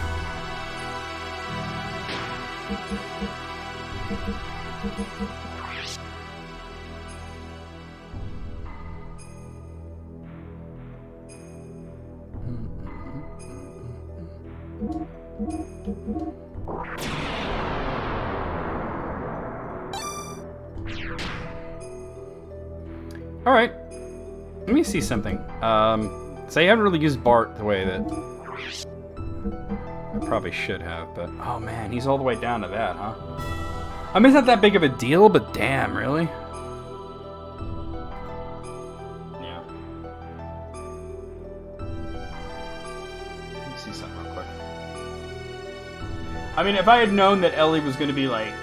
Alright. Let me see something. So I haven't really used Bart the way that I probably should have, but oh man, he's all the way down to that, huh? I mean, it's not that big of a deal, but damn, really? Yeah. Let me see something real quick. I mean, if I had known that Ellie was going to be, like,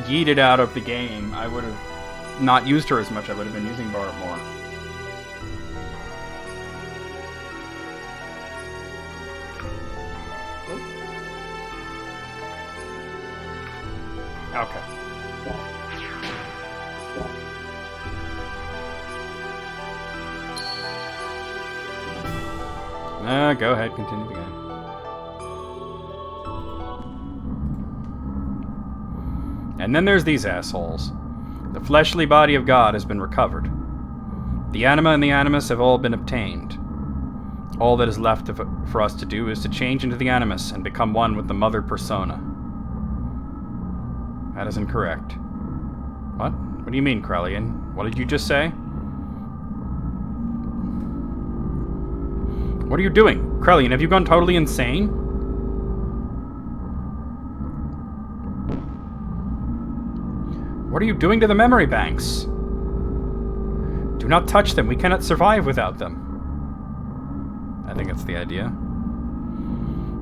yeeted out of the game, I would have not used her as much. I would have been using Bart more. Okay. Go ahead, continue the game. And then there's these assholes. The fleshly body of God has been recovered. The anima and the animus have all been obtained. All that is left for us to do is to change into the animus and become one with the mother persona. That is incorrect. What? What do you mean, Krelian? What did you just say? What are you doing? Krelian, have you gone totally insane? What are you doing to the memory banks? Do not touch them. We cannot survive without them. I think that's the idea.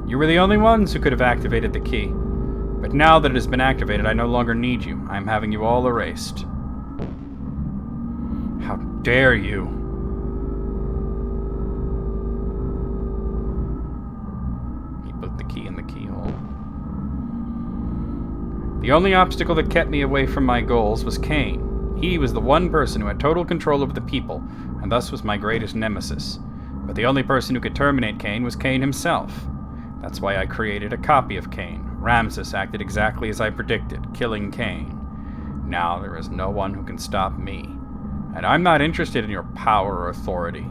You were the only ones who could have activated the key. But now that it has been activated, I no longer need you. I am having you all erased. How dare you? He put the key in the keyhole. The only obstacle that kept me away from my goals was Cain. He was the one person who had total control over the people, and thus was my greatest nemesis. But the only person who could terminate Cain was Cain himself. That's why I created a copy of Cain. Ramses acted exactly as I predicted, killing Cain. Now there is no one who can stop me. And I'm not interested in your power or authority.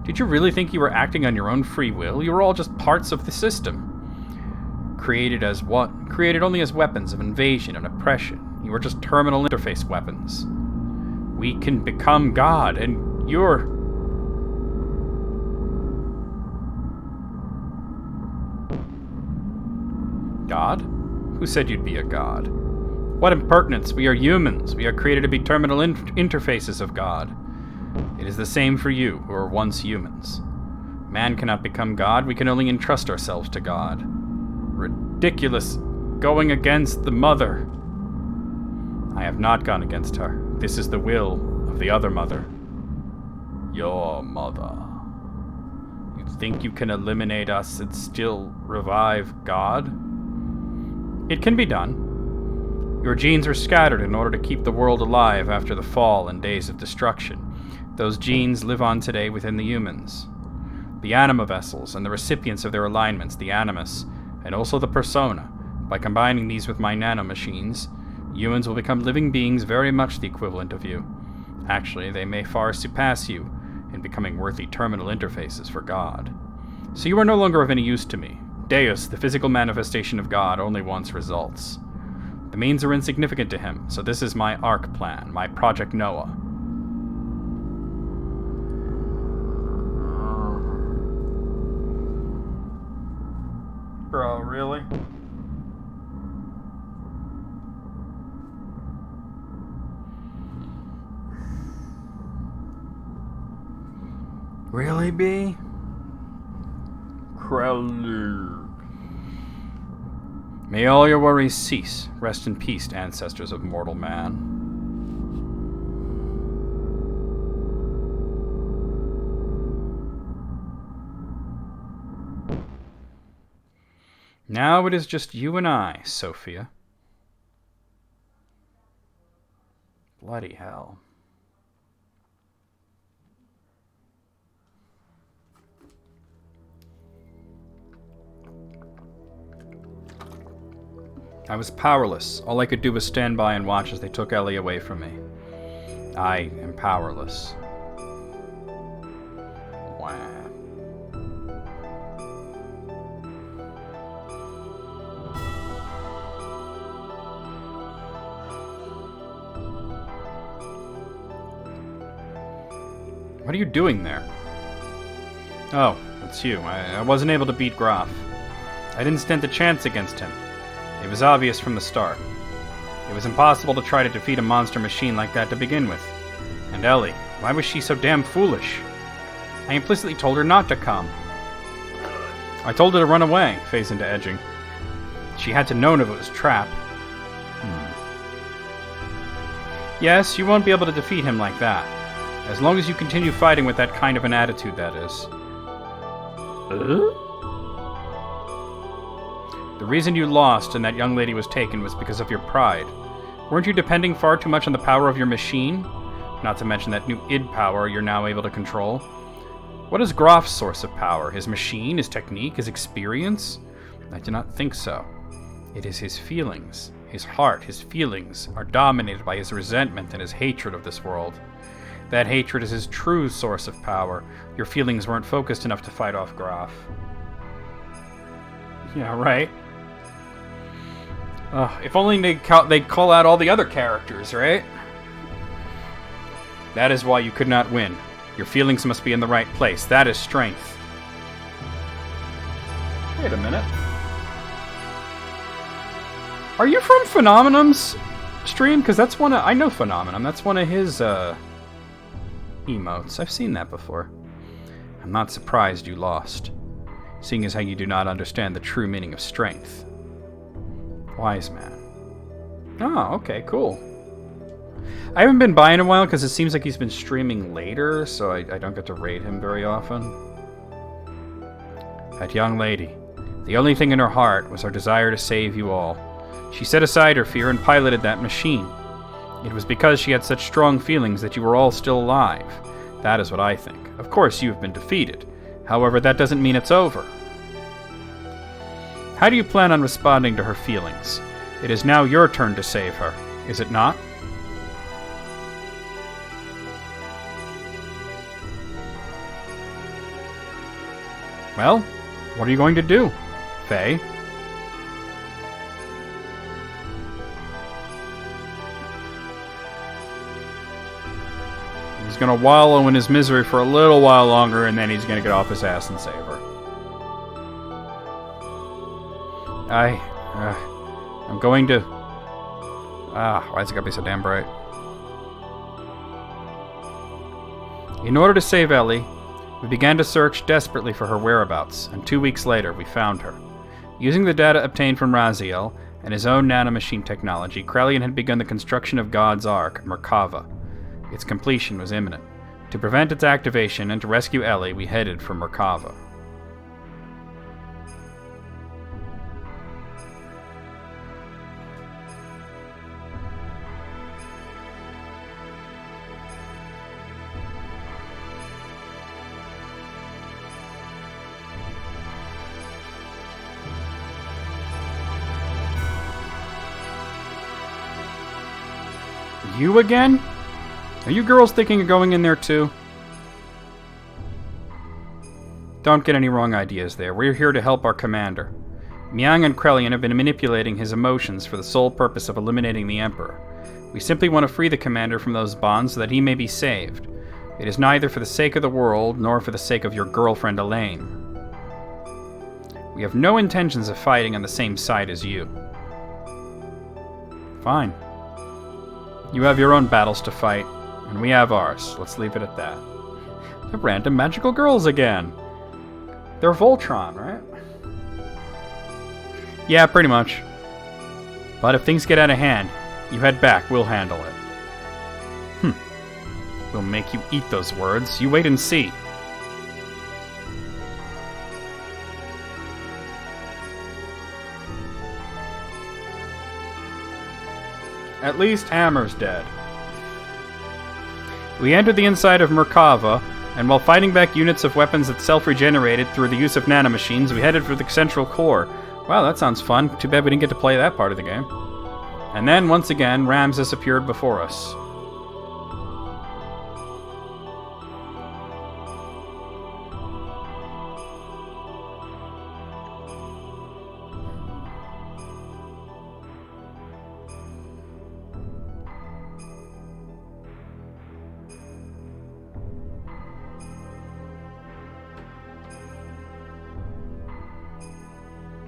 Did you really think you were acting on your own free will? You were all just parts of the system. Created as what? Created only as weapons of invasion and oppression. You were just terminal interface weapons. We can become God, and you're... God? Who said you'd be a god? What impertinence! We are humans. We are created to be terminal interfaces of God. It is the same for you, who were once humans. Man cannot become God. We can only entrust ourselves to God. Ridiculous. Going against the mother. I have not gone against her. This is the will of the other mother. Your mother. You think you can eliminate us and still revive God? It can be done. Your genes are scattered in order to keep the world alive after the fall and days of destruction. Those genes live on today within the humans. The anima vessels and the recipients of their alignments, the animus, and also the persona. By combining these with my nanomachines, humans will become living beings very much the equivalent of you. Actually, they may far surpass you in becoming worthy terminal interfaces for God. So you are no longer of any use to me. Deus, the physical manifestation of God, only wants results. The means are insignificant to him, so this is my ARC plan, my Project Noah. Bro, really? Really, B? Crowler. May all your worries cease. Rest in peace, ancestors of mortal man. Now it is just you and I, Sophia. Bloody hell. I was powerless. All I could do was stand by and watch as they took Ellie away from me. I am powerless. Wow. What are you doing there? Oh, it's you. I wasn't able to beat Graf. I didn't stand a chance against him. It was obvious from the start. It was impossible to try to defeat a monster machine like that to begin with. And Ellie, why was she so damn foolish? I implicitly told her not to come. I told her to run away, phase into edging. She had to know if it was a trap. Yes, you won't be able to defeat him like that. As long as you continue fighting with that kind of an attitude, that is. The reason you lost and that young lady was taken was because of your pride. Weren't you depending far too much on the power of your machine? Not to mention that new id power you're now able to control. What is Graf's source of power? His machine? His technique? His experience? I do not think so. It is his feelings. His heart, his feelings, are dominated by his resentment and his hatred of this world. That hatred is his true source of power. Your feelings weren't focused enough to fight off Graf. Yeah, right. If only they'd call out all the other characters, right? That is why you could not win. Your feelings must be in the right place. That is strength. Wait a minute. Are you from Phenomenum's stream? Because that's one of... I know Phenomenum. That's one of his, emotes. I've seen that before. I'm not surprised you lost, seeing as how you do not understand the true meaning of strength. Wise man. Oh, okay, cool. I haven't been by in a while because it seems like he's been streaming later, so I don't get to raid him very often. That young lady. The only thing in her heart was her desire to save you all. She set aside her fear and piloted that machine. It was because she had such strong feelings that you were all still alive. That is what I think. Of course, you have been defeated. However, that doesn't mean it's over. How do you plan on responding to her feelings? It is now your turn to save her, is it not? Well, what are you going to do, Faye? He's going to wallow in his misery for a little while longer, and then he's going to get off his ass and save her. I'm going to... why's it gotta be so damn bright? In order to save Ellie, we began to search desperately for her whereabouts, and 2 weeks later, we found her. Using the data obtained from Raziel and his own nanomachine technology, Krelian had begun the construction of God's Ark, Merkava. Its completion was imminent. To prevent its activation and to rescue Ellie, we headed for Merkava. You again? Are you girls thinking of going in there too? Don't get any wrong ideas there. We're here to help our commander. Miang and Krelian have been manipulating his emotions for the sole purpose of eliminating the Emperor. We simply want to free the commander from those bonds so that he may be saved. It is neither for the sake of the world, nor for the sake of your girlfriend Elaine. We have no intentions of fighting on the same side as you. Fine. You have your own battles to fight, and we have ours. Let's leave it at that. The random magical girls again. They're Voltron, right? Yeah, pretty much. But if things get out of hand, you head back, we'll handle it. We'll make you eat those words. You wait and see. At least Hammer's dead. We entered the inside of Merkava, and while fighting back units of weapons that self-regenerated through the use of nanomachines, we headed for the central core. Wow, that sounds fun. Too bad we didn't get to play that part of the game. And then, once again, Ramses appeared before us.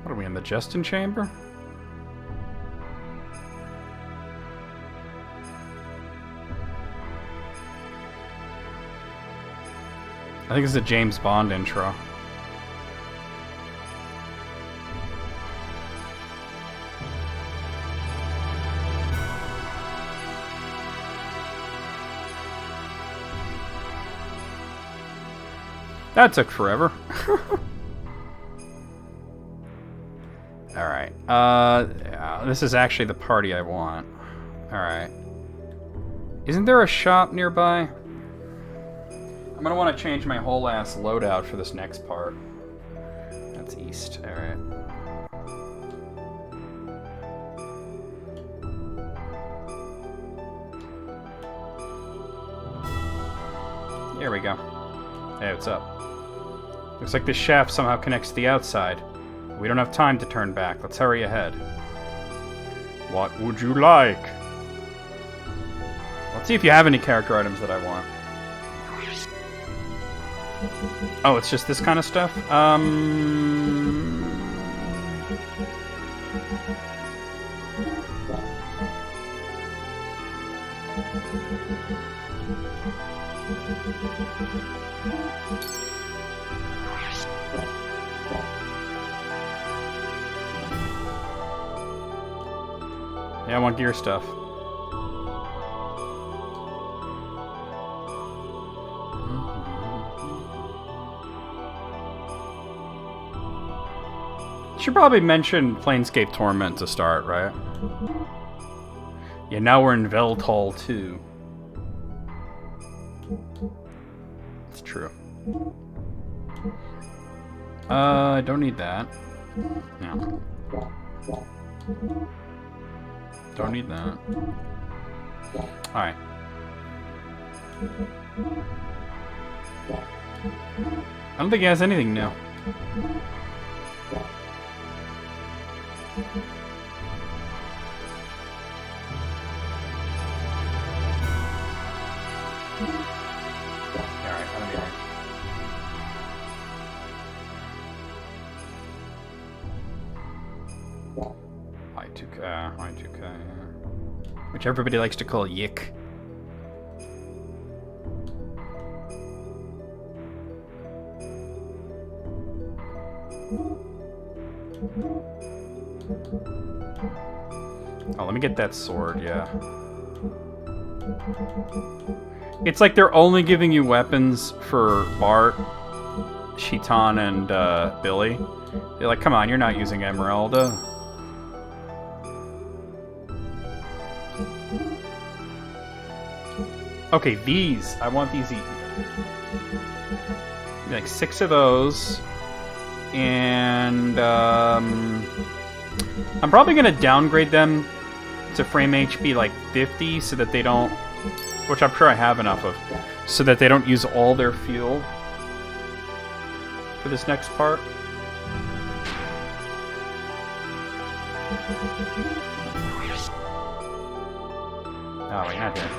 What are we in the Justin chamber? I think it's a James Bond intro. That took forever. Alright. This is actually the party I want. Alright. Isn't there a shop nearby? I'm gonna want to change my whole ass loadout for this next part. That's east. Alright. There we go. Hey, what's up? Looks like this shaft somehow connects to the outside. We don't have time to turn back. Let's hurry ahead. What would you like? Let's see if you have any character items that I want. Oh, it's just this kind of stuff? Yeah, I want gear stuff. Should probably mention Planescape Torment to start, right? Yeah, now we're in Veltal too. It's true. I don't need that. No. Don't need that. Alright. I don't think he has anything new. Alright, I don't need it. Y2K, yeah. Which everybody likes to call Yick. Oh, let me get that sword, yeah. It's like they're only giving you weapons for Bart, Shitan, and Billy. They're like, come on, you're not using Emeralda. Okay, these. I want these eaten. Like 6 of those. And I'm probably going to downgrade them to frame HP like 50 so that they don't, which I'm sure I have enough of, so that they don't use all their fuel for this next part. Oh, wait, not here.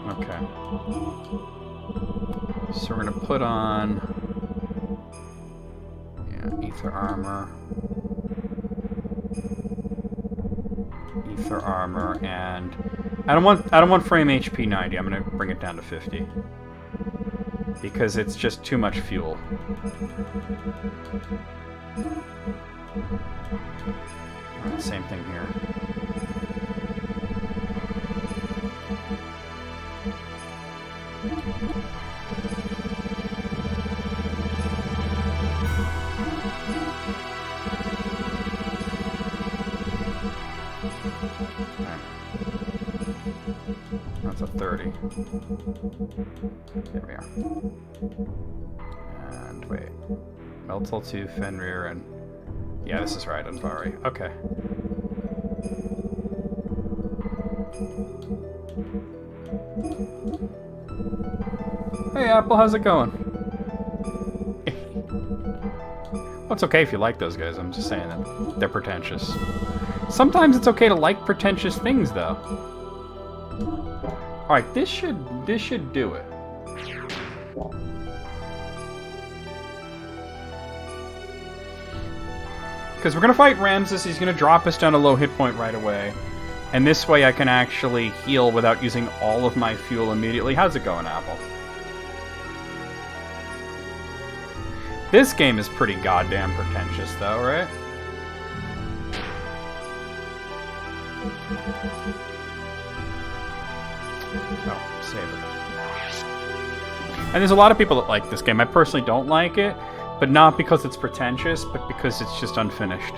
Okay. So we're gonna put on, yeah, ether armor, and I don't want frame HP 90. I'm gonna bring it down to 50 because it's just too much fuel. Alright, same thing here. That's a 30. There we are. And wait. Meltal 2, Fenrir, and... Yeah, this is right, Anvari. Okay. Hey, Apple, how's it going? Well, it's okay if you like those guys. I'm just saying that they're pretentious. Sometimes it's okay to like pretentious things, though. Alright, this should do it. Because we're going to fight Ramses. He's going to drop us down a low hit point right away. And this way I can actually heal without using all of my fuel immediately. How's it going, Apple? This game is pretty goddamn pretentious, though, right? Oh, save it. And there's a lot of people that like this game. I personally don't like it, but not because it's pretentious, but because it's just unfinished.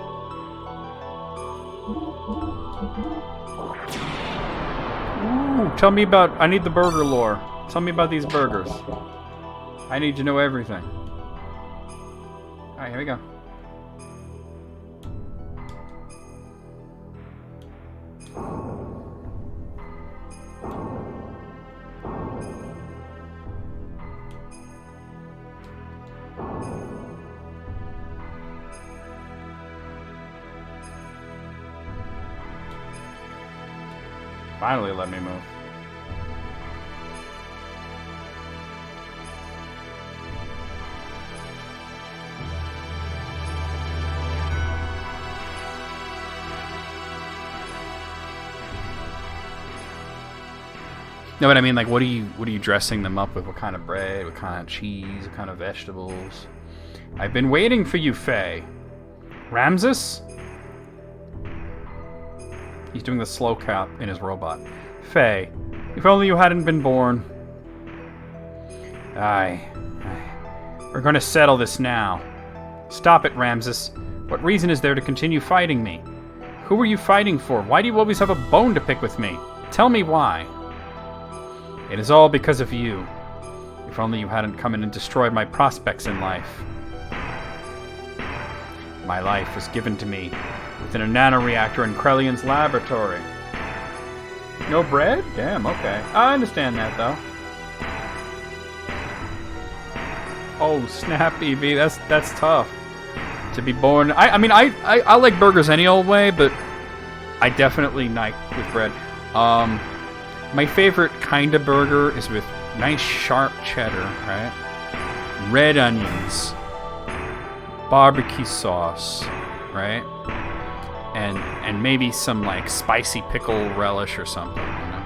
Ooh, tell me about... I need the burger lore. Tell me about these burgers. I need to know everything. Alright, here we go. Finally let me move. No, but I mean, like, what are you dressing them up with? What kind of bread? What kind of cheese? What kind of vegetables? I've been waiting for you, Faye. Ramses? He's doing the slow cap in his robot. Faye, if only you hadn't been born. Aye. We're gonna settle this now. Stop it, Ramses. What reason is there to continue fighting me? Who are you fighting for? Why do you always have a bone to pick with me? Tell me why. It is all because of you. If only you hadn't come in and destroyed my prospects in life. My life was given to me within a nanoreactor in Krellian's laboratory. No bread? Damn, okay. I understand that, though. Oh, snap, EV. That's tough. To be born... I mean, I like burgers any old way, but I definitely like with bread. My favorite kind of burger is with nice sharp cheddar, right? Red onions. Barbecue sauce, right? And maybe some, like, spicy pickle relish or something, you know?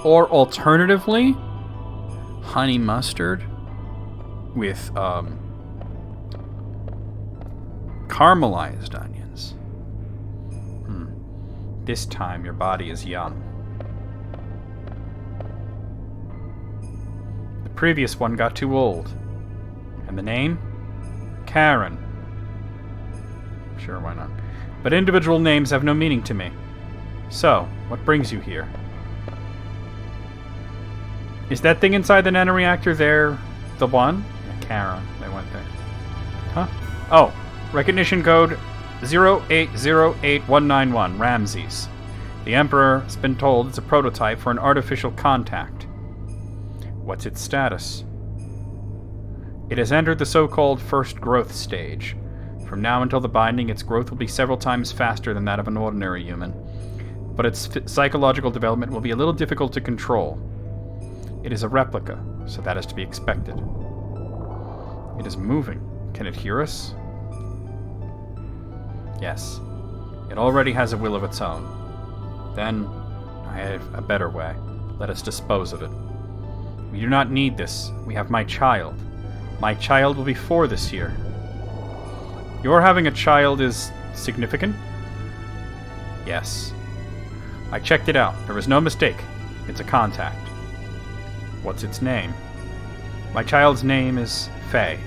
Or alternatively, honey mustard with caramelized onions. This time your body is young. The previous one got too old. And the name? Karen. Sure, why not? But individual names have no meaning to me. So, what brings you here? Is that thing inside the nanoreactor there the one? Yeah, Karen, they went there. Huh? Oh, recognition code 0808191, Ramses. The Emperor has been told it's a prototype for an artificial contact. What's its status? It has entered the so-called first growth stage. From now until the binding, its growth will be several times faster than that of an ordinary human. But its psychological development will be a little difficult to control. It is a replica, so that is to be expected. It is moving. Can it hear us? Yes. It already has a will of its own. Then, I have a better way. Let us dispose of it. We do not need this. We have my child. My child will be 4 this year. Your having a child is significant? Yes. I checked it out. There was no mistake. It's a contact. What's its name? My child's name is Faye.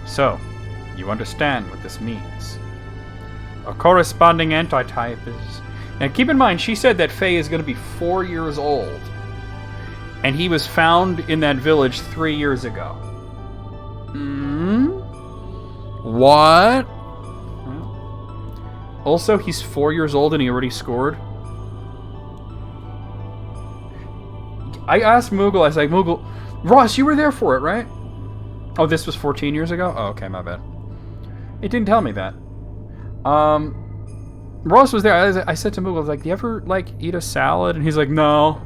So, you understand what this means. A corresponding antitype is... Now keep in mind, she said that Faye is going to be 4 years old. And he was found in that village 3 years ago. What? Also, he's 4 years old and he already scored. I asked Moogle, I was like, Moogle, Ross, you were there for it, right? Oh, this was 14 years ago? Oh, okay, my bad. It didn't tell me that. Ross was there. I said to Moogle, I was like, do you ever, like, eat a salad? And he's like, no.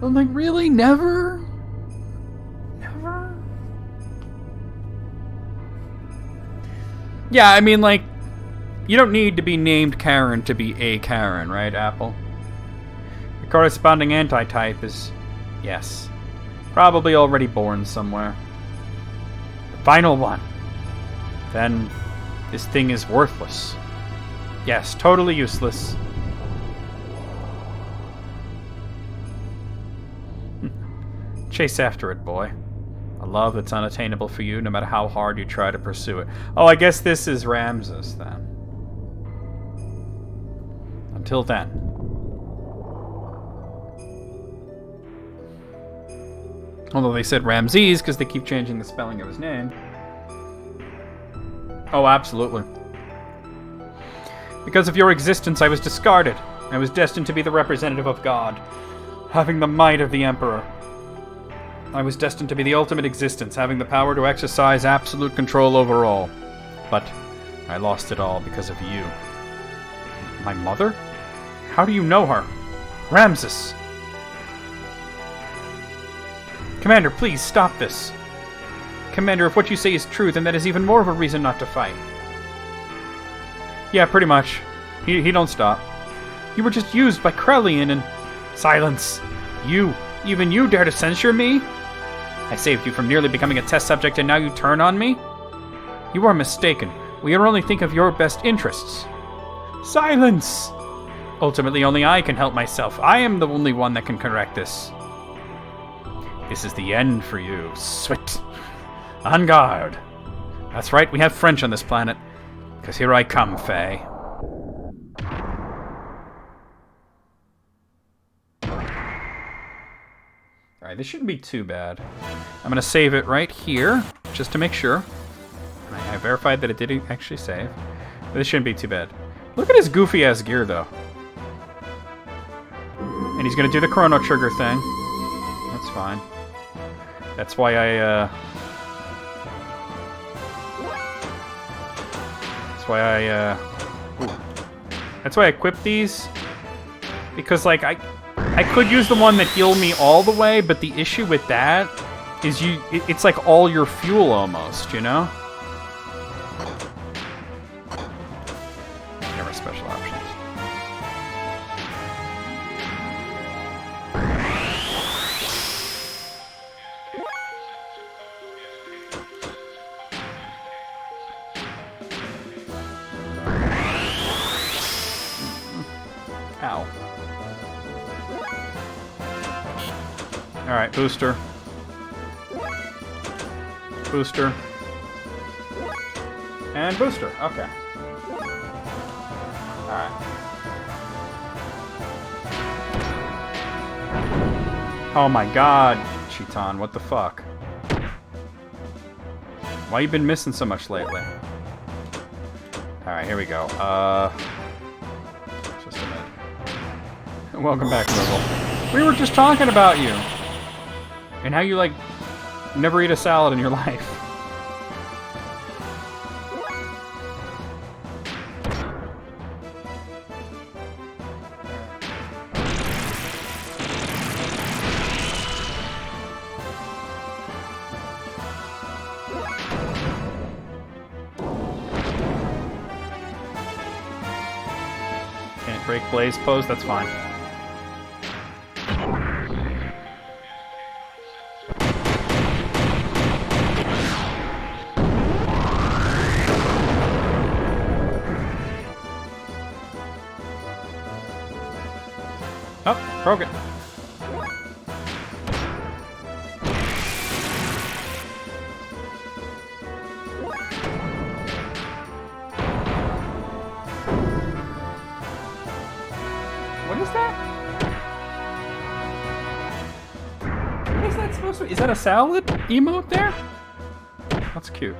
I'm like, really? Never? Never? Yeah, I mean, like, you don't need to be named Karen to be a Karen, right, Apple? The corresponding antitype is... yes. Probably already born somewhere. The final one. Then, this thing is worthless. Yes, totally useless. Chase after it, boy. A love that's unattainable for you, no matter how hard you try to pursue it. Oh, I guess this is Ramses, then. Until then. Although they said Ramses, because they keep changing the spelling of his name. Oh, absolutely. Because of your existence, I was discarded. I was destined to be the representative of God, having the might of the Emperor. I was destined to be the ultimate existence, having the power to exercise absolute control over all. But I lost it all because of you. My mother? How do you know her? Ramses! Commander, please stop this. Commander, if what you say is true, then that is even more of a reason not to fight. Yeah, pretty much. He don't stop. You were just used by Krellian and... Silence! You, even you dare to censure me? I saved you from nearly becoming a test subject and now you turn on me? You are mistaken. We only think of your best interests. Silence! Ultimately, only I can help myself. I am the only one that can correct this. This is the end for you, Swit. On guard. That's right, we have French on this planet. Because here I come, Faye. Alright, this shouldn't be too bad. I'm going to save it right here, just to make sure. I verified that it did actually save. But this shouldn't be too bad. Look at his goofy-ass gear, though. And he's going to do the Chrono Trigger thing. That's fine. That's why I, That's why I equipped these. Because, like, I could use the one that healed me all the way, but the issue with that is it's like all your fuel almost, you know? Never special options. Ow. Alright, booster. Booster. And booster, okay. Alright. Oh my god, Cheeton, what the fuck? Why you been missing so much lately? Alright, here we go. Just a minute. Welcome back, Myrtle. We were just talking about you! And how you, like, never eat a salad in your life. Can't break Blaze pose, that's fine. Oh, broke it. What is that? What is that supposed to be? Is that a salad emote there? That's cute.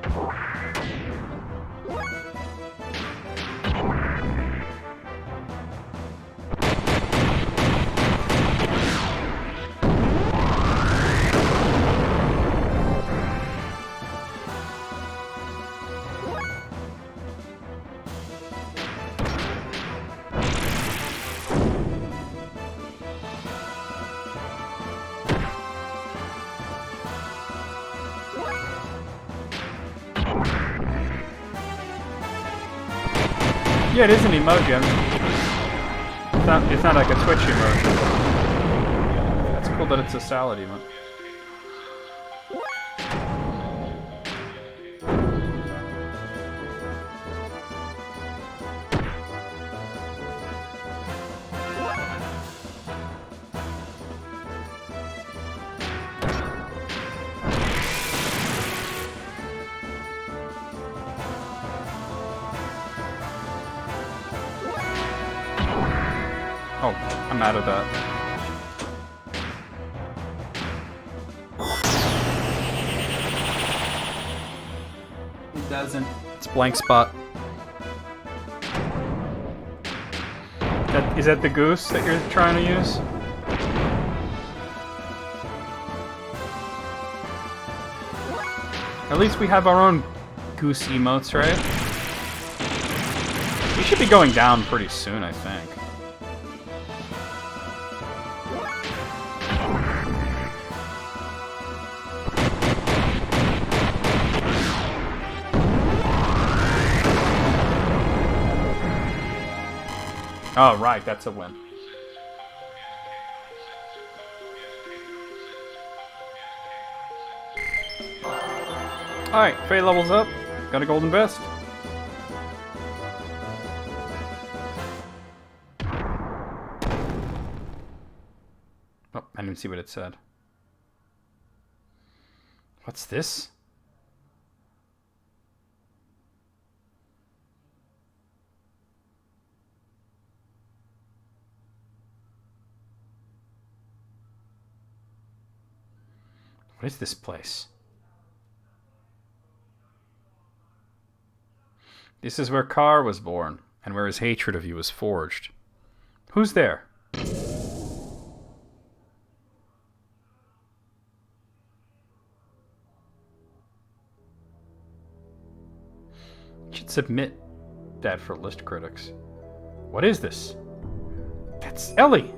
Yeah, it is an emoji. It's not like a Twitch emoji. That's cool that it's a salad emote. Oh, I'm out of that. It doesn't. It's blank spot. Is that the goose that you're trying to use? At least we have our own goose emotes, right? We should be going down pretty soon, I think. Oh, right, that's a win. Alright, fate levels up. Got a golden vest. Oh, I didn't see what it said. What's this? What is this place? This is where Carr was born, and where his hatred of you was forged. Who's there? You should submit that for list critics. What is this? That's Ellie!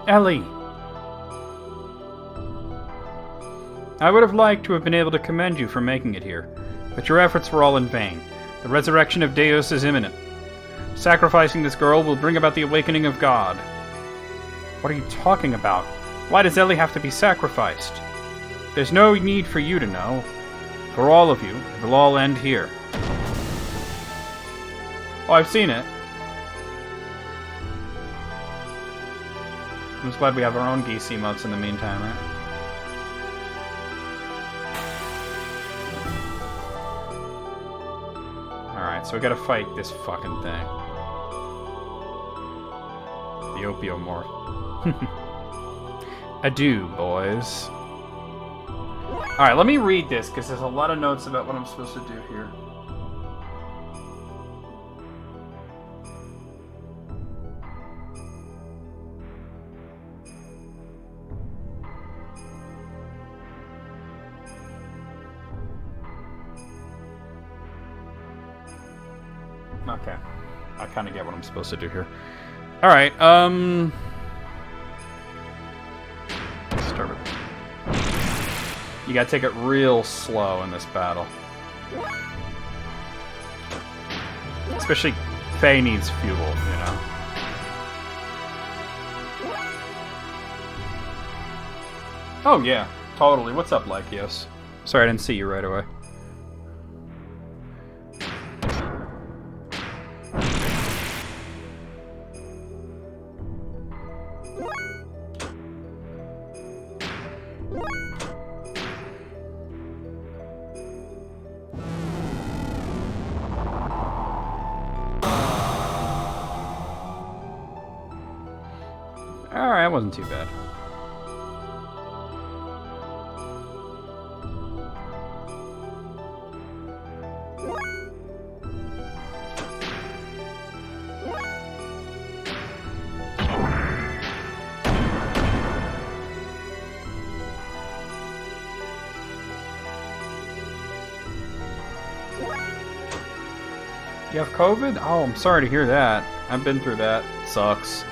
Ellie! I would have liked to have been able to commend you for making it here, but your efforts were all in vain. The resurrection of Deus is imminent. Sacrificing this girl will bring about the awakening of God. What are you talking about? Why does Ellie have to be sacrificed? There's no need for you to know. For all of you, it will all end here. Oh, I've seen it. I'm just glad we have our own geese emotes in the meantime, right? Alright, so we gotta fight this fucking thing. The Opiomorph. Adieu, boys. Alright, let me read this, because there's a lot of notes about what I'm supposed to do here. Okay. I kind of get what I'm supposed to do here. Alright, let's start with... You gotta take it real slow in this battle. Especially Faye needs fuel, you know? Oh yeah, totally. What's up, Lykios? Sorry I didn't see you right away. Alright, that wasn't too bad. You have COVID? Oh, I'm sorry to hear that. I've been through that. It sucks.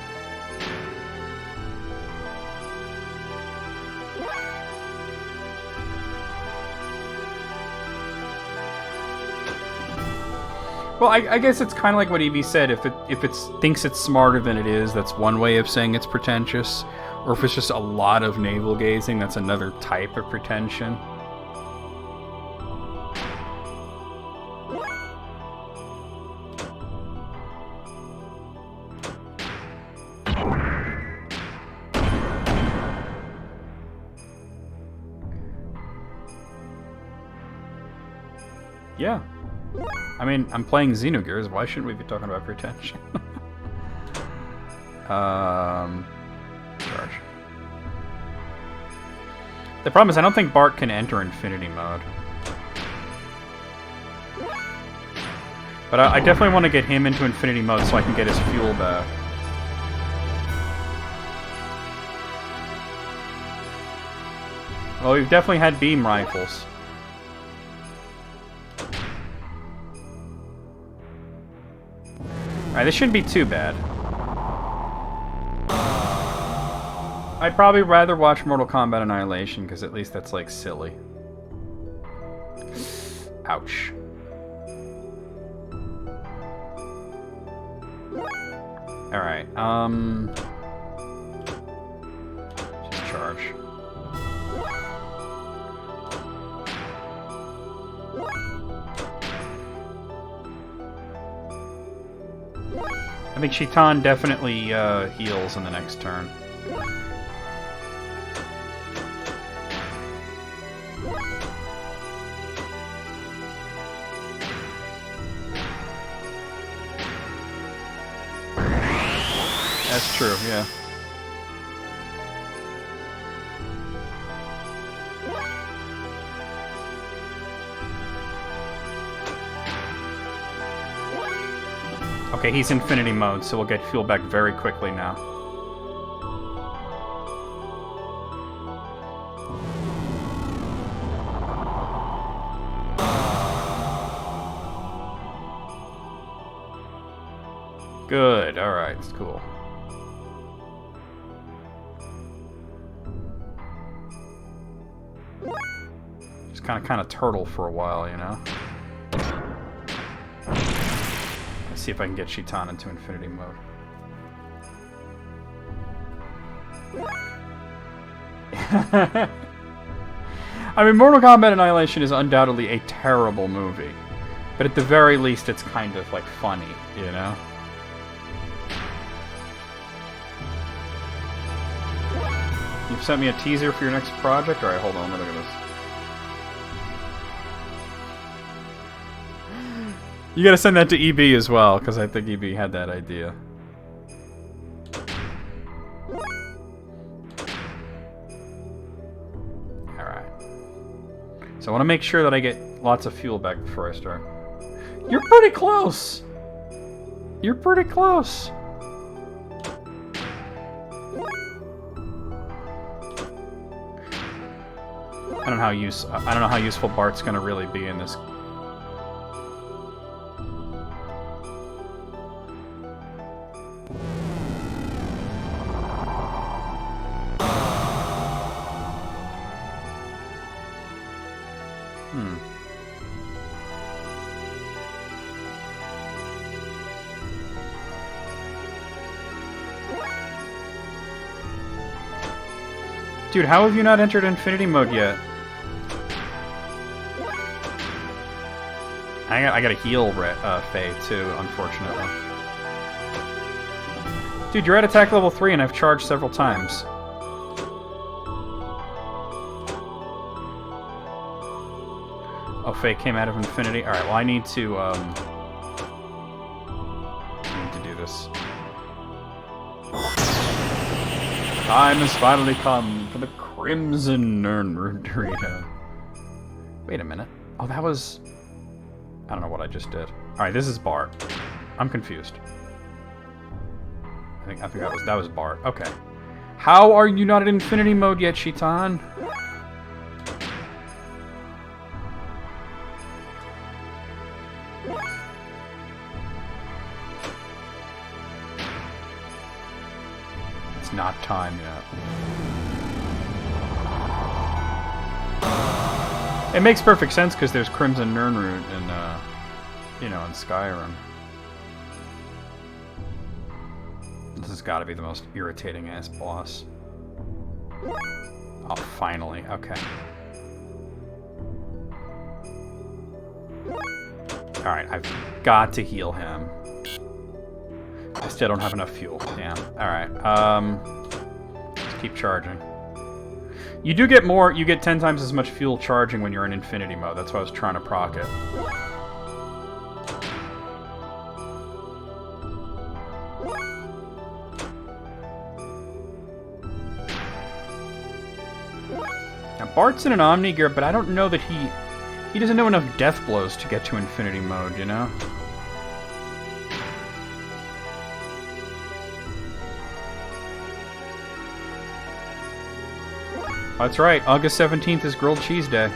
Well, I guess it's kind of like what Evie said. If it thinks it's smarter than it is, that's one way of saying it's pretentious. Or if it's just a lot of navel gazing, that's another type of pretension. Yeah. I mean, I'm playing Xenogears. Why shouldn't we be talking about pretension? Charge. The problem is I don't think Bart can enter Infinity mode. But I definitely want to get him into Infinity mode so I can get his fuel back. Well, we've definitely had beam rifles. Alright, this shouldn't be too bad. I'd probably rather watch Mortal Kombat Annihilation, because at least that's, like, silly. Ouch. Alright, just charge. I think Shitan definitely heals in the next turn. That's true, yeah. Okay, he's Infinity mode, so we'll get fuel back very quickly now. Good, alright, it's cool. Just kind of turtle for a while, you know? See if I can get Shitan into Infinity mode. I mean, Mortal Kombat Annihilation is undoubtedly a terrible movie, but at the very least, it's kind of like funny, you know? You've sent me a teaser for your next project? Alright, hold on, let me look at this. You gotta send that to EB as well, because I think EB had that idea. Alright. So I want to make sure that I get lots of fuel back before I start. You're pretty close! You're pretty close! I don't know how useful Bart's gonna really be in this. Dude, how have you not entered Infinity Mode yet? I gotta heal Faye too, unfortunately. Dude, you're at attack level 3 and I've charged several times. Oh, Faye came out of Infinity. Alright, well I need to do this. Time has finally come for the Crimson Dorito. Wait a minute. Oh, that was... I don't know what I just did. Alright, this is Bart. I'm confused. I think that was Bart. Okay. How are you not in Infinity Mode yet, Shitan? It's not time yet. It makes perfect sense because there's Crimson Nirnroot in, you know, in Skyrim. This has got to be the most irritating ass boss. Oh, finally. Okay. Alright, I've got to heal him. I still don't have enough fuel. Damn. Alright, let's keep charging. You do get more, you get 10 times as much fuel charging when you're in Infinity Mode. That's why I was trying to proc it. Now, Bart's in an Omni Gear, but I don't know that he doesn't know enough death blows to get to Infinity Mode, you know? That's right, August 17th is Grilled Cheese Day.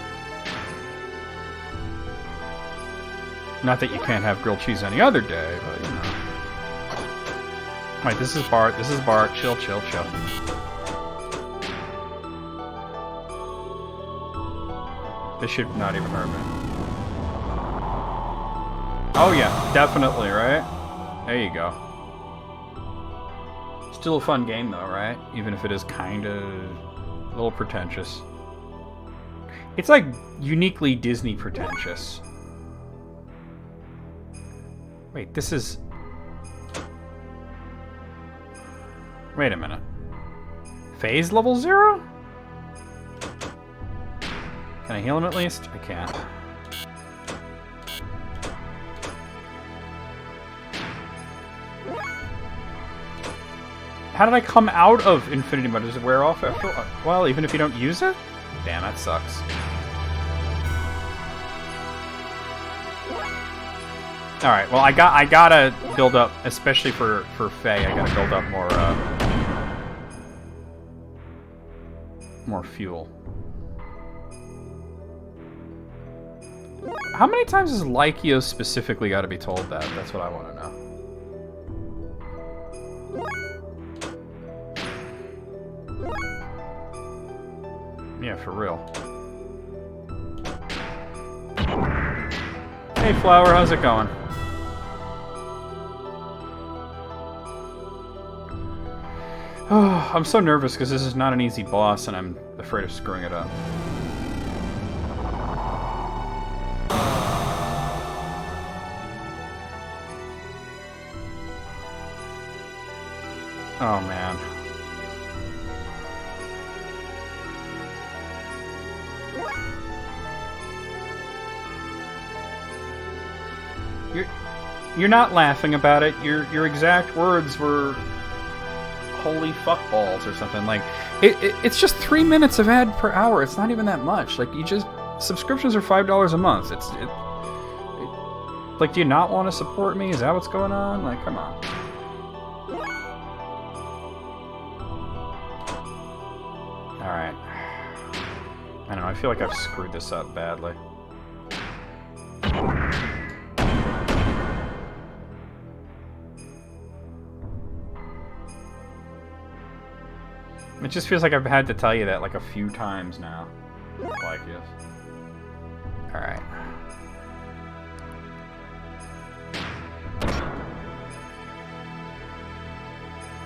Not that you can't have grilled cheese any other day, but you know. Alright, this is Bart, chill, chill, chill. This should not even hurt me. Oh yeah, definitely, right? There you go. Still a fun game though, right? Even if it is kinda... a little pretentious. It's like uniquely Disney pretentious. Wait, this is... Wait a minute. Phase level 0? Can I heal him at least? I can't. How did I come out of Infinity Mode? Does it wear off after a while, even if you don't use it? Damn, that sucks. Alright, well I gotta build up, especially for Faye, I gotta build up more fuel. How many times has Lycio specifically gotta be told that? That's what I wanna know. Yeah, for real. Hey, Flower, how's it going? Oh, I'm so nervous because this is not an easy boss and I'm afraid of screwing it up. Oh, man. You're not laughing about it. Your exact words were holy fuckballs or something. Like it's just 3 minutes of ad per hour. It's not even that much. Like subscriptions are $5 a month. Like, do you not want to support me? Is that what's going on? Like, come on. All right. I don't know. I feel like I've screwed this up badly. It just feels like I've had to tell you that like a few times now. Like this. Alright.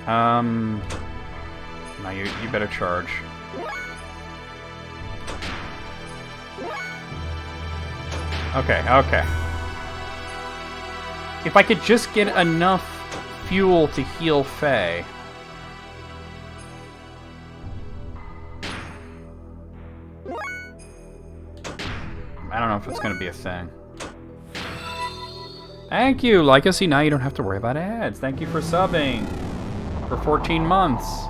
Now you better charge. Okay. If I could just get enough fuel to heal Faye. I don't know if it's going to be a thing. Thank you, Lyca. Now you don't have to worry about ads. Thank you for subbing for 14 months.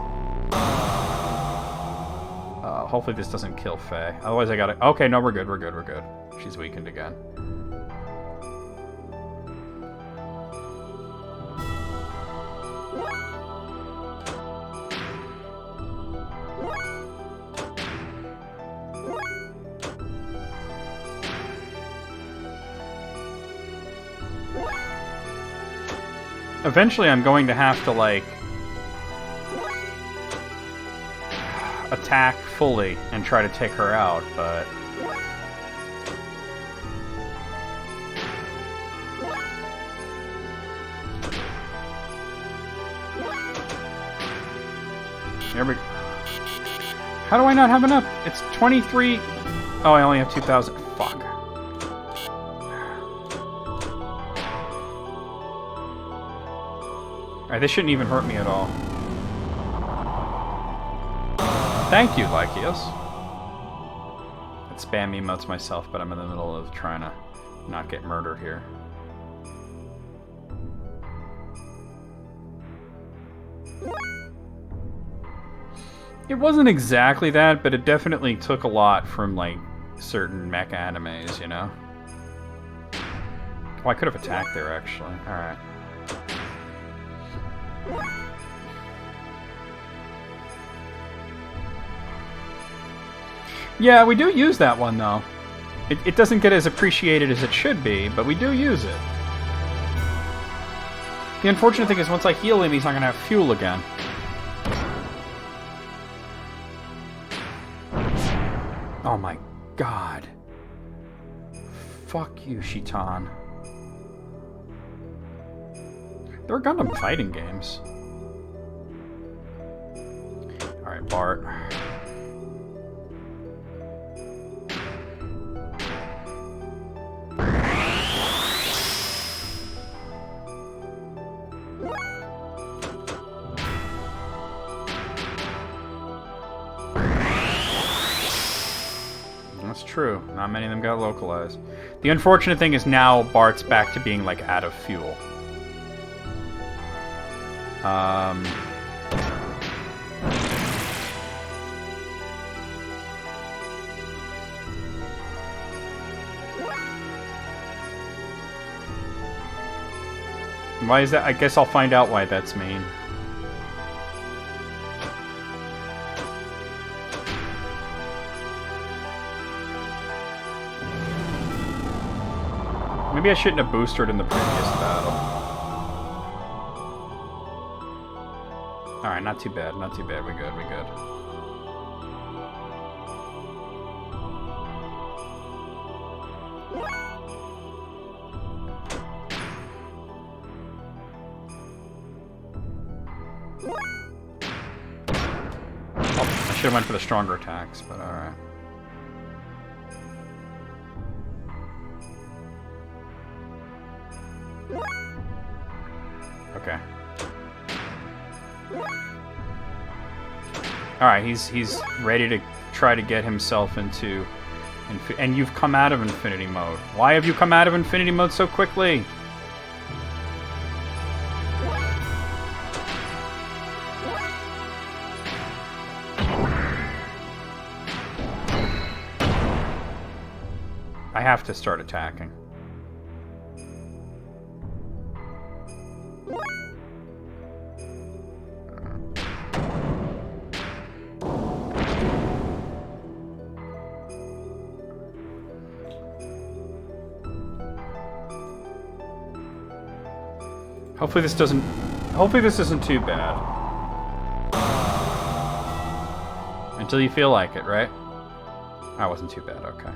Hopefully this doesn't kill Faye. Otherwise I gotta... Okay, no, we're good. She's weakened again. Eventually I'm going to have to, like, attack fully and try to take her out, but... There we go. How do I not have enough? It's 23... Oh, I only have 2,000. Fuck. Alright, this shouldn't even hurt me at all. Thank you, Lycius. I'd spam emotes myself, but I'm in the middle of trying to not get murdered here. It wasn't exactly that, but it definitely took a lot from, like, certain mecha animes, you know? Oh, I could have attacked there, actually. Alright. Yeah, we do use that one, though. It doesn't get as appreciated as it should be, but we do use it. The unfortunate thing is once I heal him, he's not going to have fuel again. Oh my god. Fuck you, Shitan. There are Gundam fighting games. Alright, Bart. That's true. Not many of them got localized. The unfortunate thing is now Bart's back to being, like, out of fuel. Why is that? I guess I'll find out why that's mean. Maybe I shouldn't have boosted in the previous battle. Alright, not too bad, not too bad. We're good, we're good. Oh, I should have went for the stronger attacks, but alright. Okay. Alright, he's ready to try to get himself into... and you've come out of Infinity Mode. Why have you come out of Infinity Mode so quickly? have to start attacking. Hopefully this isn't too bad. Until you feel like it, right? That wasn't too bad, okay.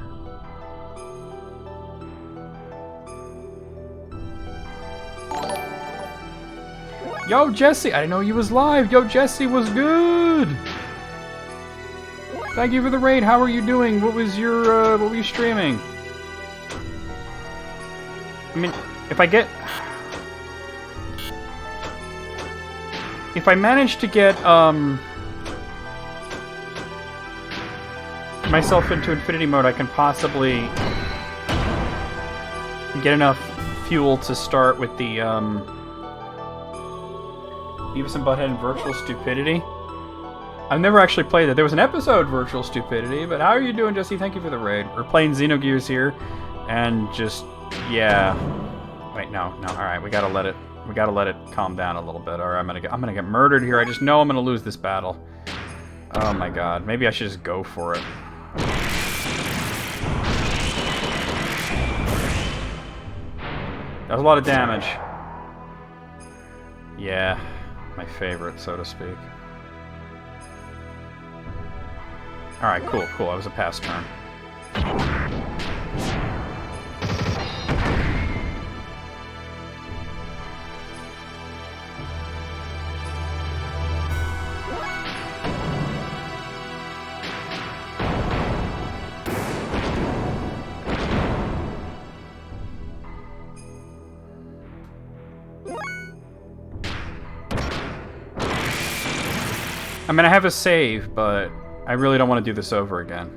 Yo, Jesse! I didn't know you was live! Yo, Jesse was good! Thank you for the raid. How are you doing? What was your, what were you streaming? I mean, if I manage to get, myself into infinity mode, I can possibly get enough fuel to start with the, Beavis and Butthead and Virtual Stupidity. I've never actually played that. There was an episode, Virtual Stupidity, but how are you doing, Jesse? Thank you for the raid. We're playing Xenogears here, and just, yeah. Wait, no, alright, we gotta let it calm down a little bit, or I'm gonna get murdered here. I just know I'm gonna lose this battle. Oh my god, maybe I should just go for it. That was a lot of damage. Yeah, my favorite, so to speak. Alright, cool. That was a pass turn. I mean, I have a save, but I really don't want to do this over again.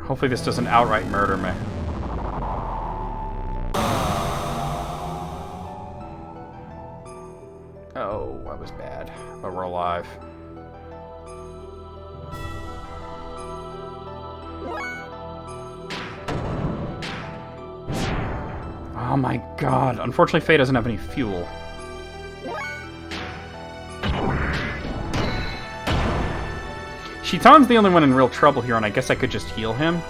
Hopefully this doesn't outright murder me. Oh, that was bad. But we're alive. Oh my god. Unfortunately, Faye doesn't have any fuel. Shitan's the only one in real trouble here, and I guess I could just heal him.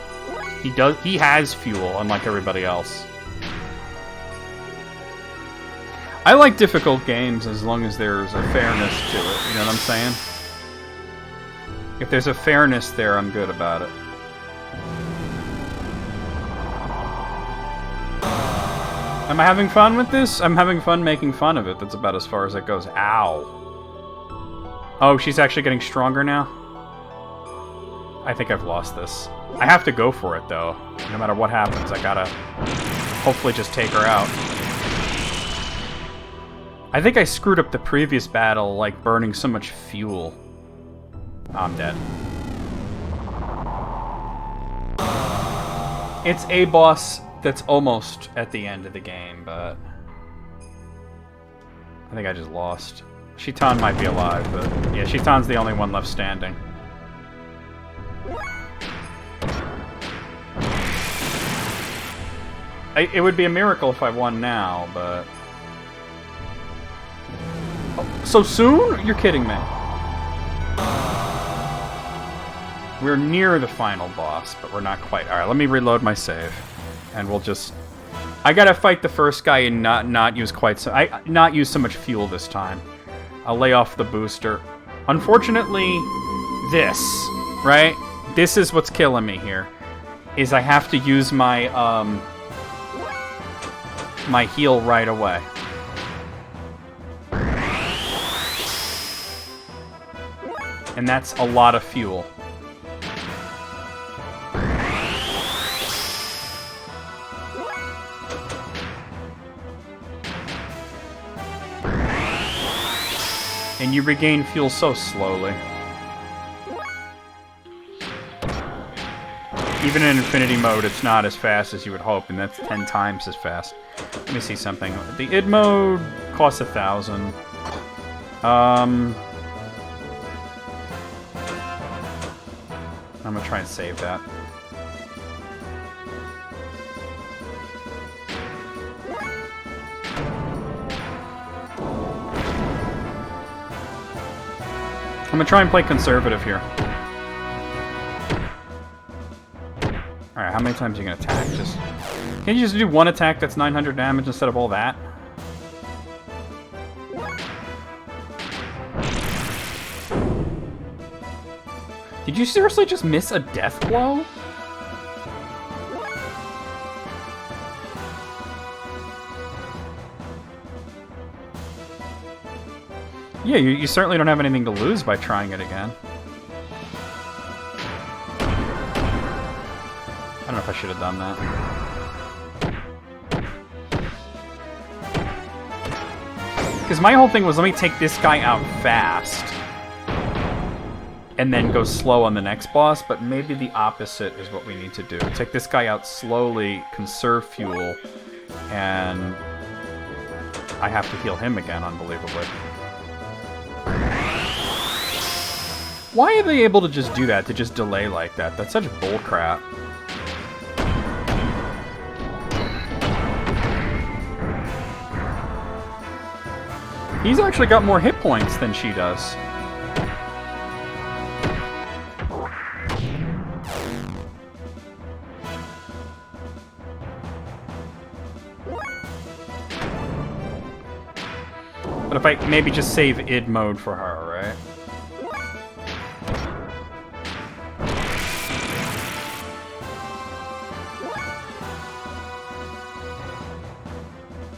He has fuel, unlike everybody else. I like difficult games as long as there's a fairness to it, you know what I'm saying? If there's a fairness there, I'm good about it. Am I having fun with this? I'm having fun making fun of it. That's about as far as it goes. Ow. Oh, she's actually getting stronger now? I think I've lost this. I have to go for it, though. No matter what happens, I gotta hopefully just take her out. I think I screwed up the previous battle, like burning so much fuel. Oh, I'm dead. It's a boss that's almost at the end of the game, but I think I just lost. Shitan might be alive, but yeah, Shitan's the only one left standing. It would be a miracle if I won now, but... Oh, so soon? You're kidding me. We're near the final boss, but we're not quite. Alright, let me reload my save. And we'll just... I gotta fight the first guy and not use quite so... not use so much fuel this time. I'll lay off the booster. Unfortunately, this, right? This is what's killing me here. Is I have to use my, my heal right away. And that's a lot of fuel. And you regain fuel so slowly. Even in infinity mode, it's not as fast as you would hope, and that's 10 times as fast. Let me see something. The id mode costs 1,000. I'm gonna try and save that. gonna try and play conservative here. Alright, how many times are you gonna attack? Can't you just do one attack that's 900 damage instead of all that? Did you seriously just miss a death blow? Yeah, you certainly don't have anything to lose by trying it again. I don't know if I should have done that. Because my whole thing was, let me take this guy out fast. And then go slow on the next boss, but maybe the opposite is what we need to do. Take this guy out slowly, conserve fuel, and I have to heal him again, unbelievably. Why are they able to just do that, to just delay like that? That's such bullcrap. He's actually got more hit points than she does. But if I maybe just save id mode for her, right?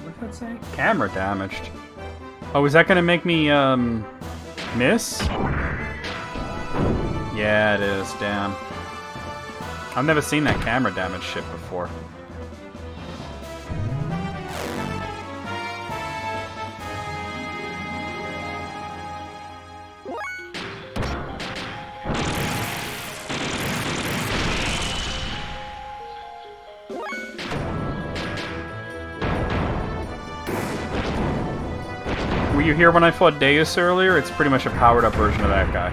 What did that say? Camera damaged. Oh, is that gonna make me, miss? Yeah, it is, damn. I've never seen that camera damage shit before. Were you here when I fought Deus earlier? It's pretty much a powered-up version of that guy.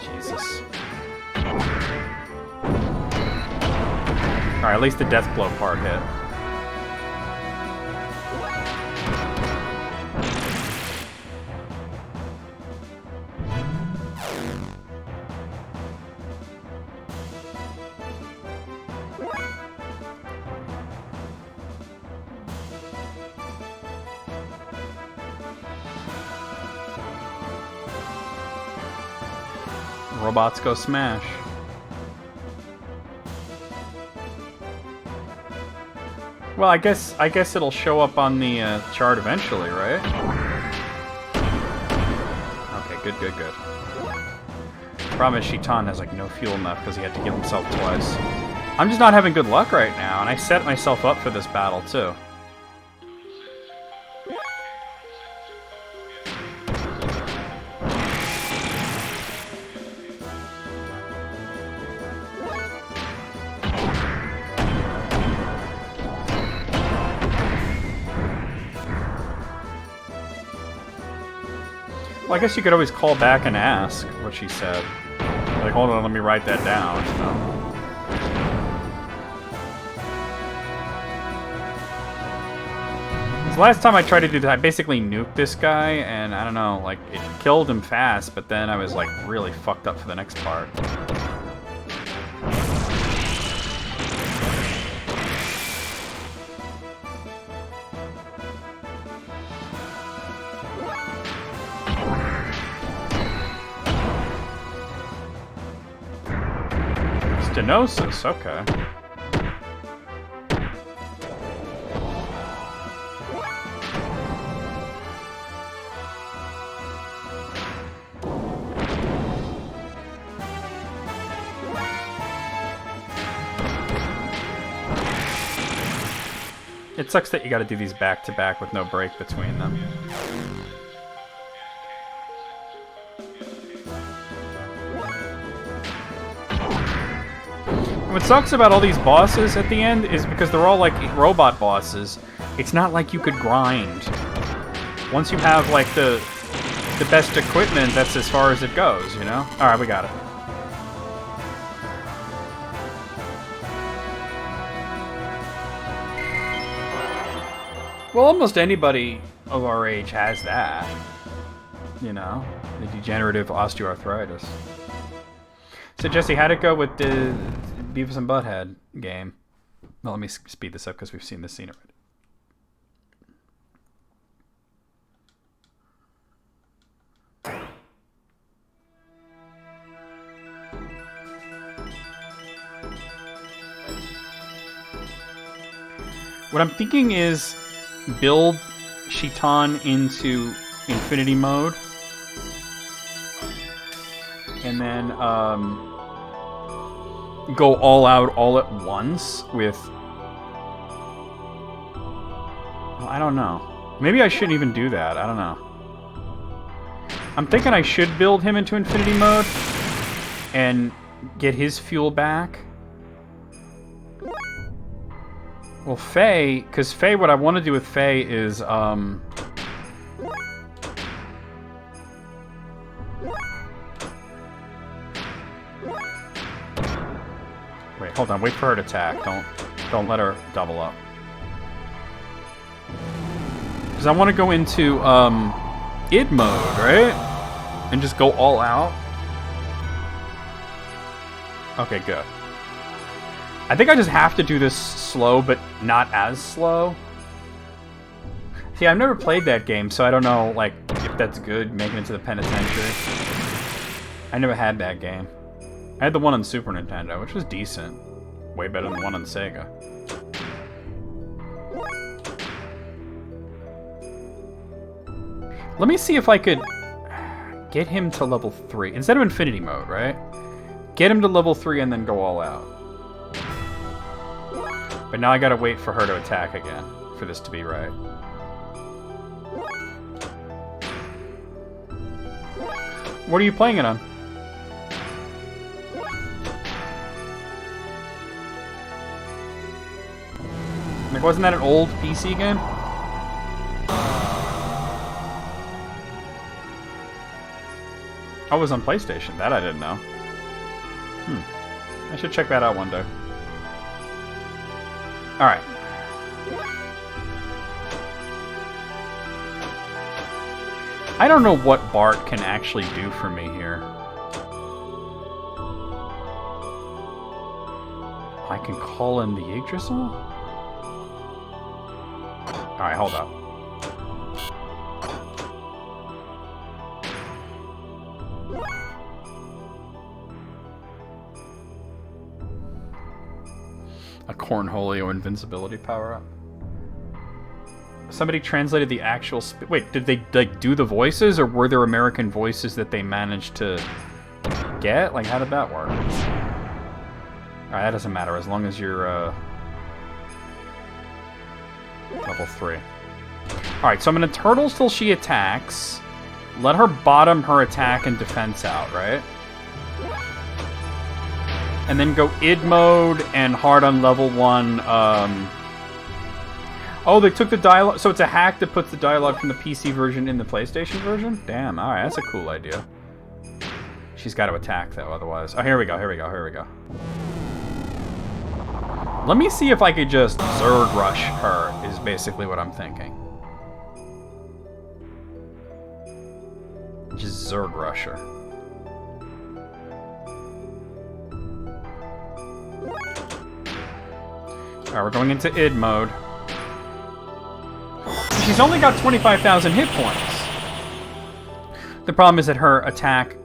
Jesus. Alright, at least the death blow part hit. Robots go smash. Well, I guess it'll show up on the chart eventually, right? Okay, good. Problem is, Shitan has like no fuel enough because he had to heal himself twice. I'm just not having good luck right now, and I set myself up for this battle too. Well, I guess you could always call back and ask what she said. Like, hold on, let me write that down, you know? The last time I tried to do that, I basically nuked this guy, and I don't know, like, it killed him fast, but then I was, like, really fucked up for the next part. Stenosis, okay. It sucks that you gotta do these back-to-back with no break between them. What sucks about all these bosses at the end is because they're all like robot bosses, it's not like you could grind. Once you have like the best equipment, that's as far as it goes, you know? Alright, we got it. Well, almost anybody of our age has that. You know, the degenerative osteoarthritis. So Jesse, how'd it go with the Beavis and Butthead game? Well, let me speed this up because we've seen this scene already. What I'm thinking is build Shitan into Infinity mode. And then go all out all at once with... Well, I don't know. Maybe I shouldn't even do that. I don't know. I'm thinking I should build him into Infinity mode and get his fuel back. Well, Faye, because Faye, what I want to do with Faye is, wait, hold on, wait for her to attack. Don't let her double up. Because I want to go into, id mode, right? And just go all out. Okay, good. I think I just have to do this slow, but not as slow. See, I've never played that game, so I don't know, like, if that's good, making it to the penitentiary. I never had that game. I had the one on Super Nintendo, which was decent. Way better than the one on Sega. Let me see if I could get him to level 3. Instead of Infinity mode, right? Get him to level 3 and then go all out. But now I gotta wait for her to attack again, for this to be right. What are you playing it on? Like, wasn't that an old PC game? Oh, it was on PlayStation. That I didn't know. I should check that out one day. Alright. I don't know what Bart can actually do for me here. I can call in the Yggdrasil? Alright, hold up. A Cornholio invincibility power-up. Somebody translated the actual... Wait, did they like do the voices, or were there American voices that they managed to get? Like, how did that work? Alright, that doesn't matter, as long as you're, level 3. Alright, so I'm gonna Turtles till she attacks. Let her bottom her attack and defense out, right? And then go id mode and hard on level 1, Oh, they took the dialogue... So it's a hack that puts the dialogue from the PC version in the PlayStation version? Damn, alright, that's a cool idea. She's got to attack, though, otherwise... Oh, here we go, here we go, here we go. Let me see if I could just Zerg Rush her, is basically what I'm thinking. Just Zerg Rush her. Alright, we're going into id mode. She's only got 25,000 hit points. The problem is that her attack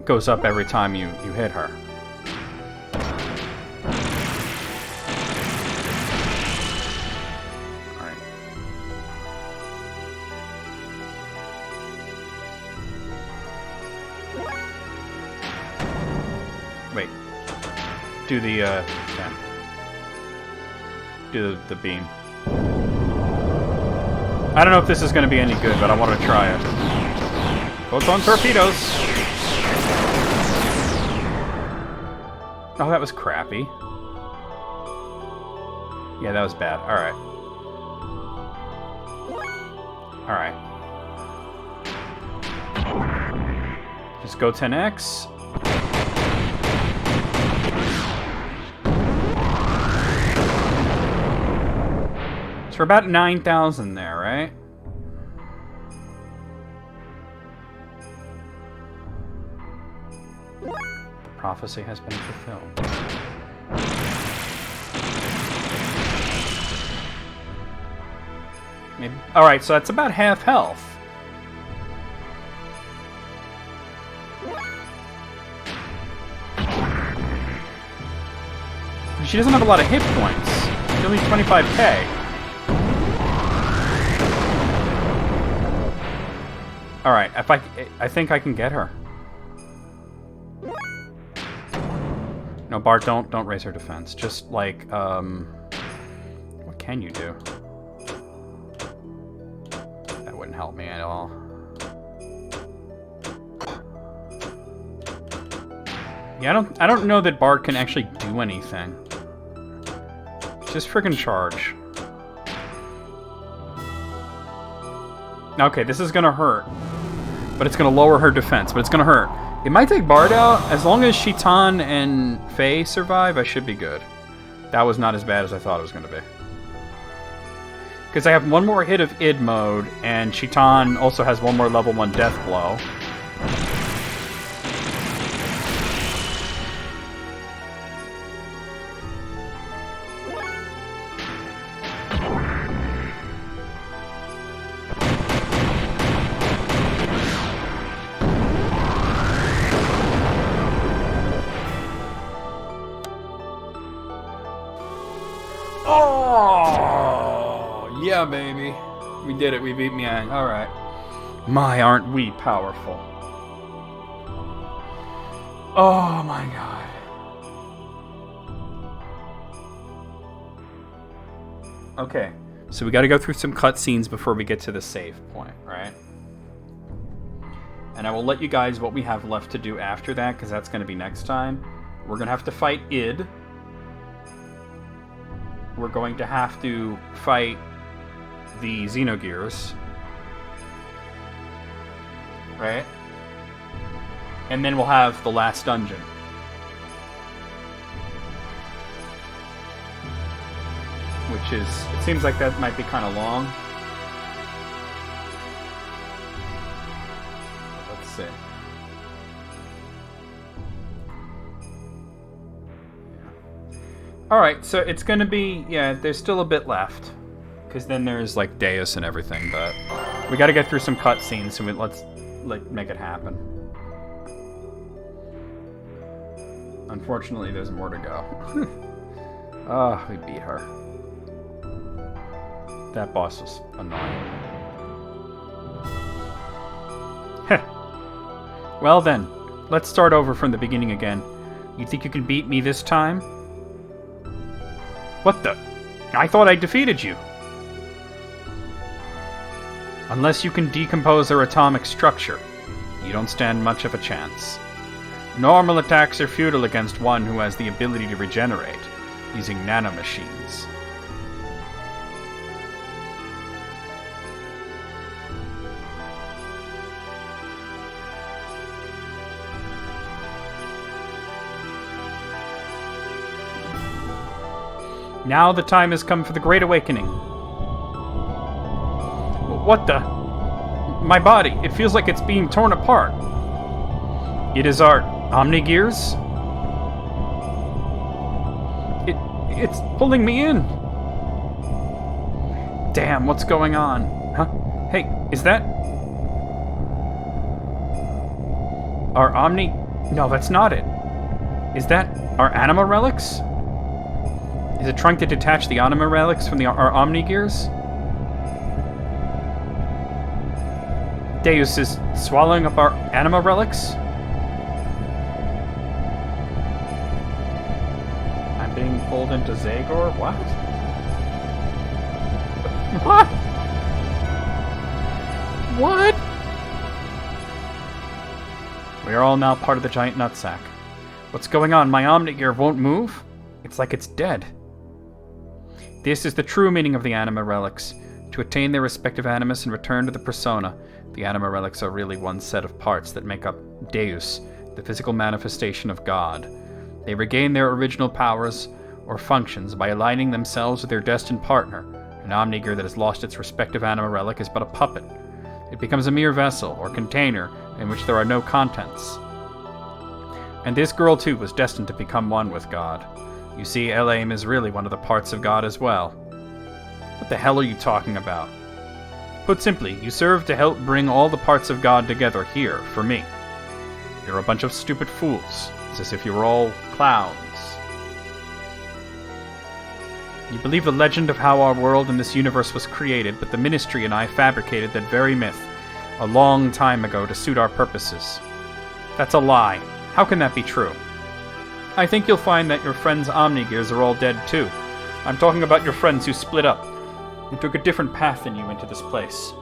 goes up every time you hit her. Alright. Wait. Do the, yeah. Do the beam. I don't know if this is going to be any good, but I want to try it. Photon torpedoes! Oh, that was crappy. Yeah, that was bad. Alright. Alright. Just go 10x. So we're about 9,000 there, right? prophecy has been fulfilled. Maybe. Alright, so that's about half health. She doesn't have a lot of hit points. She's only 25k. Alright, I think I can get her. No, Bart, don't raise her defense. Just like, what can you do? That wouldn't help me at all. Yeah, I don't know that Bart can actually do anything. Just friggin' charge. Okay, this is gonna hurt. But it's gonna lower her defense, but it's gonna hurt. It might take Bart out. As long as Shitan and Faye survive, I should be good. That was not as bad as I thought it was gonna be. Because I have one more hit of id mode, and Shitan also has one more level 1 death blow. Oh, yeah, baby. We did it. We beat Miang. All right. My, aren't we powerful? Oh, my God. Okay. So we got to go through some cutscenes before we get to the save point, right? And I will let you guys what we have left to do after that, because that's going to be next time. We're going to have to fight id. We're going to have to fight the Xenogears. Right? And then we'll have the last dungeon. Which is... It seems like that might be kind of long. Let's see. Alright, so it's gonna be... Yeah, there's still a bit left. Because then there's, like, Deus and everything, but... We gotta get through some cutscenes, so let's make it happen. Unfortunately, there's more to go. Ah, we beat her. That boss was annoying. Heh. Well then, let's start over from the beginning again. You think you can beat me this time? What the? I thought I defeated you. Unless you can decompose their atomic structure, you don't stand much of a chance. Normal attacks are futile against one who has the ability to regenerate, using nanomachines. Now the time has come for the Great Awakening. What the? My body, it feels like it's being torn apart. It is our Omnigears? It's pulling me in. Damn, what's going on? Huh? Hey, is that... Our Omni... No, that's not it. Is that our Anima Relics? Is it trying to detach the Anima Relics from our Omnigears? Deus is swallowing up our Anima Relics? I'm being pulled into Xagor? What? What? What? We are all now part of the giant nutsack. What's going on? My Omnigear won't move? It's like it's dead. This is the true meaning of the Anima Relics. To attain their respective animus and return to the persona, the Anima Relics are really one set of parts that make up Deus, the physical manifestation of God. They regain their original powers or functions by aligning themselves with their destined partner. An Omnigear that has lost its respective Anima Relic is but a puppet. It becomes a mere vessel or container in which there are no contents. And this girl, too, was destined to become one with God. You see, Elaim is really one of the parts of God as well. What the hell are you talking about? Put simply, you serve to help bring all the parts of God together here, for me. You're a bunch of stupid fools. It's as if you were all clowns. You believe the legend of how our world and this universe was created, but the Ministry and I fabricated that very myth a long time ago to suit our purposes. That's a lie. How can that be true? I think you'll find that your friends' Omnigears are all dead too. I'm talking about your friends who split up and took a different path than you into this place.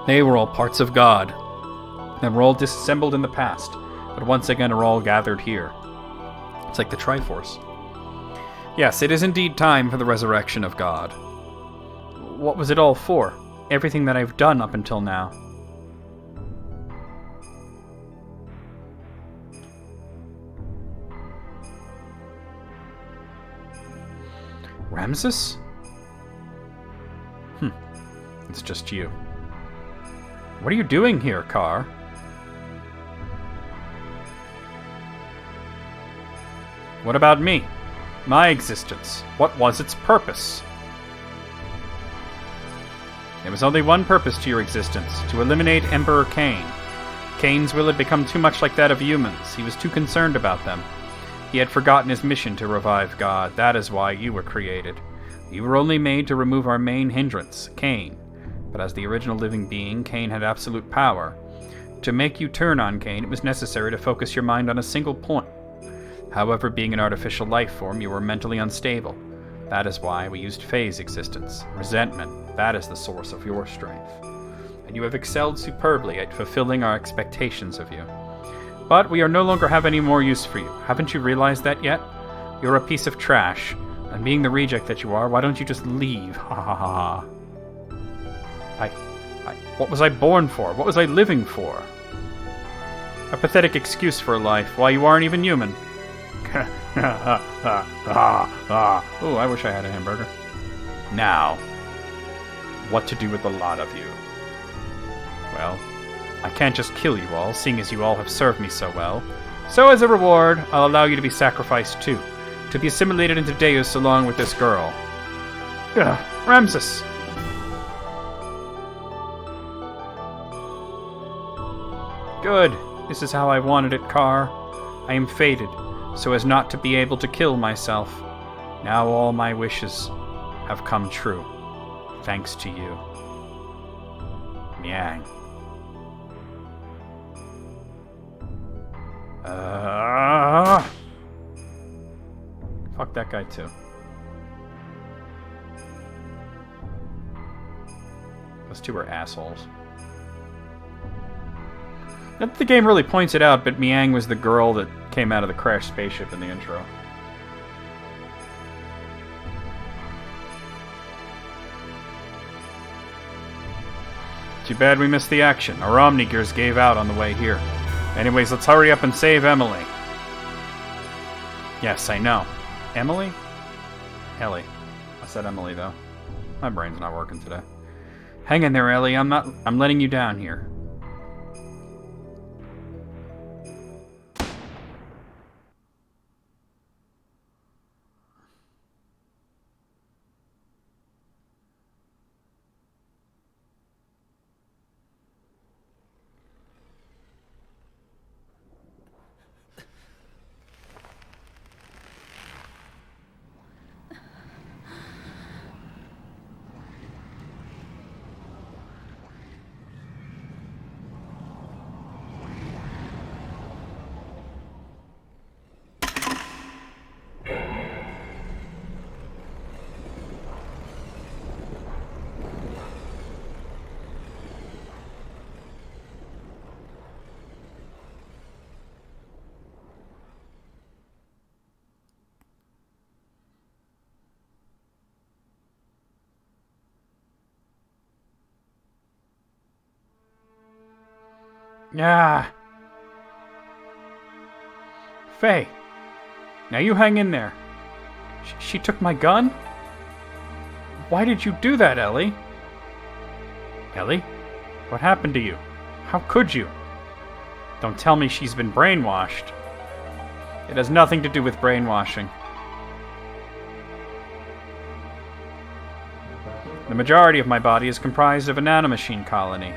They were all parts of God, and were all disassembled in the past, but once again are all gathered here. It's like the Triforce. Yes, it is indeed time for the resurrection of God. What was it all for? Everything that I've done up until now. Ramses? It's just you. What are you doing here, Carr? What about me? My existence? What was its purpose? There was only one purpose to your existence, to eliminate Emperor Cain. Cain's will had become too much like that of humans. He was too concerned about them. He had forgotten his mission to revive God. That is why you were created. You were only made to remove our main hindrance, Cain. But as the original living being, Cain had absolute power. To make you turn on Cain, it was necessary to focus your mind on a single point. However, being an artificial life form, you were mentally unstable. That is why we used phase existence. Resentment, that is the source of your strength. And you have excelled superbly at fulfilling our expectations of you. But we no longer have any more use for you. Haven't you realized that yet? You're a piece of trash. And being the reject that you are, why don't you just leave? Ha ha ha ha. What was I born for? What was I living for? A pathetic excuse for life. Why, you aren't even human. Oh, I wish I had a hamburger. Now, what to do with the lot of you? Well, I can't just kill you all, seeing as you all have served me so well. So as a reward, I'll allow you to be sacrificed too, to be assimilated into Deus along with this girl. Ugh, Ramses! Good. This is how I wanted it, Carr. I am fated, so as not to be able to kill myself. Now all my wishes have come true, thanks to you. Miang. Fuck that guy too. Those two are assholes. Not that the game really points it out, but Miang was the girl that came out of the crashed spaceship in the intro. Too bad we missed the action. Our Omnigears gave out on the way here. Anyways, let's hurry up and save Emily. Yes, I know. Emily? Ellie. I said Emily, though. My brain's not working today. Hang in there, Ellie. I'm letting you down here. Ah. Faye. Now you hang in there. She took my gun? Why did you do that, Ellie? Ellie? What happened to you? How could you? Don't tell me she's been brainwashed. It has nothing to do with brainwashing. The majority of my body is comprised of a nanomachine colony,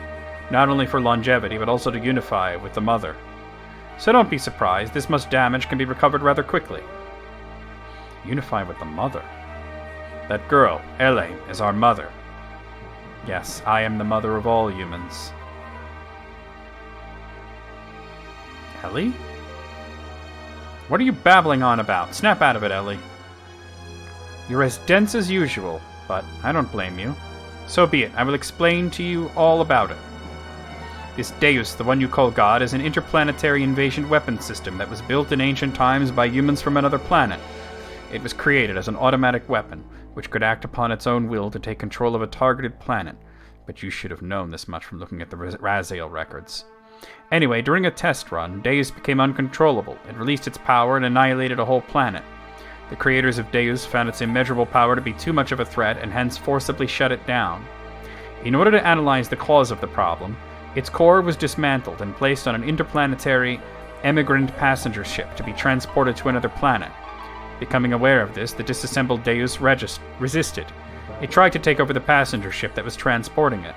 not only for longevity, but also to unify with the mother. So don't be surprised, this much damage can be recovered rather quickly. Unify with the mother? That girl, Elaine, is our mother. Yes, I am the mother of all humans. Ellie? What are you babbling on about? Snap out of it, Ellie. You're as dense as usual, but I don't blame you. So be it, I will explain to you all about it. This Deus, the one you call God, is an interplanetary invasion weapons system that was built in ancient times by humans from another planet. It was created as an automatic weapon, which could act upon its own will to take control of a targeted planet. But you should have known this much from looking at the Raziel records. Anyway, during a test run, Deus became uncontrollable. It released its power and annihilated a whole planet. The creators of Deus found its immeasurable power to be too much of a threat and hence forcibly shut it down. In order to analyze the cause of the problem, its core was dismantled and placed on an interplanetary emigrant passenger ship to be transported to another planet. Becoming aware of this, the disassembled Deus resisted. It tried to take over the passenger ship that was transporting it.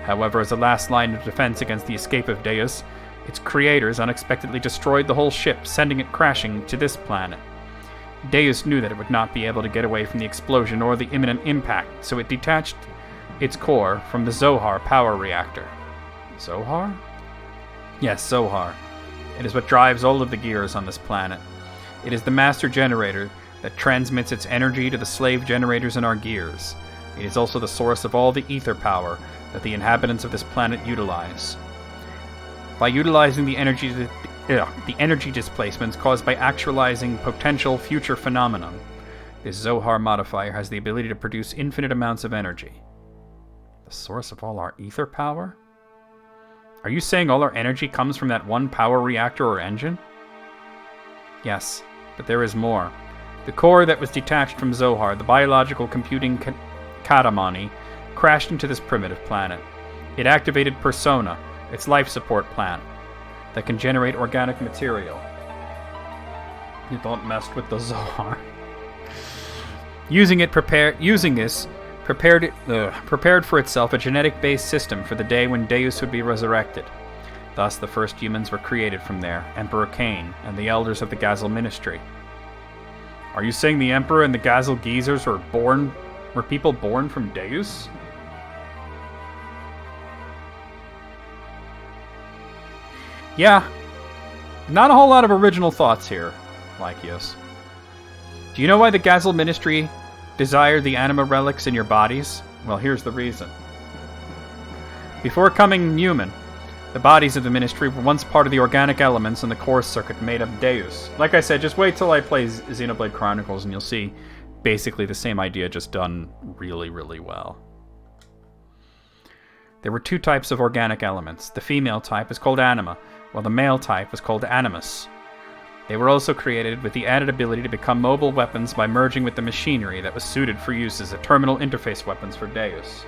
However, as a last line of defense against the escape of Deus, its creators unexpectedly destroyed the whole ship, sending it crashing to this planet. Deus knew that it would not be able to get away from the explosion or the imminent impact, so it detached its core from the Zohar power reactor. Zohar? Yes, Zohar. It is what drives all of the gears on this planet. It is the master generator that transmits its energy to the slave generators in our gears. It is also the source of all the ether power that the inhabitants of this planet utilize. By utilizing the energy displacements caused by actualizing potential future phenomenon, this Zohar modifier has the ability to produce infinite amounts of energy. The source of all our ether power? Are you saying all our energy comes from that one power reactor or engine? Yes, but there is more. The core that was detached from Zohar, the biological computing Katamani, crashed into this primitive planet. It activated Persona, its life support plant, that can generate organic material. You don't mess with the Zohar. Prepared for itself a genetic-based system for the day when Deus would be resurrected. Thus, the first humans were created from there, Emperor Cain and the elders of the Gazel Ministry. Are you saying the Emperor and the Gazel Geezers were people born from Deus? Yeah, not a whole lot of original thoughts here, Lycius. Do you know why the Gazel Ministry desired the anima relics in your bodies? Well, here's the reason. Before coming human, the bodies of the Ministry were once part of the organic elements in the core circuit made up Deus. Like I said, just wait till I play Xenoblade Chronicles and you'll see basically the same idea just done really, really well. There were two types of organic elements. The female type is called anima, while the male type was called animus. They were also created with the added ability to become mobile weapons by merging with the machinery that was suited for use as a terminal interface weapons for Deus.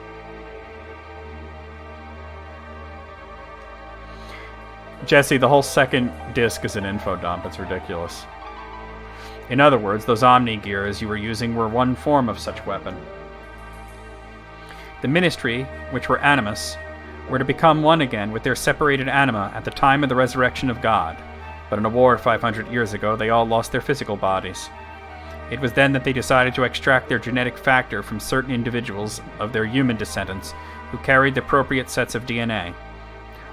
Jesse, the whole second disc is an info dump. It's ridiculous. In other words, those Omni-Gears you were using were one form of such weapon. The Ministry, which were Animus, were to become one again with their separated anima at the time of the resurrection of God, but in a war 500 years ago they all lost their physical bodies. It was then that they decided to extract their genetic factor from certain individuals of their human descendants who carried the appropriate sets of DNA.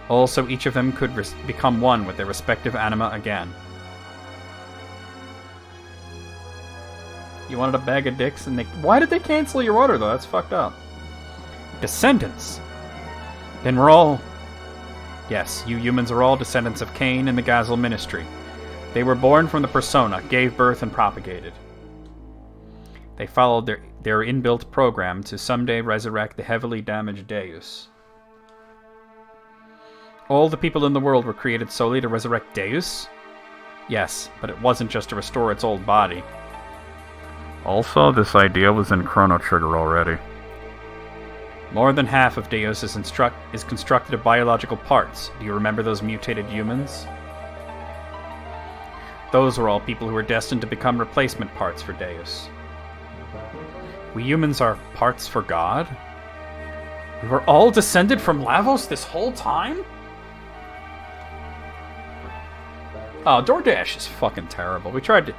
Also, each of them could become one with their respective anima again. You wanted a bag of dicks and why did they cancel your order though? That's fucked up. Descendants! Then we're all... Yes, you humans are all descendants of Cain and the Gazel Ministry. They were born from the Persona, gave birth and propagated. They followed their inbuilt program to someday resurrect the heavily damaged Deus. All the people in the world were created solely to resurrect Deus? Yes, but it wasn't just to restore its old body. Also, this idea was in Chrono Trigger already. More than half of Deus is constructed of biological parts. Do you remember those mutated humans? Those were all people who were destined to become replacement parts for Deus. We humans are parts for God? We were all descended from Lavos this whole time? Oh, DoorDash is fucking terrible. We tried to...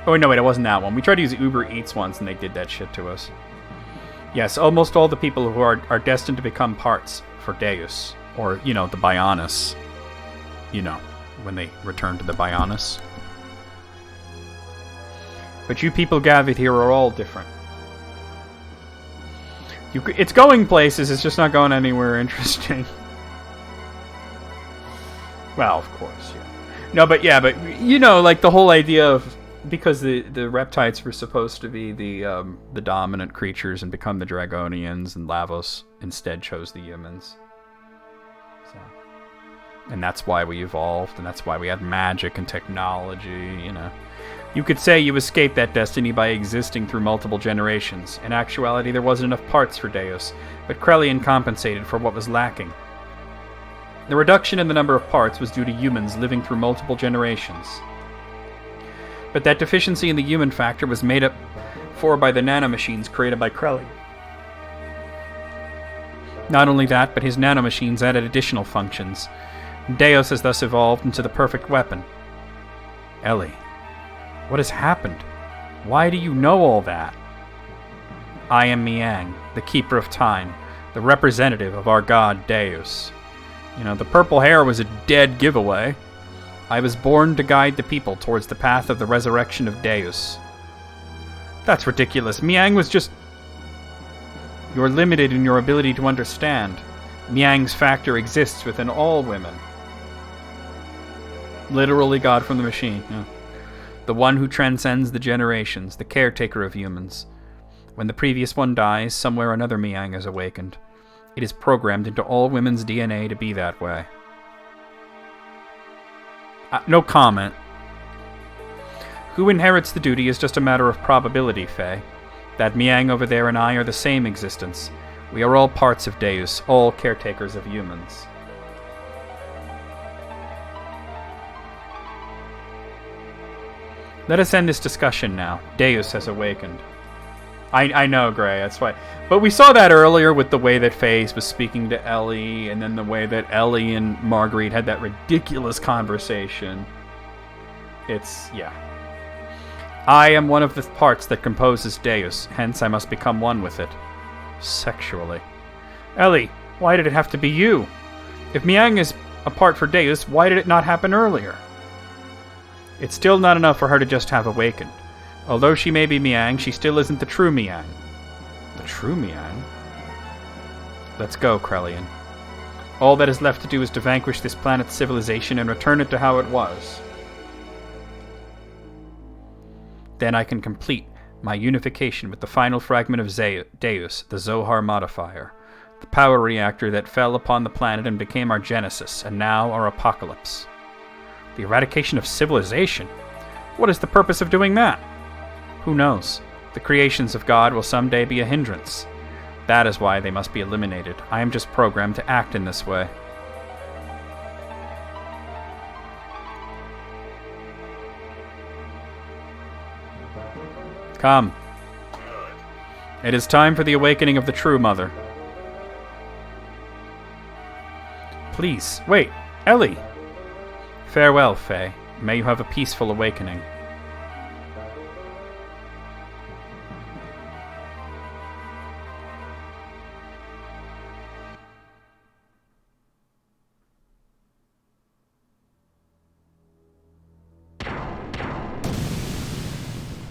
Oh, no, wait, it wasn't that one. We tried to use Uber Eats once, and they did that shit to us. Yes, almost all the people who are destined to become parts for Deus. Or, you know, the Bionis. You know, when they return to the Bionis. But you people gathered here are all different. It's going places, it's just not going anywhere interesting. Well, of course, yeah. No, but yeah, but, you know, like the whole idea of... Because the reptites were supposed to be the dominant creatures and become the Dragonians, and Lavos instead chose the humans. So, and that's why we evolved, and that's why we had magic and technology, you know. You could say you escaped that destiny by existing through multiple generations. In actuality, there wasn't enough parts for Deus, but Krelian compensated for what was lacking. The reduction in the number of parts was due to humans living through multiple generations. But that deficiency in the human factor was made up for by the nanomachines created by Krelly. Not only that, but his nanomachines added additional functions. Deus has thus evolved into the perfect weapon. Ellie, what has happened? Why do you know all that? I am Miang, the Keeper of Time, the representative of our god Deus. You know, the purple hair was a dead giveaway. I was born to guide the people towards the path of the resurrection of Deus. That's ridiculous. Miang was just... You're limited in your ability to understand. Miang's factor exists within all women. Literally God from the machine, yeah. The one who transcends the generations, the caretaker of humans. When the previous one dies, somewhere another Miang is awakened. It is programmed into all women's DNA to be that way. No comment. Who inherits the duty is just a matter of probability, Faye. That Miang over there and I are the same existence. We are all parts of Deus, all caretakers of humans. Let us end this discussion now. Deus has awakened. I know, Gray, that's why. But we saw that earlier with the way that Faze was speaking to Ellie, and then the way that Ellie and Marguerite had that ridiculous conversation. Yeah. I am one of the parts that composes Deus, hence I must become one with it. Sexually. Ellie, why did it have to be you? If Miang is a part for Deus, why did it not happen earlier? It's still not enough for her to just have awakened. Although she may be Miang, she still isn't the true Miang. The true Miang? Let's go, Krelian. All that is left to do is to vanquish this planet's civilization and return it to how it was. Then I can complete my unification with the final fragment of Deus, the Zohar modifier, the power reactor that fell upon the planet and became our genesis, and now our apocalypse. The eradication of civilization? What is the purpose of doing that? Who knows? The creations of God will someday be a hindrance. That is why they must be eliminated. I am just programmed to act in this way. Come. It is time for the awakening of the true mother. Please, wait, Ellie! Farewell, Faye. May you have a peaceful awakening.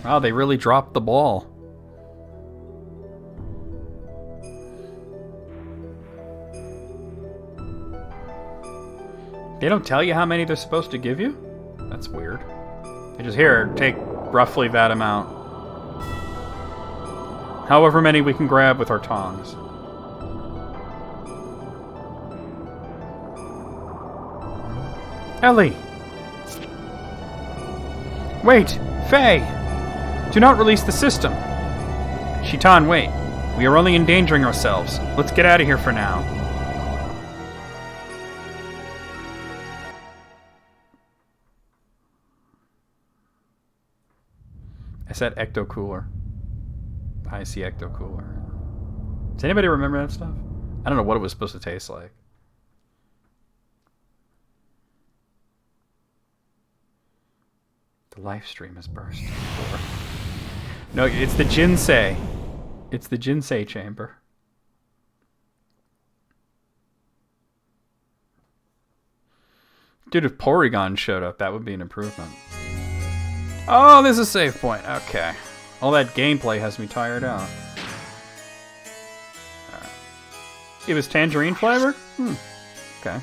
Wow, they really dropped the ball. They don't tell you how many they're supposed to give you? That's weird. They just, here, take roughly that amount. However many we can grab with our tongs. Ellie! Wait! Faye! Do not release the system! Shitan, wait. We are only endangering ourselves. Let's get out of here for now. said ecto cooler. I see ecto cooler. Does anybody remember that stuff? I don't know what it was supposed to taste like. The live stream has burst. No, it's the Jinsei. It's the Jinsei chamber. Dude, if Porygon showed up, that would be an improvement. Oh, there's a save point. Okay. All that gameplay has me tired out. Right. It was tangerine flavor? Okay.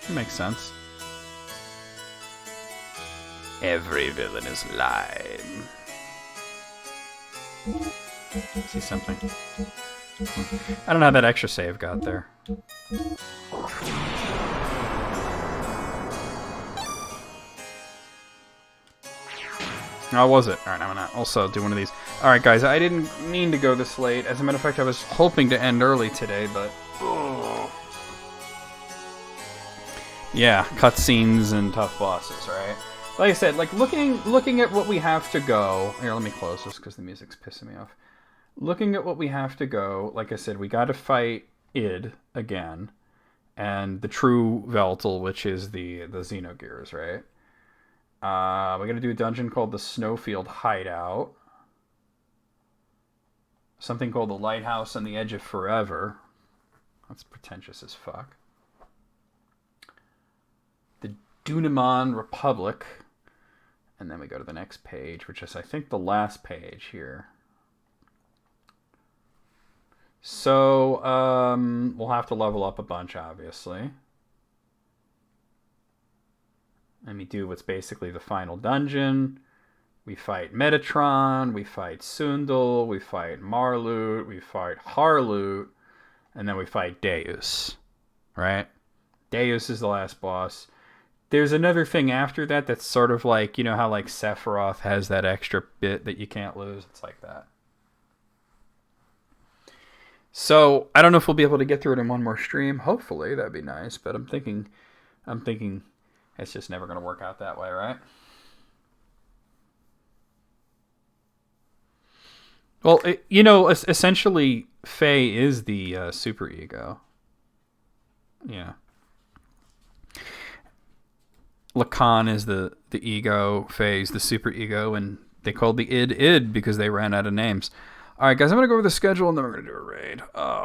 That makes sense. Every villain is lime. See something? I don't know how that extra save got there. How was it? Alright, I'm gonna also do one of these. Alright, guys, I didn't mean to go this late. As a matter of fact, I was hoping to end early today, but... Oh. Yeah, cutscenes and tough bosses, right? Like I said, like looking at what we have to go... Here, let me close this because the music's pissing me off. Looking at what we have to go, like I said, we gotta fight Id again. And the true Veltal, which is the Xenogears, right? We're gonna do a dungeon called the Snowfield Hideout. Something called the Lighthouse on the Edge of Forever. That's pretentious as fuck. The Dunamon Republic. And then we go to the next page, which is, I think, the last page here. So, we'll have to level up a bunch, obviously. And we do what's basically the final dungeon. We fight Metatron, we fight Sundel, we fight Marlut, we fight Harlut, and then we fight Deus. Right? Deus is the last boss. There's another thing after that that's sort of like, you know how like Sephiroth has that extra bit that you can't lose? It's like that. So, I don't know if we'll be able to get through it in one more stream. Hopefully, that'd be nice, but I'm thinking it's just never going to work out that way, right? Well, you know, essentially, Faye is the superego. Yeah. Lacan is the ego, Faye's the superego, and they called the id because they ran out of names. All right, guys, I'm going to go over the schedule, and then we're going to do a raid.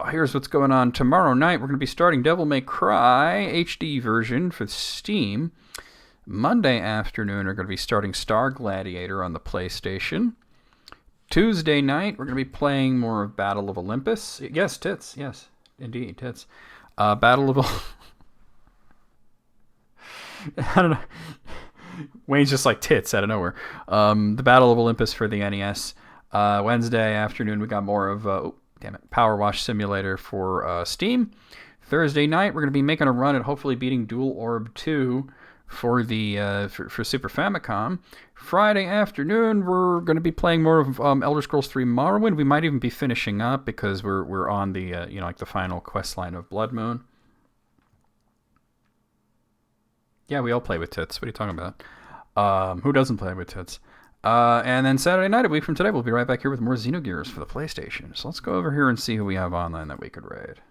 Here's what's going on. Tomorrow night, we're going to be starting Devil May Cry HD version for Steam. Monday afternoon, we're going to be starting Star Gladiator on the PlayStation. Tuesday night, we're going to be playing more of Battle of Olympus. Yes, tits. Yes, indeed, tits. Battle of... I don't know. Wayne's just like tits out of nowhere. The Battle of Olympus for the NES. Wednesday afternoon, we got more of Power Wash Simulator for Steam. Thursday night, we're going to be making a run at hopefully beating Dual Orb 2 for the for Super Famicom. Friday afternoon, we're going to be playing more of Elder Scrolls 3 Morrowind. We might even be finishing up because we're on the like the final quest line of Blood Moon. Yeah, we all play with tits. What are you talking about? Who doesn't play with tits? And then Saturday night, a week from today, we'll be right back here with more Xenogears for the PlayStation. So let's go over here and see who we have online that we could raid.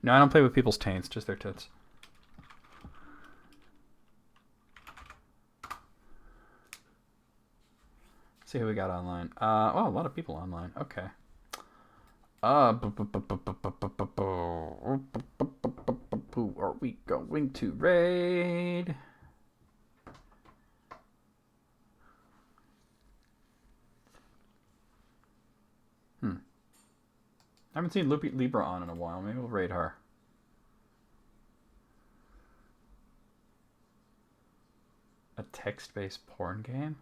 No, I don't play with people's taints, just their tits. Let's see who we got online. Oh, a lot of people online. Okay. Who are we going to raid? I haven't seen Libra on in a while. Maybe we'll raid her. A text-based porn game?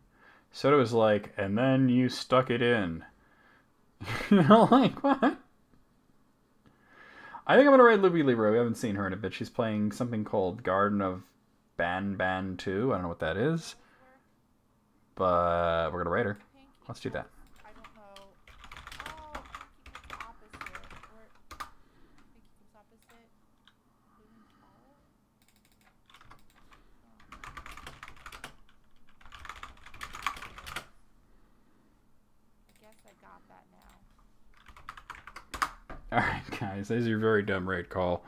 Soda was like, and then you stuck it in. You know, like, what? I think I'm going to raid Libra. We haven't seen her in a bit. She's playing something called Garden of Ban 2. I don't know what that is. But we're going to raid her. Let's do that. Alright, guys, this is your very dumb raid call.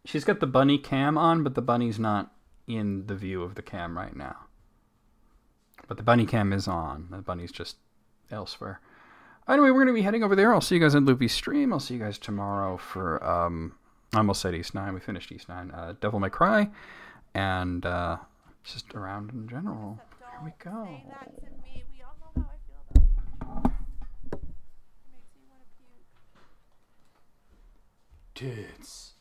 She's got the bunny cam on, but the bunny's not in the view of the cam right now. But the bunny cam is on. The bunny's just elsewhere. Anyway, we're going to be heading over there. I'll see you guys on Loopy's stream. I'll see you guys tomorrow for, I almost said East 9. We finished East 9. Devil May Cry. And just around in general. Here we go. Say that to me. We all know how I feel about you. It makes me want to puke. Tits.